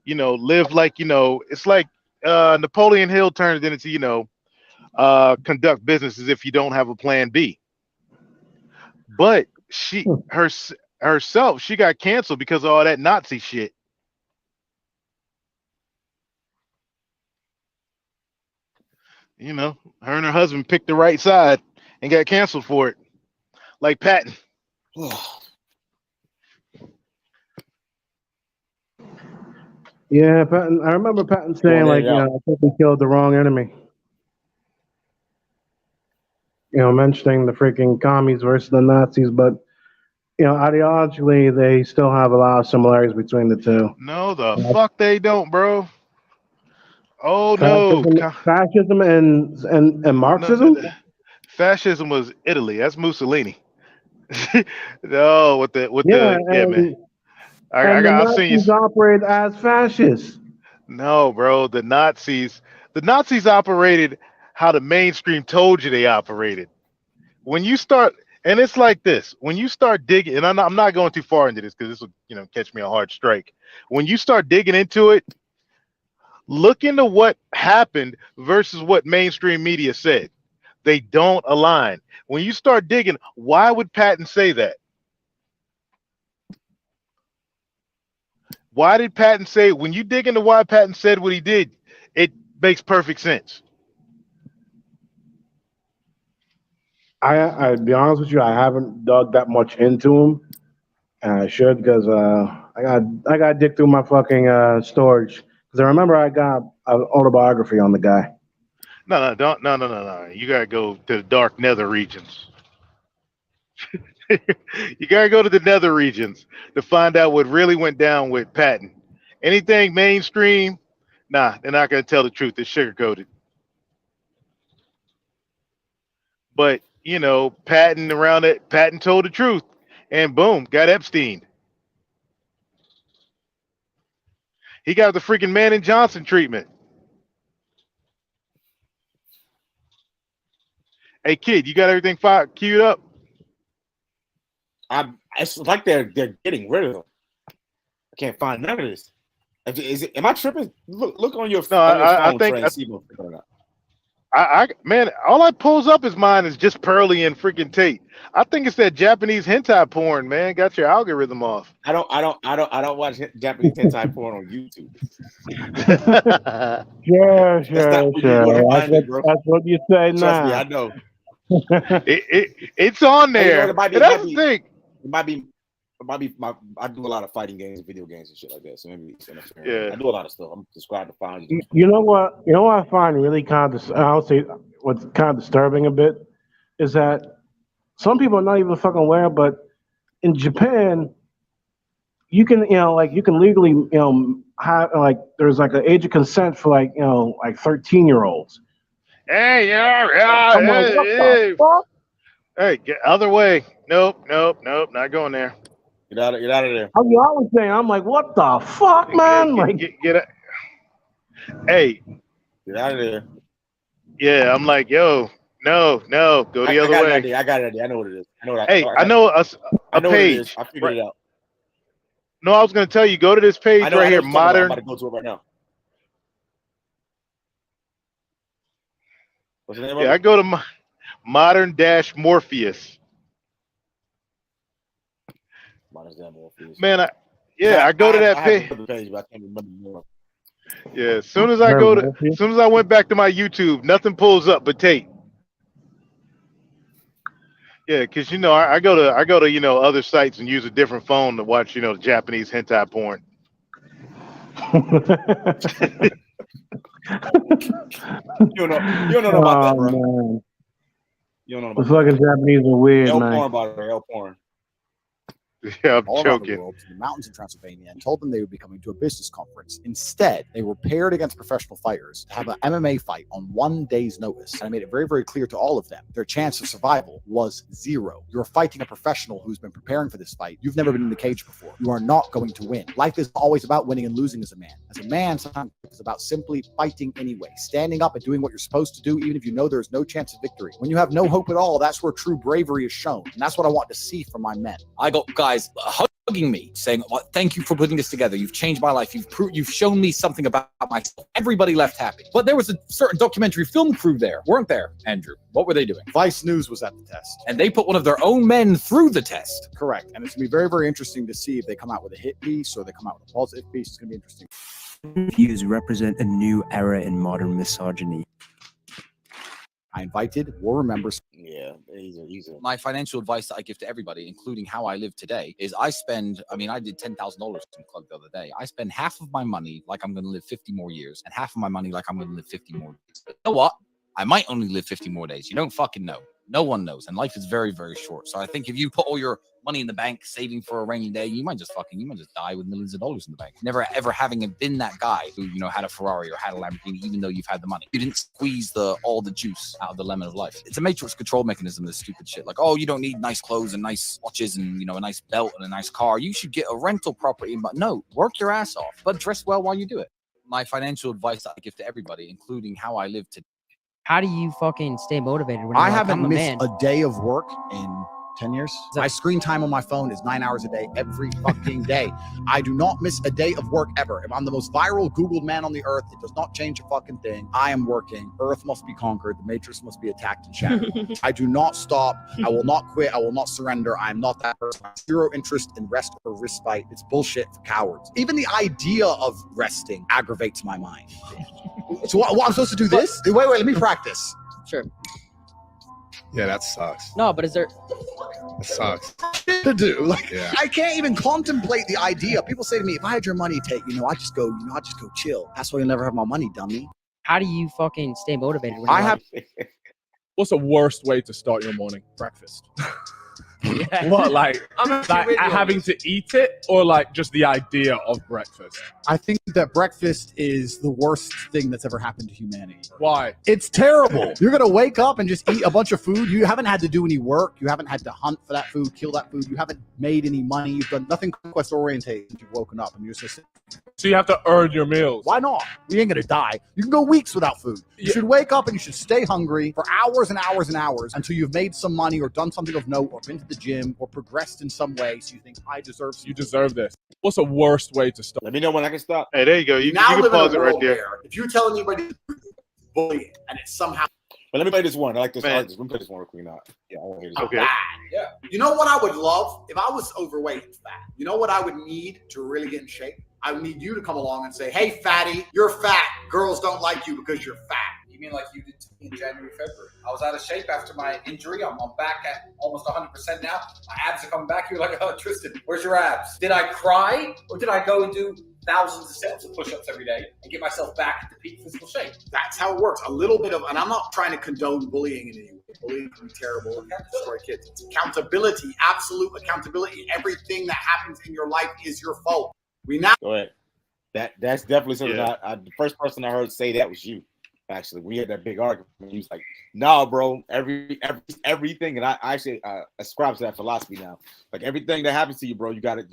live like, it's like Napoleon Hill turned it into, conduct business as if you don't have a plan B. But she herself, she got canceled because of all that Nazi shit. Her and her husband picked the right side and got canceled for it, like Patton. Yeah, Patton. I remember Patton saying, like, I think we killed the wrong enemy. Mentioning the freaking commies versus the Nazis, but ideologically, they still have a lot of similarities between the two. No, the fuck they don't, bro. Oh no, fascism and Marxism. No. Fascism was Italy. That's Mussolini. No, man. I've seen you operate as fascists. No, bro. The Nazis operated how the mainstream told you they operated. When you start, and it's like this: when you start digging, and I'm not going too far into this because this will, catch me a hard strike. When you start digging into it, look into what happened versus what mainstream media said. They don't align. When you start digging, why would Patton say that? Why did Patton say, when you dig into why Patton said what he did, it makes perfect sense. I'll be honest with you, I haven't dug that much into him, and I should, because I got to dig through my fucking storage. Because I remember I got an autobiography on the guy. No. You gotta go to the dark nether regions. You gotta go to the nether regions to find out what really went down with Patton. Anything mainstream, nah, they're not gonna tell the truth. It's sugarcoated. But Patton Patton told the truth, and boom, got Epstein. He got the freaking Manning Johnson treatment. Hey kid, you got everything queued up? It's like they're getting rid of them. I can't find none of this. Am I tripping? Look on your phone. I Man, all I pulls up is mine is just Pearly and freaking Tate. I think it's that Japanese hentai porn, man. Got your algorithm off. I don't watch Japanese hentai porn on YouTube. Sure. That's what you say Trust now. me, I know. It's on there. It might be, That's the thing. It might be I do a lot of fighting games, video games, and shit like that. So maybe it's interfering. Yeah. I do a lot of stuff. I'm subscribed to find. You know what? You know what I find really kind of, I would say, what's kind of disturbing a bit is that some people are not even fucking aware, but in Japan, you can, you can legally, have there's like an age of consent for like 13-year-olds. Hey, yeah. I'm like, what the fuck? Hey, get other way. Nope, not going there. Get out of there. I was saying, I'm like, what the fuck, man? Get out. Hey, get out of there. Yeah, I'm like, yo, no, go the other way. I got it. I know what it is. I know a page. I figured it out. No, I was going to tell you, go to this page right here, modern. I'm about to go to it right now. What's the name of it? I go to modern-Morpheus. Man, I go to that page. Yeah, as soon as I went back to my YouTube, nothing pulls up but Tate. Yeah, because I go to other sites and use a different phone to watch Japanese hentai porn. You don't know about that, bro. Man. You don't know The about fucking Japanese are weird, L man. porn, by the way, L porn. Yeah, I'm all around the joking. world to the mountains of Transylvania and told them they would be coming to a business conference. Instead, they were paired against professional fighters to have an MMA fight on 1 day's notice. And I made it very, very clear to all of them their chance of survival was 0. You're fighting a professional who's been preparing for this fight. You've never been in the cage before. You are not going to win. Life is always about winning and losing as a man. As a man, sometimes it's about simply fighting anyway, standing up and doing what you're supposed to do, even if you know there's no chance of victory. When you have no hope at all, that's where true bravery is shown. And that's what I want to see from my men. I got guys hugging me, saying, "Thank you for putting this together. You've changed my life. You've shown me something about myself." Everybody left happy. But there was a certain documentary film crew there, weren't there, Andrew? What were they doing? Vice News was at the test. And they put one of their own men through the test. Correct. And it's going to be very, very interesting to see if they come out with a hit piece or they come out with a positive piece. It's going to be interesting. Views represent a new era in modern misogyny. I invited war members. Yeah, he's a. My financial advice that I give to everybody, including how I live today, is I did $10,000 in the club the other day. I spend half of my money like I'm going to live 50 more years and half of my money like I'm going to live 50 more days. But you know what? I might only live 50 more days. You don't fucking know. No one knows. And life is very, very short. So I think if you put all your money in the bank, saving for a rainy day, you might just die with millions of dollars in the bank. Never ever having been that guy who, had a Ferrari or had a Lamborghini, even though you've had the money. You didn't squeeze all the juice out of the lemon of life. It's a matrix control mechanism, this stupid shit. Like, oh, you don't need nice clothes and nice watches and, a nice belt and a nice car. You should get a rental property. But no, work your ass off, but dress well while you do it. My financial advice that I give to everybody, including how I live today. How do you fucking stay motivated? When I you're like, haven't I'm a missed man? a day of work in 10 years. My screen time on my phone is 9 hours a day, every fucking day. I do not miss a day of work ever. If I'm the most viral Googled man on the earth, it does not change a fucking thing. I am working. Earth must be conquered. The Matrix must be attacked and shattered. I do not stop. I will not quit. I will not surrender. I am not that person. I have zero interest in rest or respite. It's bullshit for cowards. Even the idea of resting aggravates my mind. So what I'm supposed to do this? Wait, let me practice. Sure. Yeah, that sucks. No, but is there? It sucks. To do Yeah. I can't even contemplate the idea. People say to me, if I had your money, Tate, I just go chill. That's why you'll never have my money, dummy. How do you fucking stay motivated? When you're What's the worst way to start your morning? Breakfast. What, like having to eat it, or like just the idea of breakfast? I think that breakfast is the worst thing that's ever happened to humanity. Why? It's terrible. You're going to wake up and just eat a bunch of food. You haven't had to do any work. You haven't had to hunt for that food, kill that food. You haven't made any money. You've done nothing quest oriented since you've woken up. And you're just So you have to earn your meals. Why not? We ain't going to die. You can go weeks without food. You should wake up and you should stay hungry for hours and hours and hours until you've made some money or done something of note or been to the gym or progressed in some way. So you think, I deserve something. You deserve this. What's the worst way to start? Let me know when I can stop. Hey, there you go. You now can live in pause a it right world there. where if you're telling anybody bullying and it's somehow But let me play this one. I like this Man. artist. Let me play this one real quick now. Yeah, I want to hear this. Okay. Bad. Yeah. You know what I would love if I was overweight and fat? You know what I would need to really get in shape? I would need you to come along and say, "Hey, fatty, you're fat. Girls don't like you because you're fat." You mean like you did to me in January, February? I was out of shape after my injury. I'm back at almost 100% now. My abs are coming back. You're like, "Oh, Tristan, where's your abs?" Did I cry or did I go and do thousands of sets of push-ups every day and get myself back into peak physical shape? That's how it works. A little bit of, and I'm not trying to condone bullying in any way. Bullying can be terrible and destroy kids. It's accountability, absolute accountability. Everything that happens in your life is your fault. We now Go ahead. That's definitely something. Yeah. The first person I heard say that was you. Actually, we had that big argument. He was like, "No, bro, everything," and I actually ascribe to that philosophy now. Like everything that happens to you, bro, you gotta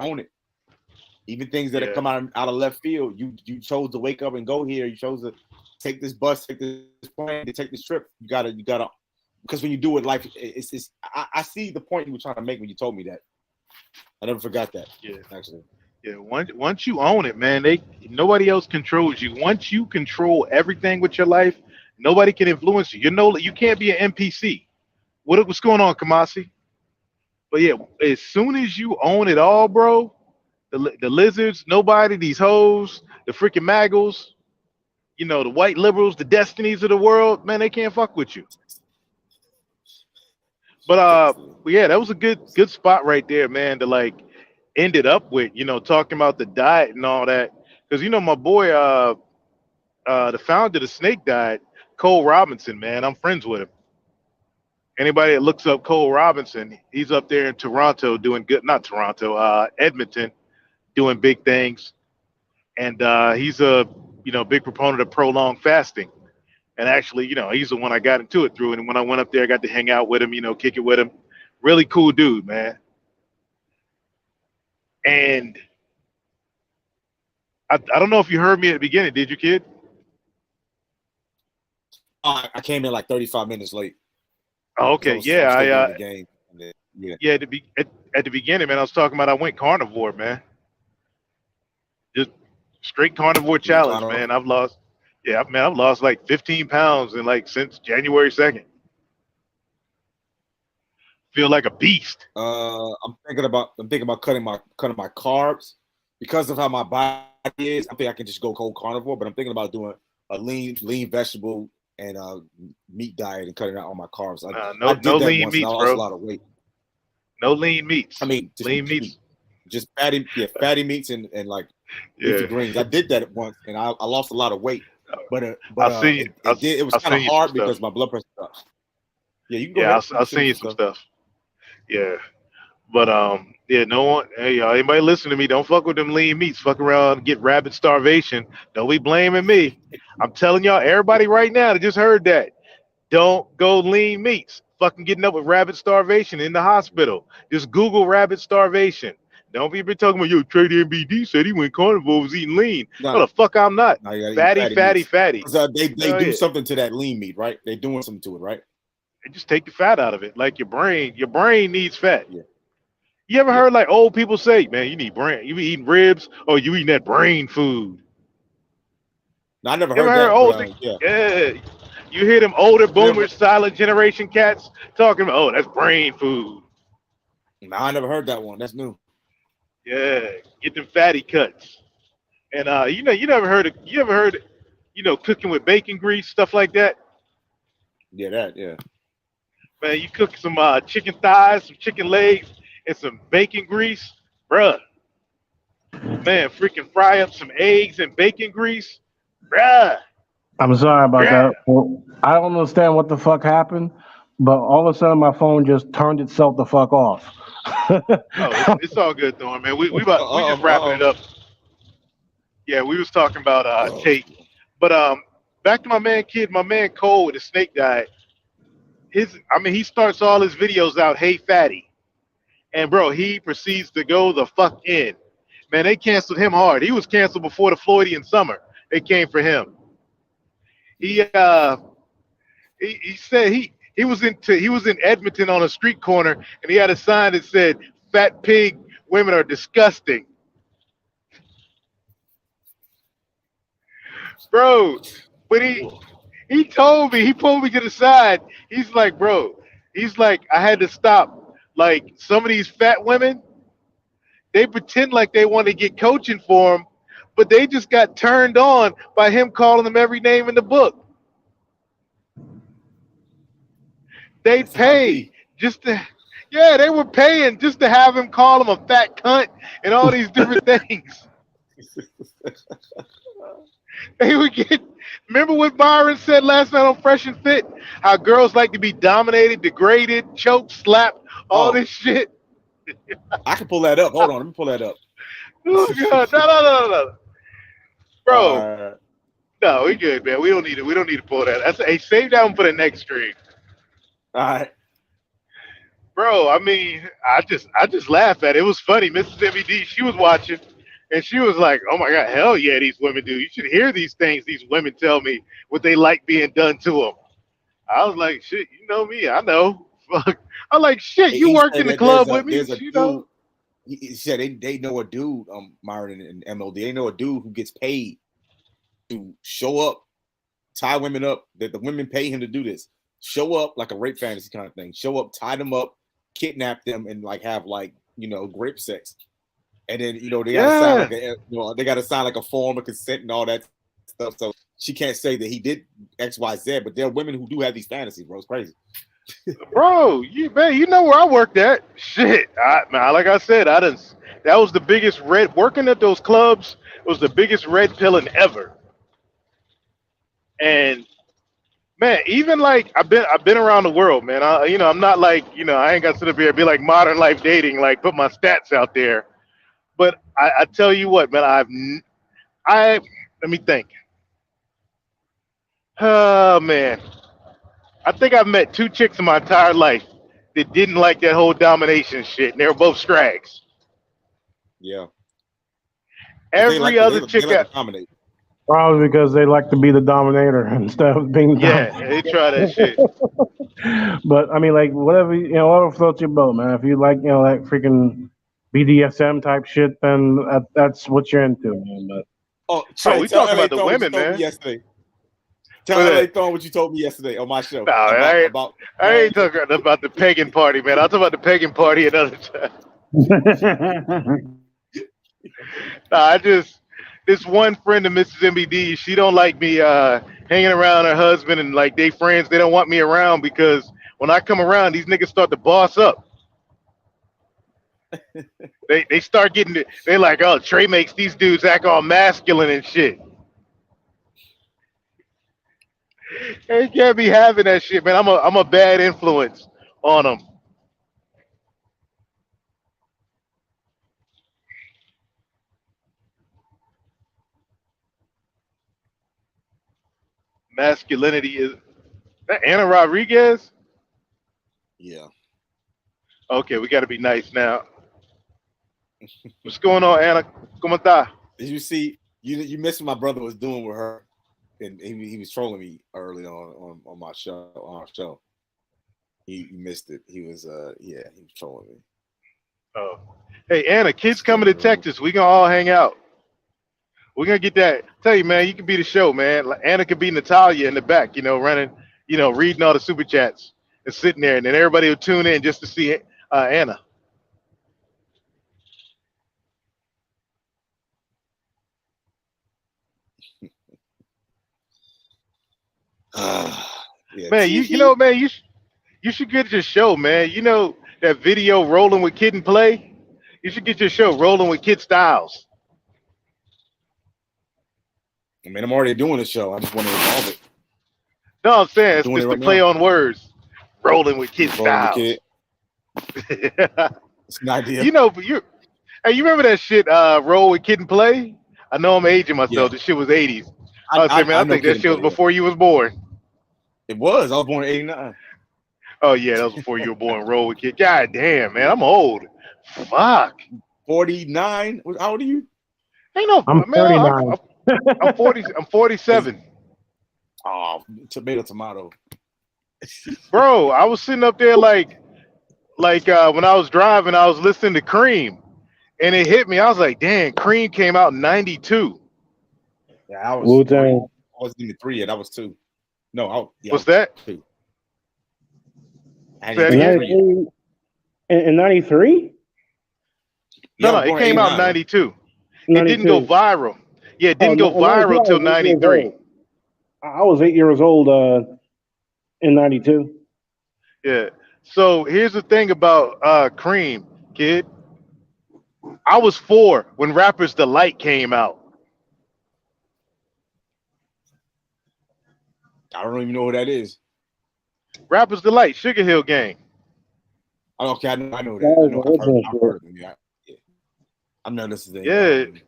own it. Even things that have come out of left field, you chose to wake up and go here. You chose to take this bus, take this plane, to take this trip. You gotta, because when you do it, life, it's. I see the point you were trying to make when you told me that. I never forgot that. Yeah. Actually. Yeah, once you own it, man, nobody else controls you. Once you control everything with your life, nobody can influence you. You know, you can't be an NPC. What's going on, Kamasi? But yeah, as soon as you own it all, bro, the lizards, nobody, these hoes, the freaking maggles, you know, the white liberals, the destinies of the world, man, they can't fuck with you. But yeah, that was a good spot right there, man, to like ended up with, you know, talking about the diet and all that. Because, you know, my boy, the founder of the Snake Diet, Cole Robinson, man, I'm friends with him. Anybody that looks up Cole Robinson, he's up there in Toronto doing good, not Toronto, Edmonton, doing big things. And he's a, you know, big proponent of prolonged fasting. And actually, you know, he's the one I got into it through. And when I went up there, I got to hang out with him, you know, kick it with him. Really cool dude, man. And I don't know if you heard me at the beginning. Did you, kid? I came in like 35 minutes late. Oh, okay. So at the beginning, man, I was talking about I went carnivore, man. Just straight carnivore challenge, man. I've lost like 15 pounds in like since January 2nd. Feel like a beast. I'm thinking about cutting my carbs because of how my body is. I think I can just go cold carnivore, but I'm thinking about doing a lean vegetable and meat diet and cutting out all my carbs. No lean meats, I lost bro. a lot of weight. No lean meats. I mean, just lean meats. Just fatty meats and like leafy greens. I did that once and I lost a lot of weight. But it was kind of hard because my blood pressure dropped. Yeah, you can go ahead. I'll send you some stuff. Yeah. But yeah, no one, hey y'all, anybody listen to me, don't fuck with them lean meats. Fuck around and get rabid starvation. Don't be blaming me. I'm telling y'all, everybody right now that just heard that, don't go lean meats. Fucking getting up with rabid starvation in the hospital. Just Google rabid starvation. Don't be talking about, yo, Trade MBD said he went carnivore, was eating lean. No, the fuck I'm not. No, fatty. They do something to that lean meat, right? They're doing something to it, right? They just take the fat out of it. Like your brain needs fat. Yeah. You ever heard like old people say, man, you need brain, you be eating ribs or you eating that brain food? No, I never heard that. Yeah. You hear them older boomers, silent generation cats talking about, oh, that's brain food. No, I never heard that one. That's new. Yeah, get them fatty cuts. And you ever heard, you know, cooking with bacon grease, stuff like that? Yeah, Man, you cook some chicken thighs, some chicken legs, and some bacon grease, bruh. Man, freaking fry up some eggs and bacon grease, bruh. I'm sorry about that. Well, I don't understand what the fuck happened, but all of a sudden my phone just turned itself the fuck off. It's all good, though, man. We just wrapping it up. Yeah, we was talking about Tate, but back to my man Cole with the Snake Diet. He starts all his videos out, hey fatty, and bro, he proceeds to go the fuck in. Man, they canceled him hard. He was canceled before the Floydian summer. They came for him. He said he was in Edmonton on a street corner and he had a sign that said, "Fat pig women are disgusting." Bro, but He told me. He pulled me to the side. He's like, bro. He's like, I had to stop. Like some of these fat women, they pretend like they want to get coaching for him, but they just got turned on by him calling them every name in the book. They pay just to, yeah, they were paying just to have him call them a fat cunt and all these different things. They would get. Remember what Byron said last night on Fresh and Fit? How girls like to be dominated, degraded, choked, slapped, all this shit. I can pull that up. Hold on, let me pull that up. Oh God, no, bro. No, we good, man. We don't need it. We don't need to pull that. Hey, save that one for the next stream. All right, bro. I mean, I just laughed at it. It was funny. Mrs. MED, she was watching. And she was like, oh, my God, hell yeah, these women do. You should hear these things these women tell me what they like being done to them. I was like, shit, you know me. I know. Fuck. I'm like, shit, you worked in the club with me. You know? He said they know a dude, Myron and MLD. They know a dude who gets paid to show up, tie women up. That the women pay him to do this. Show up like a rape fantasy kind of thing. Show up, tie them up, kidnap them, and like have like, grape sex. And then they gotta sign like they gotta sign like a form of consent and all that stuff. So she can't say that he did X, Y, Z. But there are women who do have these fantasies, bro. It's crazy, bro. You know where I worked at. Shit, like I said, that was the biggest working at those clubs was the biggest red pilling ever. And man, even like I've been around the world, man. I'm not like I ain't got to sit up here and be like Modern Life Dating, like put my stats out there. But I tell you what, man, let me think. Oh, man. I think I've met 2 chicks in my entire life that didn't like that whole domination shit, and they were both scrags. Yeah. Every other chick got dominated. Probably because they like to be the dominator instead of being they try that shit. But, I mean, like, whatever floats your boat, man. If you like, that freaking BDSM type shit, then that's what you're into, man. But we talking about the women, man. Yesterday. Tell LA Thorne what you told me yesterday on my show. No, I ain't talking about the pagan party, man. I'll talk about the pagan party another time. This one friend of Mrs. MBD, she don't like me hanging around her husband and like they friends. They don't want me around because when I come around, these niggas start to boss up. They start getting it. They're like, oh, Trey makes these dudes act all masculine and shit. They can't be having that shit, man. I'm a bad influence on them. Masculinity is that Anna Rodriguez? Yeah. Okay, we got to be nice now. What's going on, Anna? ¿Cómo está? Did you see? You missed what my brother was doing with her, and he was trolling me early on my show. On our show, he missed it. He was he was trolling me. Oh, hey Anna, kids coming to Texas. We gonna all hang out. We're gonna get that. Tell you, man, you can be the show, man. Anna could be Natalia in the back, running, reading all the super chats and sitting there, and then everybody will tune in just to see Anna. Man, you should get your show, man. You know that video Rolling with Kid and Play? You should get your show Rolling with Kid Styles. I mean, I'm already doing the show. I just want to evolve it. No, I'm saying it's just a play on words. Rolling with Kid Styles. It's an idea. You remember that shit, Roll with Kid and Play? I know I'm aging myself. Yeah. This shit was 80s. I think that shit was before you was born. It was. I was born in 89. Oh, yeah, that was before you were born. Roll with Kid. God damn, man. I'm old. Fuck. 49? How old are you? Ain't no. I'm 39. I'm 40. I'm 47. Oh, tomato. Bro, I was sitting up there like when I was driving, I was listening to Cream, and it hit me. I was like, damn, Cream came out in 92. Yeah, I was in 3 yet. I was 2. No, What's that? In 93? No, it came out in 92. It didn't go viral. Yeah, it didn't go viral till 93. I was 8 years old in 92. Yeah. So here's the thing about Cream, kid. I was 4 when Rapper's Delight came out. I don't even know who that is. Rapper's Delight, Sugar Hill Gang. Oh, okay, I know that. I've heard of them. Yeah. I know this is the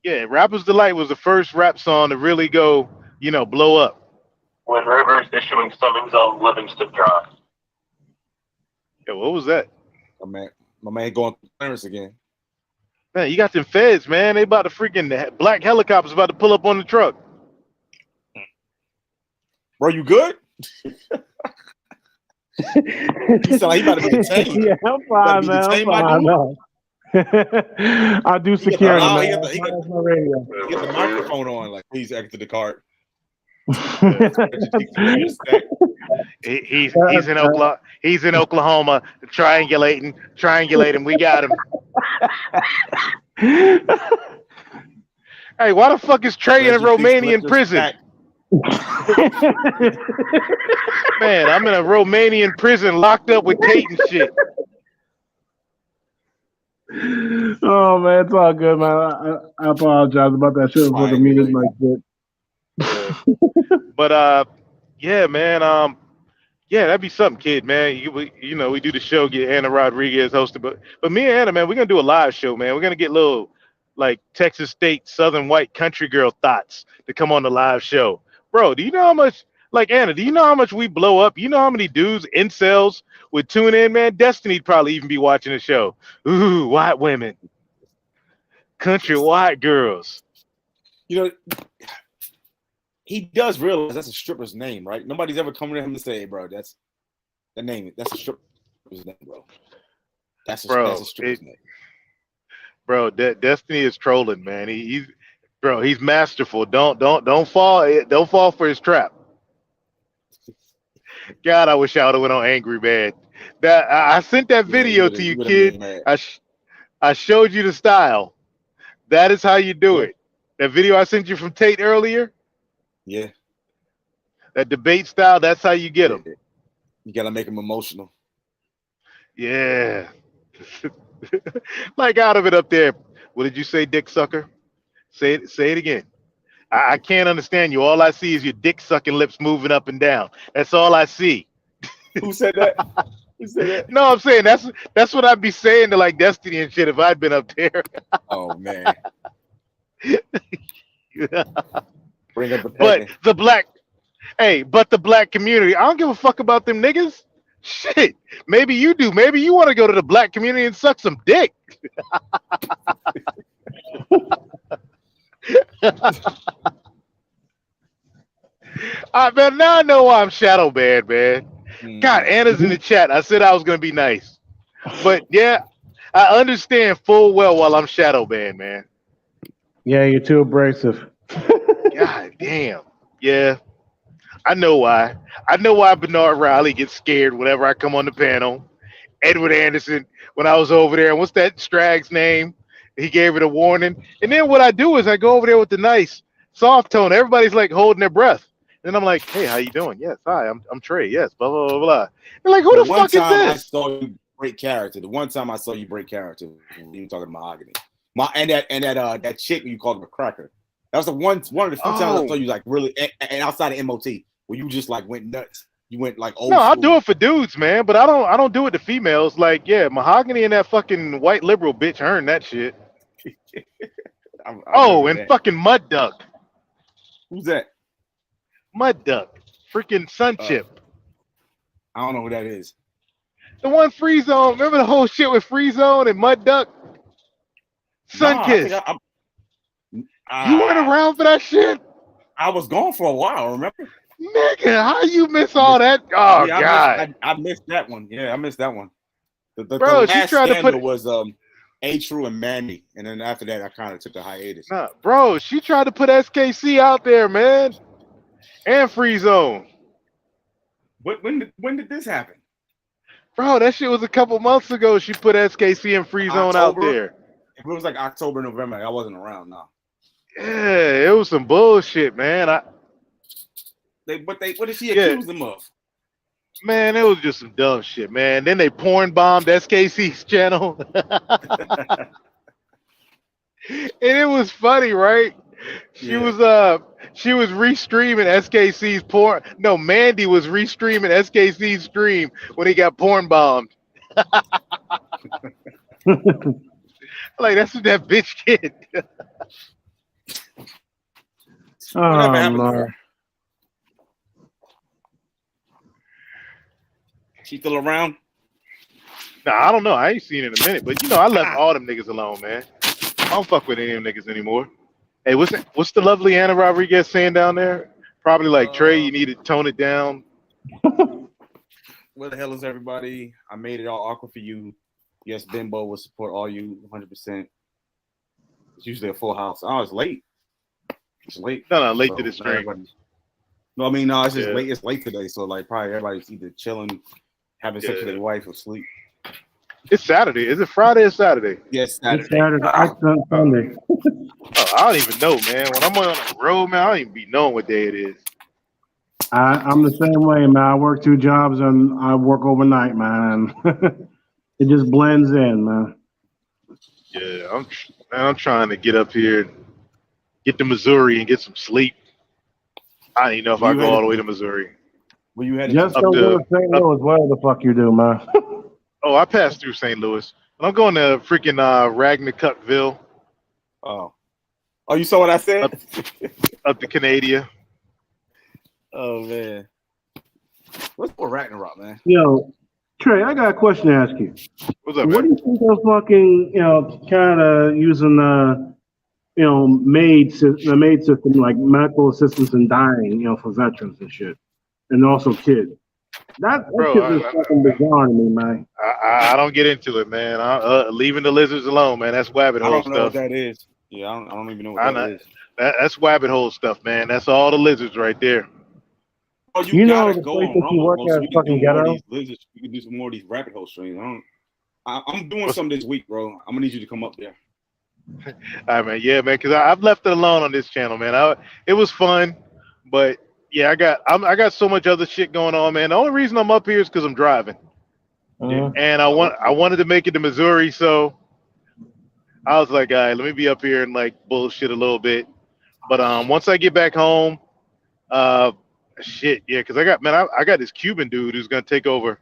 Yeah. Rapper's Delight was the first rap song to really go, blow up. When Rivers issuing summons on Livingston Drive. Yeah, what was that? My man going to clearance again. Man, you got them feds, man. They about to freaking black helicopters about to pull up on the truck. Bro, you good? He sound like he about to be detained. Yeah, I'm fine, man. I'm fine, no. I do security. He got the microphone on, like, please exit the cart. He's in Oklahoma. He's in Oklahoma, triangulating. We got him. Hey, why the fuck is Trey in a Romanian prison? Man, I'm in a Romanian prison locked up with Kate and shit. Oh man, it's all good, man. I apologize about that shit for the music like that. But yeah, man. Yeah, that'd be something, kid, man. We do the show, get Anna Rodriguez hosted, but me and Anna, man, we're gonna do a live show, man. We're gonna get little like Texas State Southern white country girl thoughts to come on the live show. Bro, do you know how much, like Anna, do you know how much we blow up? You know how many dudes, incels, would tune in, man? Destiny'd probably even be watching the show. Ooh, white women. Country white girls. He does realize that's a stripper's name, right? Nobody's ever coming to him to say, hey, bro, that's a stripper's name, bro. That's a stripper's name. Bro, Destiny is trolling, man. He's masterful. Don't fall for his trap. God, I wish I would have went on Angry Man. I sent that video to you, kid. I showed you the style. That is how you do it. That video I sent you from Tate earlier. Yeah. That debate style. That's how you get them. You gotta make them emotional. Yeah. Like out of it up there. What did you say, dick sucker? Say it again. I can't understand you. All I see is your dick sucking lips moving up and down. That's all I see. Who said that? Who said that? No, I'm saying that's what I'd be saying to like Destiny and shit if I'd been up there. Oh man. Bring up the but the black community, I don't give a fuck about them niggas. Shit. Maybe you do. Maybe you want to go to the black community and suck some dick. Man, now I know why I'm shadow banned, man. God, Anna's in the chat. I said I was gonna be nice, but yeah, I understand full well while I'm shadow banned, man. Yeah, you're too abrasive. God damn. Yeah, I know why. I know why Bernard Riley gets scared whenever I come on the panel. Edward Anderson, when I was over there, and what's that Strag's name? He gave it a warning. And then what I do is I go over there with the nice soft tone. Everybody's like holding their breath. And I'm like, hey, how you doing? Yes, hi, I'm Trey. Yes, blah, blah, blah, blah. They're like, who the fuck is this? I saw you break character. The one time I saw you break character, you were talking Mahogany. And that chick you called him a cracker. That was one of the few times I saw you like really, and outside of MOT, where you just like went nuts. You went like old. No, I'll do it for dudes, man, but I don't do it to females. Like, yeah, Mahogany and that fucking white liberal bitch earned that shit. And fucking Mud Duck. Who's that? Mud Duck. Freaking Sun Chip. I don't know who that is. The one Free Zone. Remember the whole shit with Free Zone and Mud Duck? Sunkiss. You weren't around for that shit? I was gone for a while, remember? Nigga, how you miss all that? Oh, yeah, God. I missed that one. Yeah, I missed that one. The Bro, last she tried to put was A-True and Manny, and then after that, I kind of took a hiatus. Nah, bro, she tried to put SKC out there, man, and Free Zone. When did this happen? Bro, that shit was a couple months ago. She put SKC and Free Zone out there. If it was like October, November, I wasn't around now. Yeah, it was some bullshit, man. What did she accuse them of? Man, it was just some dumb shit, man. Then they porn bombed SKC's channel. And it was funny, right? She was restreaming SKC's porn. No, Mandy was restreaming SKC's stream when he got porn bombed. Like, that's what that bitch did. No. She still around? Nah, I don't know. I ain't seen it in a minute, but you know, I left all them niggas alone, man. I don't fuck with any of them niggas anymore. Hey, what's the lovely Anna Rodriguez saying down there? Probably like, Trey, you need to tone it down. Where the hell is everybody? I made it all awkward for you. Yes, Bimbo will support all you 100%. It's usually a full house. Oh, it's late. It's late. No, late to the stream. No, I mean, no, it's just late. It's late today, so like probably everybody's either chilling, having sex with their wife, or sleep. It's Saturday. Is it Friday or Saturday? Yes, Saturday. It's Saturday. It's Sunday. Oh, I don't even know, man. When I'm on the road, man, I don't even be knowing what day it is. I'm the same way, man. I work 2 jobs and I work overnight, man. It just blends in, man. Yeah, I'm trying to get up here and get to Missouri and get some sleep. I don't even know if I go all the way to Missouri. Well, you had just don't go to St. Louis. Whatever the fuck you do, man. Oh, I passed through St. Louis. But I'm going to freaking Ragnacutville. Oh, you saw what I said? Up to Canada. Oh man, what's for Ragnarok, man? Yo, Trey, I got a question to ask you. What's up, what man? do you think of fucking, kind of using the maid system, like medical assistance in dying, for veterans and shit, and also kids? That shit is fucking bizarre to me, man. I don't get into it, man. Leaving the lizards alone, man. That's rabbit hole stuff. I don't know what that is. Yeah, I don't even know what that is. That's rabbit hole stuff, man. That's all the lizards right there. Oh, you know the place that you work at is fucking ghetto. We can do some more of these rabbit hole streams. I'm doing something this week, bro. I'm gonna need you to come up there. All right, man. Yeah, man. Because I've left it alone on this channel, man. It was fun, but yeah, I got so much other shit going on, man. The only reason I'm up here is because I'm driving, and I wanted to make it to Missouri, so I was like, all right, let me be up here and like bullshit a little bit. But once I get back home, because I got this Cuban dude who's gonna take over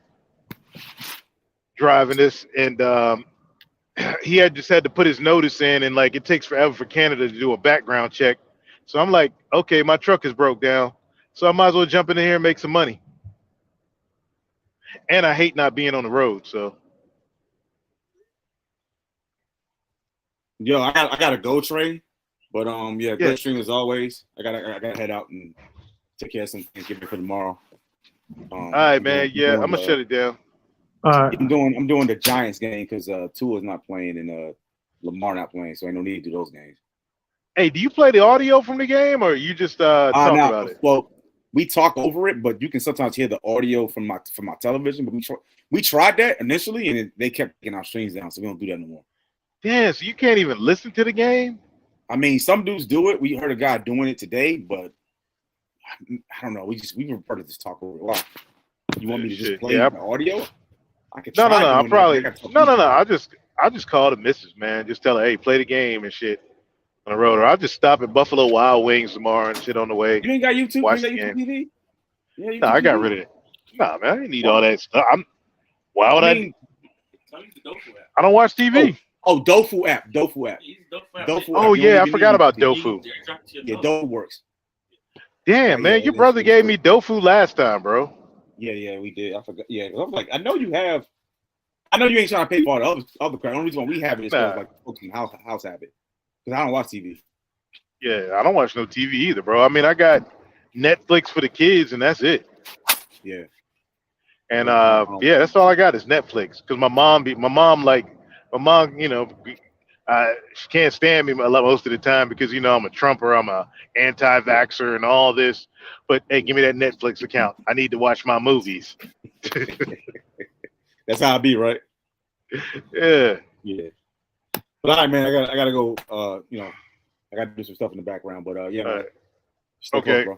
driving this, and he just had to put his notice in, and like it takes forever for Canada to do a background check. So I'm like, okay, my truck is broke down, so I might as well jump in here and make some money. And I hate not being on the road, so. Yo, I gotta go, Trey. But great stream as always. I gotta head out and take care of some things, get me for tomorrow. All right, man. Yeah, I'm gonna shut it down. All right. I'm doing the Giants game because Tua's not playing and Lamar not playing, so ain't no need to do those games. Hey, do you play the audio from the game, or you just talk about it? Well, we talk over it, but you can sometimes hear the audio from my television. But we tried that initially, and they kept taking our streams down, so we don't do that no more. Yeah, so you can't even listen to the game? I mean, some dudes do it. We heard a guy doing it today, but I don't know. We prefer to just talk over it. Wow. You want me to just play the audio? I could No. try doing it. I just call the missus, man. Just tell her, hey, play the game and shit on the road. Or I'll just stop at Buffalo Wild Wings tomorrow and shit on the way. You ain't got YouTube? Watch You the got game. YouTube TV? Yeah, No, I got rid of it. Nah, man, I didn't need all that stuff. Why would I? I don't watch TV. Oh, Dofu app. Oh yeah, I forgot about Dofu. Yeah, Dofu works. Damn, man, your brother gave me Dofu last time, bro. Yeah, we did. I forgot. Yeah, I'm like, I know you have. I know you ain't trying to pay for all the other crap. The only reason why we have it is because like folks in the house have it. Because I don't watch TV. Yeah, I don't watch no TV either, bro. I mean, I got Netflix for the kids, and that's it. Yeah. And that's all I got is Netflix. Because my mom, She can't stand me most of the time because, I'm a Trumper, I'm a anti-vaxxer and all this. But, hey, give me that Netflix account. I need to watch my movies. That's how it be, right? Yeah. Yeah. But all right, man, I gotta go. I gotta do some stuff in the background. But yeah, man. Stay Okay. close, bro.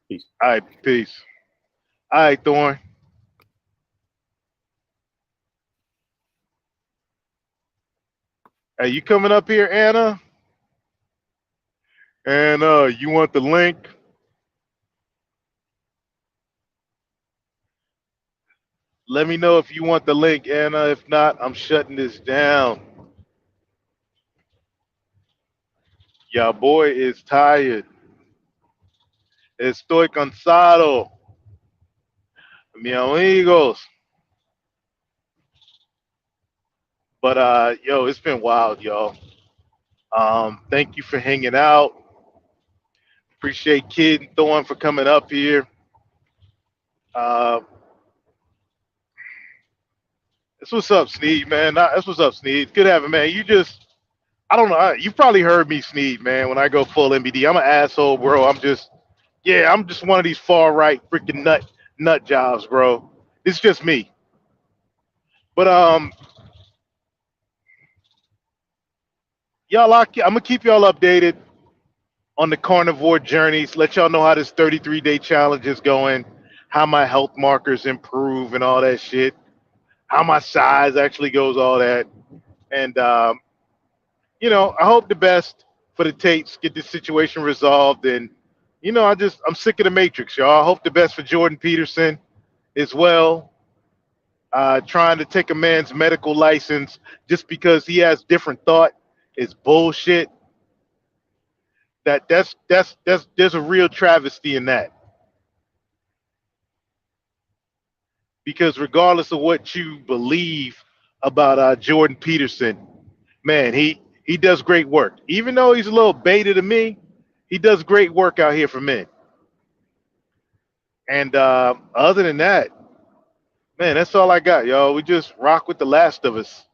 Peace. All right, peace. All right, Thorn. Hey, you coming up here, Anna? And you want the link? Let me know if you want the link, Anna. If not, I'm shutting this down. Your boy is tired. Estoy cansado. Mi amigos. But yo, it's been wild, y'all. Thank you for hanging out. Appreciate Kid and Thorn for coming up here. That's what's up, Sneed, man. That's what's up, Sneed. Good having, man. I don't know. You probably heard me, Sneed, man, when I go full MBD. I'm an asshole, bro. I'm just one of these far right freaking nut jobs, bro. It's just me. But y'all, I'm gonna keep y'all updated on the carnivore journeys. Let y'all know how this 33-day challenge is going, how my health markers improve and all that shit, how my size actually goes, all that. And I hope the best for the Tates, get this situation resolved. And I'm sick of the Matrix, y'all. I hope the best for Jordan Peterson as well. Trying to take a man's medical license just because he has different thought is bullshit. There's a real travesty in that. Because regardless of what you believe about Jordan Peterson, man, he does great work. Even though he's a little beta to me, he does great work out here for men. And other than that, man, that's all I got, y'all. We just rock with The Last of Us.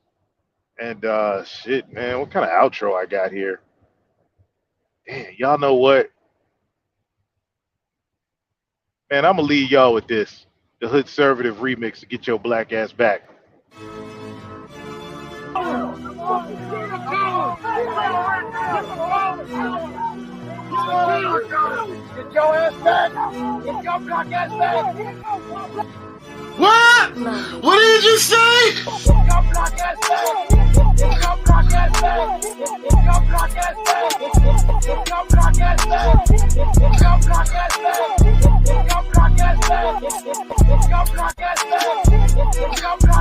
And shit, man, what kind of outro I got here? Damn, y'all know what? Man, I'm going to leave y'all with this. The Hood Servative remix to get your black ass back. Get your ass back! Get your black ass back! What? What did you say? Get your black ass back! Get your black ass back! Get your black ass back! Get your black ass back! Get your black ass back! Get your black ass back! Get your black ass back! Get your black